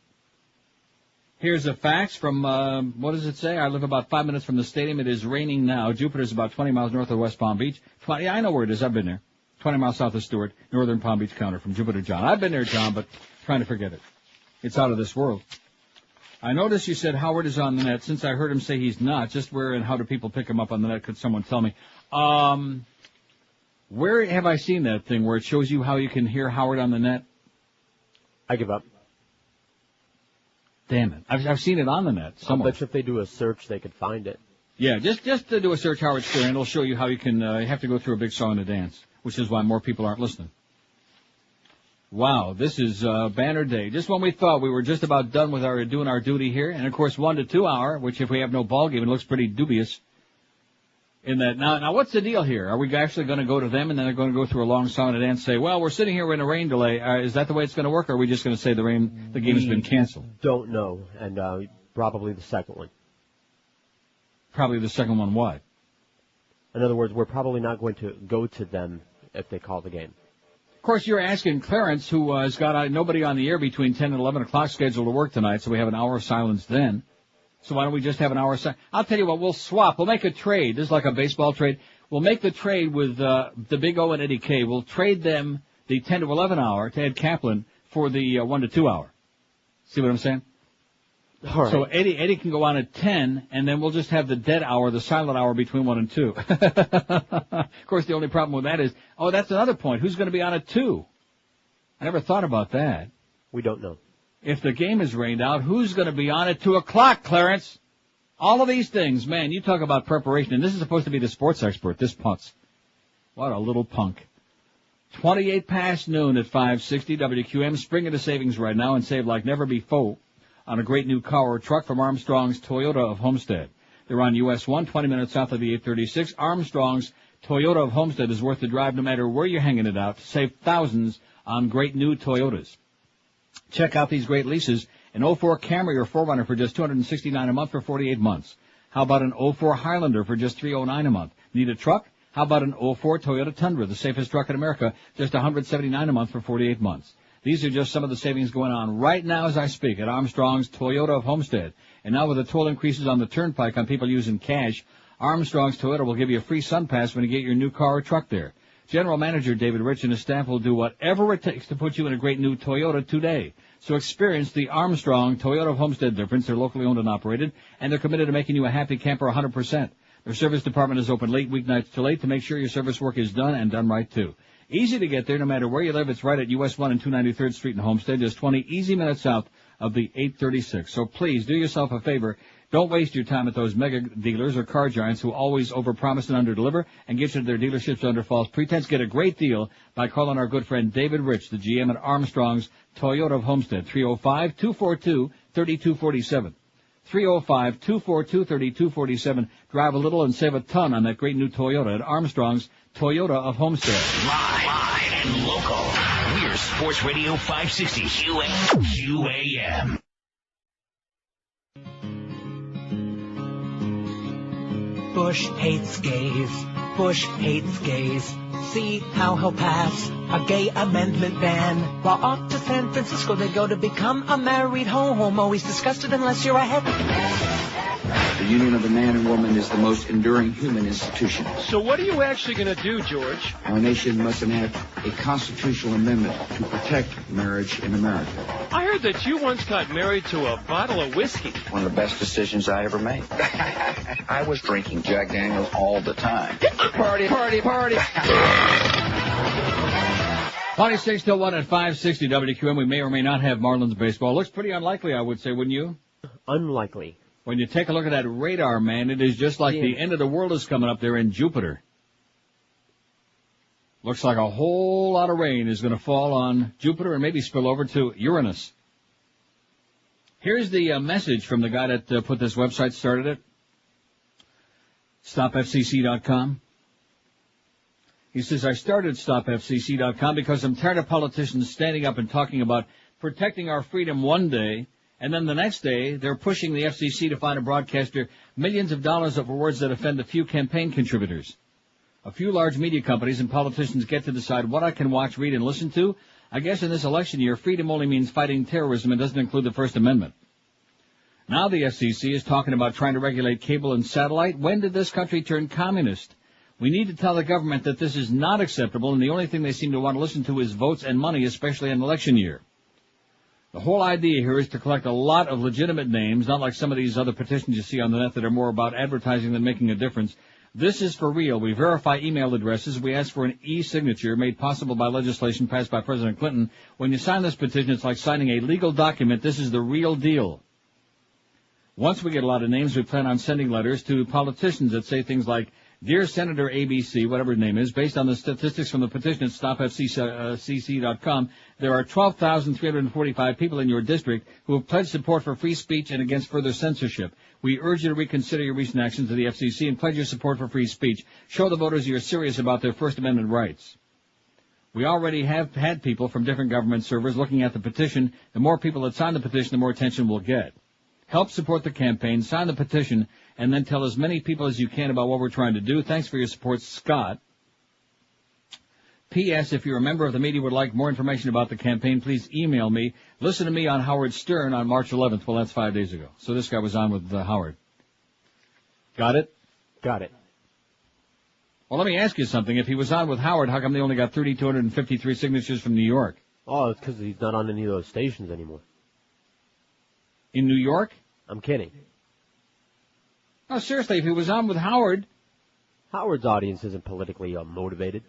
[SPEAKER 1] Here's a fax from, what does it say? I live about 5 minutes from the stadium. It is raining now. Jupiter's about 20 miles north of West Palm Beach. Yeah, I know where it is. I've been there. 20 miles south of Stewart, northern Palm Beach counter from Jupiter, John. I've been there, John, but trying to forget it. It's out of this world. I noticed you said Howard is on the net. Since I heard him say he's not, just where and how do people pick him up on the net? Could someone tell me? Where have I seen that thing where it shows you how you can hear Howard on the net?
[SPEAKER 6] I give up.
[SPEAKER 1] Damn it. I've seen it on the net somewhere.
[SPEAKER 6] I bet you if they do a search, they could find it.
[SPEAKER 1] Yeah, just to do a search Howard Stern, it'll show you how you can, you have to go through a big song and a dance, which is why more people aren't listening. Wow, this is banner day. Just when we thought we were just about done with doing our duty here, and of course 1 to 2 hour, which if we have no ball game, it looks pretty dubious. In that now, what's the deal here? Are we actually going to go to them and then they're going to go through a long song and a dance and say, well, we're sitting here in a rain delay. Is that the way it's going to work, or are we just going to say the game has been canceled?
[SPEAKER 6] Don't know, and probably the second one.
[SPEAKER 1] Probably the second one what?
[SPEAKER 6] In other words, we're probably not going to go to them if they call the game.
[SPEAKER 1] Of course, you're asking Clarence, who has got nobody on the air between 10 and 11 o'clock scheduled to work tonight, so we have an hour of silence then. So why don't we just have an hour of silence? I'll tell you what, we'll swap. We'll make a trade. This is like a baseball trade. We'll make the trade with the Big O and Eddie K. We'll trade them the 10 to 11 hour to Ed Kaplan for the 1 to 2 hour. See what I'm saying?
[SPEAKER 6] All right.
[SPEAKER 1] So Eddie can go on at 10, and then we'll just have the dead hour, the silent hour between 1 and 2. Of course, the only problem with that is, that's another point. Who's going to be on at 2? I never thought about that.
[SPEAKER 6] We don't know.
[SPEAKER 1] If the game is rained out, who's going to be on at 2 o'clock, Clarence? All of these things, man, you talk about preparation, and this is supposed to be the sports expert, this putz. What a little punk. 28 past noon at 560 WQM. Spring into savings right now and save like never before on a great new car or truck from Armstrong's Toyota of Homestead. They're on US 1, 20 minutes south of the 836. Armstrong's Toyota of Homestead is worth the drive no matter where you're hanging it out to save thousands on great new Toyotas. Check out these great leases. An 04 Camry or 4Runner for just $269 a month for 48 months. How about an 04 Highlander for just $309 a month? Need a truck? How about an 04 Toyota Tundra, the safest truck in America, just $179 a month for 48 months? These are just some of the savings going on right now as I speak at Armstrong's Toyota of Homestead. And now with the toll increases on the turnpike on people using cash, Armstrong's Toyota will give you a free sun pass when you get your new car or truck there. General Manager David Rich and his staff will do whatever it takes to put you in a great new Toyota today. So experience the Armstrong Toyota of Homestead difference. They're locally owned and operated, and they're committed to making you a happy camper 100%. Their service department is open late weeknights till 8 to make sure your service work is done and done right, too. Easy to get there no matter where you live. It's right at US 1 and 293rd Street in Homestead, just 20 easy minutes south of the 836. So please do yourself a favor. Don't waste your time at those mega dealers or car giants who always overpromise and underdeliver and get you to their dealerships under false pretense. Get a great deal by calling our good friend David Rich, the GM at Armstrong's Toyota of Homestead, 305-242-3247. 305-242-3247. Drive a little and save a ton on that great new Toyota at Armstrong's Toyota of Homestead.
[SPEAKER 2] Live and local. We're Sports Radio 560 QAM.
[SPEAKER 18] Bush hates gays. Bush hates gays. See how he'll pass a gay amendment ban. While off to San Francisco they go to become a married homo. He's disgusted unless you're a hetero.
[SPEAKER 19] The union of a man and woman is the most enduring human institution.
[SPEAKER 23] So what are you actually going to do, George?
[SPEAKER 19] Our nation must enact a constitutional amendment to protect marriage in America.
[SPEAKER 23] I heard that you once got married to a bottle of whiskey.
[SPEAKER 19] One of the best decisions I ever made. I was drinking Jack Daniels all the time. Party, party, party.
[SPEAKER 1] 26 till 1 at 560 WQM. We may or may not have Marlins baseball. Looks pretty unlikely, I would say, wouldn't you?
[SPEAKER 6] Unlikely.
[SPEAKER 1] When you take a look at that radar, man, it is just like the end of the world is coming up there in Jupiter. Looks like a whole lot of rain is going to fall on Jupiter and maybe spill over to Uranus. Here's the message from the guy that put this website, started it. StopFCC.com. He says, I started StopFCC.com because I'm tired of politicians standing up and talking about protecting our freedom one day, and then the next day they're pushing the FCC to fine a broadcaster millions of dollars over words that offend a few campaign contributors. A few large media companies and politicians get to decide what I can watch, read, and listen to. I guess in this election year, freedom only means fighting terrorism and doesn't include the First Amendment. Now the FCC is talking about trying to regulate cable and satellite. When did this country turn communist? We need to tell the government that this is not acceptable, and the only thing they seem to want to listen to is votes and money, especially in election year. The whole idea here is to collect a lot of legitimate names, not like some of these other petitions you see on the net that are more about advertising than making a difference. This is for real. We verify email addresses. We ask for an e-signature made possible by legislation passed by President Clinton. When you sign this petition, it's like signing a legal document. This is the real deal. Once we get a lot of names, we plan on sending letters to politicians that say things like, Dear Senator ABC, whatever his name is, based on the statistics from the petition at StopFCC.com, there are 12,345 people in your district who have pledged support for free speech and against further censorship. We urge you to reconsider your recent actions to the FCC and pledge your support for free speech. Show the voters you're serious about their First Amendment rights. We already have had people from different government servers looking at the petition. The more people that sign the petition, the more attention we'll get. Help support the campaign, sign the petition, and then tell as many people as you can about what we're trying to do. Thanks for your support, Scott. P.S. If you're a member of the media would like more information about the campaign, please email me. Listen to me on Howard Stern on March 11th. Well, that's 5 days ago. So this guy was on with Howard. Got it?
[SPEAKER 6] Got it.
[SPEAKER 1] Well, let me ask you something. If he was on with Howard, how come they only got 3,253 signatures from New York?
[SPEAKER 6] Oh, it's because he's not on any of those stations anymore.
[SPEAKER 1] In New York?
[SPEAKER 6] I'm kidding.
[SPEAKER 1] No, seriously, if he was on with Howard...
[SPEAKER 6] Howard's audience isn't politically motivated.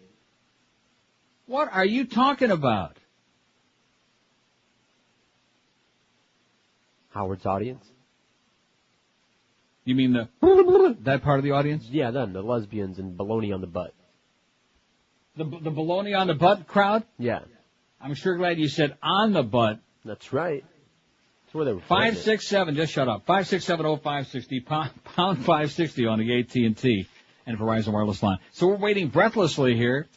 [SPEAKER 1] What are you talking about?
[SPEAKER 6] Howard's audience?
[SPEAKER 1] You mean that part of the audience?
[SPEAKER 6] Yeah, them, the lesbians and baloney on the butt.
[SPEAKER 1] The baloney on the butt crowd?
[SPEAKER 6] Yeah.
[SPEAKER 1] I'm sure glad you said on the butt.
[SPEAKER 6] That's right. That's where they were.
[SPEAKER 1] 567, just shut up. 567-0560, pound 560 on the AT&T and Verizon wireless line. So we're waiting breathlessly here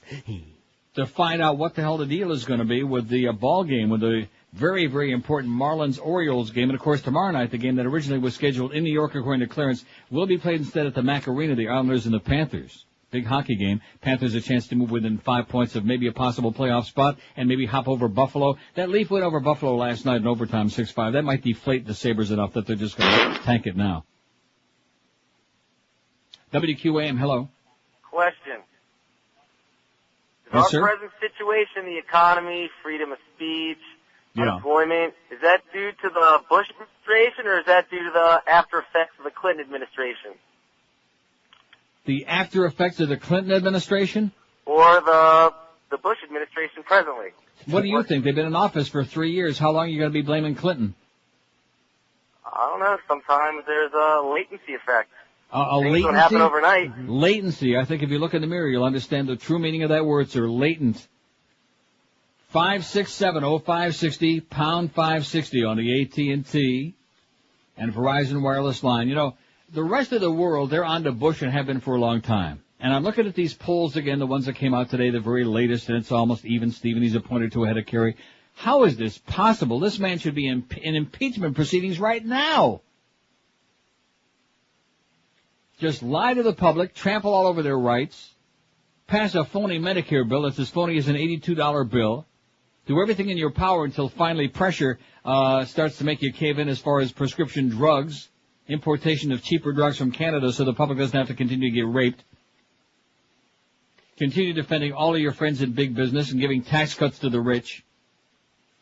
[SPEAKER 1] to find out what the hell the deal is going to be with the ball game, with the very, very important Marlins-Orioles game. And, of course, tomorrow night, the game that originally was scheduled in New York, according to Clarence, will be played instead at the Mac Arena, the Islanders and the Panthers. Big hockey game. Panthers a chance to move within 5 points of maybe a possible playoff spot and maybe hop over Buffalo. That Leaf win over Buffalo last night in overtime, 6-5. That might deflate the Sabres enough that they're just going to tank it now. WQAM, hello.
[SPEAKER 9] Question. Is
[SPEAKER 1] Yes,
[SPEAKER 9] our
[SPEAKER 1] sir?
[SPEAKER 9] present situation, the economy, freedom of speech, unemployment, is that due to the Bush administration or is that due to the after effects of the Clinton administration?
[SPEAKER 1] The after effects of the Clinton administration?
[SPEAKER 9] Or the Bush administration presently?
[SPEAKER 1] What do you think? They've been in office for 3 years. How long are you going to be blaming Clinton?
[SPEAKER 9] I don't know. Sometimes there's a latency effect.
[SPEAKER 1] A
[SPEAKER 9] Things
[SPEAKER 1] latency?
[SPEAKER 9] don't happen overnight.
[SPEAKER 1] Latency. I think if you look in the mirror, you'll understand the true meaning of that word, sir. Latent. 567-0560, pound 560 on the AT&T and Verizon wireless line. You know, the rest of the world, they're on to Bush and have been for a long time. And I'm looking at these polls again, the ones that came out today, the very latest, and it's almost even. Steven, he's appointed to ahead of Kerry. How is this possible? This man should be in impeachment proceedings right now. Just lie to the public, trample all over their rights, pass a phony Medicare bill that's as phony as an $82 bill, do everything in your power until finally pressure starts to make you cave in as far as prescription drugs, importation of cheaper drugs from Canada so the public doesn't have to continue to get raped. Continue defending all of your friends in big business and giving tax cuts to the rich.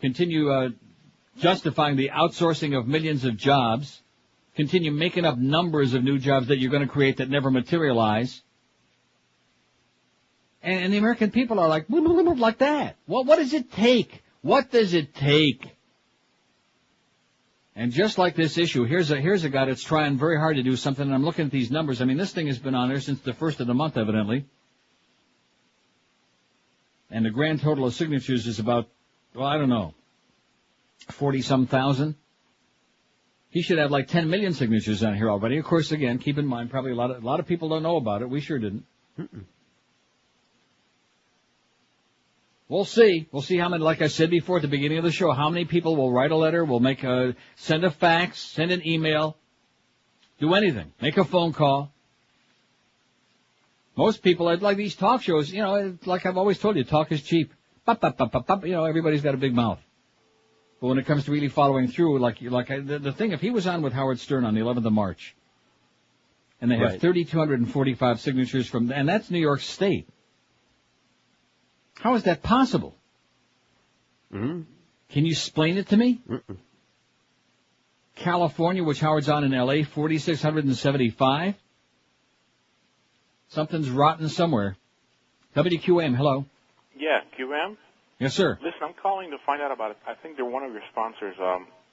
[SPEAKER 1] Continue justifying the outsourcing of millions of jobs. Continue making up numbers of new jobs that you're going to create that never materialize. And the American people are like that. What does it take? What does it take? And just like this issue, here's a guy that's trying very hard to do something, and I'm looking at these numbers. I mean, this thing has been on there since the first of the month, evidently. And the grand total of signatures is about, well, I don't know, 40-some thousand. He should have like 10 million signatures on here already. Of course, again, keep in mind, probably a lot of people don't know about it. We sure didn't. We'll see. We'll see how many, like I said before at the beginning of the show, how many people will write a letter, will send a fax, send an email, do anything, make a phone call. Most people, like these talk shows, like I've always told you, talk is cheap. Everybody's got a big mouth. But when it comes to really following through, the thing, if he was on with Howard Stern on the 11th of March, and they have 3,245 signatures and that's New York State. How is that possible?
[SPEAKER 6] Mm-hmm.
[SPEAKER 1] Can you explain it to me? Mm-mm. California, which Howard's on in L.A., 4,675. Something's rotten somewhere. WQAM, hello.
[SPEAKER 15] Yeah, QM?
[SPEAKER 1] Yes, sir.
[SPEAKER 15] Listen, I'm calling to find out about it. I think they're one of your sponsors,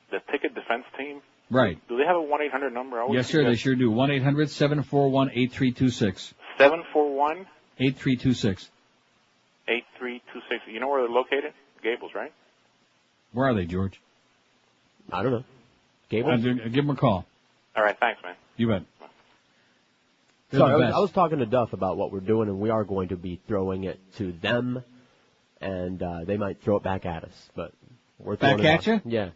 [SPEAKER 15] the Ticket Defense Team.
[SPEAKER 1] Right.
[SPEAKER 15] Do they have a 1-800 number?
[SPEAKER 1] Yes, sir, they sure do. 1-800-741-8326.
[SPEAKER 15] 741?
[SPEAKER 1] 8326.
[SPEAKER 15] 8326. You know where they're located? Gables, right?
[SPEAKER 1] Where are they, George?
[SPEAKER 6] I don't know. Gables?
[SPEAKER 1] Give them a call.
[SPEAKER 15] All right, thanks, man.
[SPEAKER 1] You bet.
[SPEAKER 6] Sorry, I was talking to Duff about what we're doing, and we are going to be throwing it to them, and they might throw it back at us. But we're throwing
[SPEAKER 1] back at you?
[SPEAKER 6] Yeah.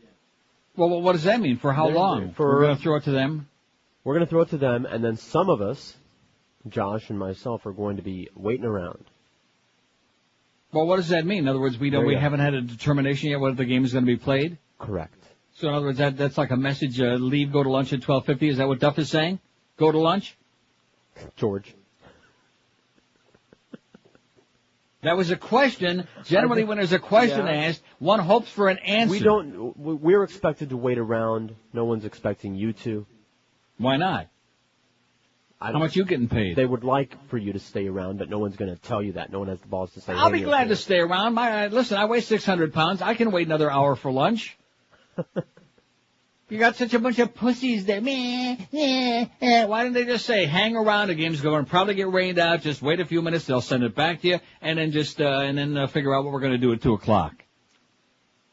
[SPEAKER 1] Well, what does that mean? For how long? We're going to throw it to them?
[SPEAKER 6] We're going to throw it to them, and then some of us, Josh and myself, are going to be waiting around.
[SPEAKER 1] Well, what does that mean? In other words, we haven't had a determination yet whether the game is going to be played?
[SPEAKER 6] Correct.
[SPEAKER 1] So in other words, that's like a message, leave, go to lunch at 12:50. Is that what Duff is saying? Go to lunch?
[SPEAKER 6] George.
[SPEAKER 1] That was a question. Generally, when there's a question asked, one hopes for an answer.
[SPEAKER 6] We're expected to wait around. No one's expecting you to.
[SPEAKER 1] Why not? How much you getting paid?
[SPEAKER 6] They would like for you to stay around, but no one's going to tell you that. No one has the balls to say.
[SPEAKER 1] I'll be glad to stay around. Listen, I weigh 600 pounds. I can wait another hour for lunch. You got such a bunch of pussies there. Why didn't they just say, hang around, the game's going to probably get rained out, just wait a few minutes, they'll send it back to you, and then figure out what we're going to do at 2 o'clock.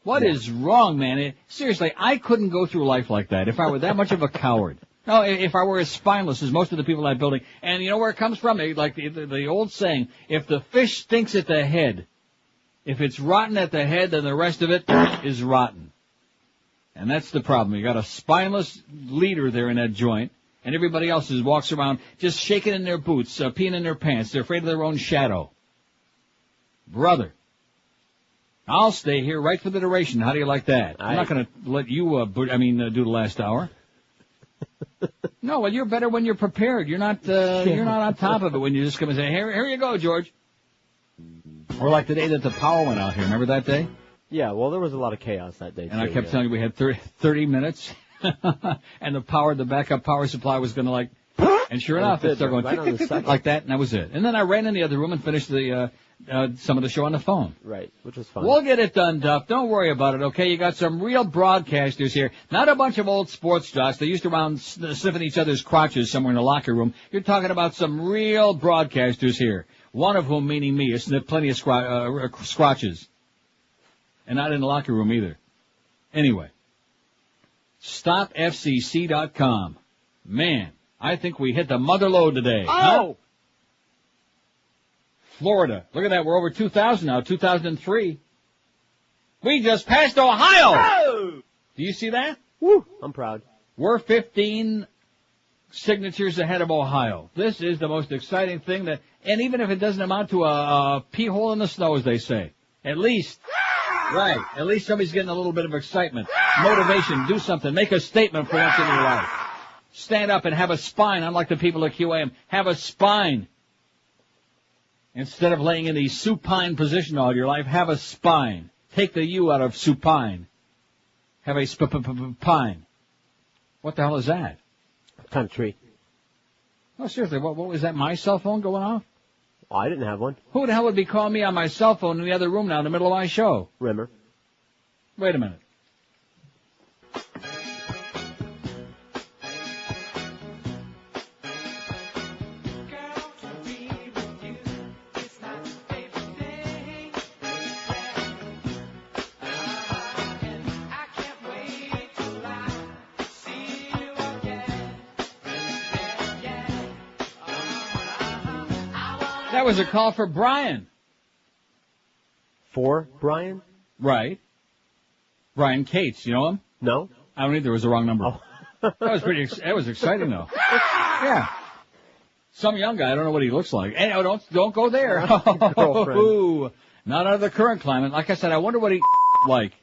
[SPEAKER 1] What is wrong, man? Seriously, I couldn't go through life like that if I were that much of a coward. No, if I were as spineless as most of the people in that building. And you know where it comes from? Like the old saying, if the fish stinks at the head, if it's rotten at the head, then the rest of it is rotten. And that's the problem. You got a spineless leader there in that joint, and everybody else walks around just shaking in their boots, peeing in their pants. They're afraid of their own shadow. Brother, I'll stay here right for the duration. How do you like that? I'm not going to let you, do the last hour. No, well, you're better when you're prepared. You're not on top of it when you just come and say, here you go, George. Or like the day that the power went out here. Remember that day?
[SPEAKER 6] Yeah, well, there was a lot of chaos that day,
[SPEAKER 1] and I kept telling you we had 30 minutes, and the backup power supply was going to and sure enough, it started going like that, and that was it. And then I ran in the other room and finished some of the show on the phone.
[SPEAKER 6] Right, which was fun.
[SPEAKER 1] We'll get it done, Duff. Don't worry about it, okay? You got some real broadcasters here. Not a bunch of old sports jocks. They used to around sniffing each other's crotches somewhere in the locker room. You're talking about some real broadcasters here. One of whom, meaning me, has sniffed plenty of scratches. And not in the locker room either. Anyway. StopFCC.com. Man, I think we hit the mother lode today.
[SPEAKER 12] Oh!
[SPEAKER 1] Huh? Florida. Look at that. We're over 2,000 now. 2003. We just passed Ohio!
[SPEAKER 12] Oh!
[SPEAKER 1] Do you see that?
[SPEAKER 6] Woo! I'm proud.
[SPEAKER 1] We're 15 signatures ahead of Ohio. This is the most exciting thing and even if it doesn't amount to a pee hole in the snow, as they say, at least somebody's getting a little bit of excitement, motivation, do something, make a statement for once in your life. Stand up and have a spine, unlike the people at QAM. Have a spine. Instead of laying in the supine position all your life, have a spine. Take the U out of supine. Have a pine. What the hell is that?
[SPEAKER 6] Country.
[SPEAKER 1] Oh, seriously, what was that, my cell phone going off?
[SPEAKER 6] Oh, I didn't have one.
[SPEAKER 1] Who the hell would be calling me on my cell phone in the other room now in the middle of my show?
[SPEAKER 6] Rimmer.
[SPEAKER 1] Wait a minute. That was a call for Brian.
[SPEAKER 6] For Brian?
[SPEAKER 1] Right. Brian Cates, you know him?
[SPEAKER 6] No.
[SPEAKER 1] I don't either. It was the wrong number.
[SPEAKER 6] Oh.
[SPEAKER 1] That was exciting, though. Yeah. Some young guy, I don't know what he looks like. Hey, don't go there.
[SPEAKER 6] Girlfriend.
[SPEAKER 1] Not under the current climate. Like I said, I wonder what he like.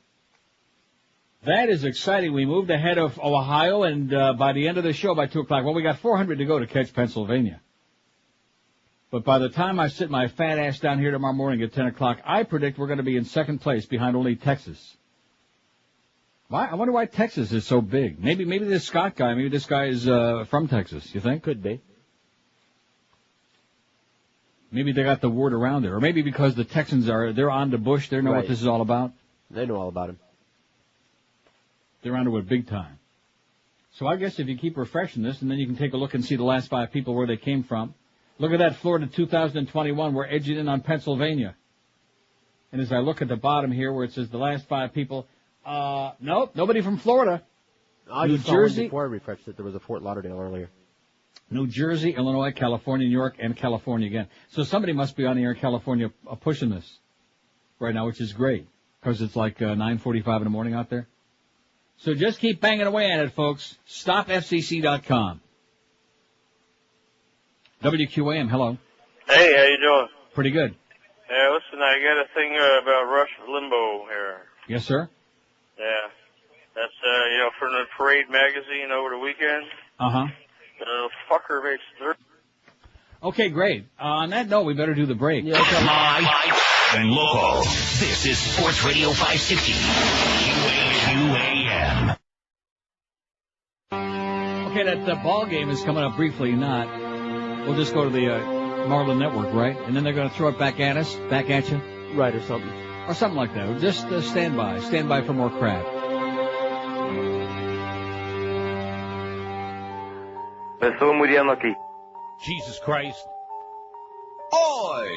[SPEAKER 1] That is exciting. We moved ahead of Ohio, and by the end of the show, by 2 o'clock, well, we got 400 to go to catch Pennsylvania. But by the time I sit my fat ass down here tomorrow morning at 10 o'clock, I predict we're going to be in second place behind only Texas. Why? I wonder why Texas is so big. Maybe this Scott guy, maybe this guy is from Texas, you think?
[SPEAKER 6] Could be.
[SPEAKER 1] Maybe they got the word around there. Or maybe because the Texans they're on to Bush, they know what this is all about.
[SPEAKER 6] They know all about him.
[SPEAKER 1] They're onto it big time. So I guess if you keep refreshing this, and then you can take a look and see the last 5 people where they came from. Look at that, Florida 2021. We're edging in on Pennsylvania. And as I look at the bottom here where it says the last 5 people, nope, nobody from Florida.
[SPEAKER 6] New Jersey. Before I refreshed it, there was a Fort Lauderdale earlier.
[SPEAKER 1] New Jersey, Illinois, California, New York, and California again. So somebody must be on the air in California pushing this right now, which is great because it's like 9:45 in the morning out there. So just keep banging away at it, folks. StopFCC.com. WQAM, hello.
[SPEAKER 3] Hey, how you doing?
[SPEAKER 1] Pretty good.
[SPEAKER 3] Yeah, listen, I got a thing about Rush Limbaugh here.
[SPEAKER 1] Yes, sir?
[SPEAKER 3] Yeah. That's, from the Parade magazine over the weekend.
[SPEAKER 1] Uh-huh.
[SPEAKER 3] The fucker makes
[SPEAKER 1] Okay, great. On that note, we better do the break.
[SPEAKER 2] Yeah, live and local. This is Sports Radio 560. QAM.
[SPEAKER 1] Okay, that ball game is coming up briefly. We'll just go to the Marlin Network, right? And then they're going to throw it back at us, back at you?
[SPEAKER 6] Right, or something.
[SPEAKER 1] Or something like that. Just stand by. Stand by for more crap.
[SPEAKER 2] Jesus Christ. Oi!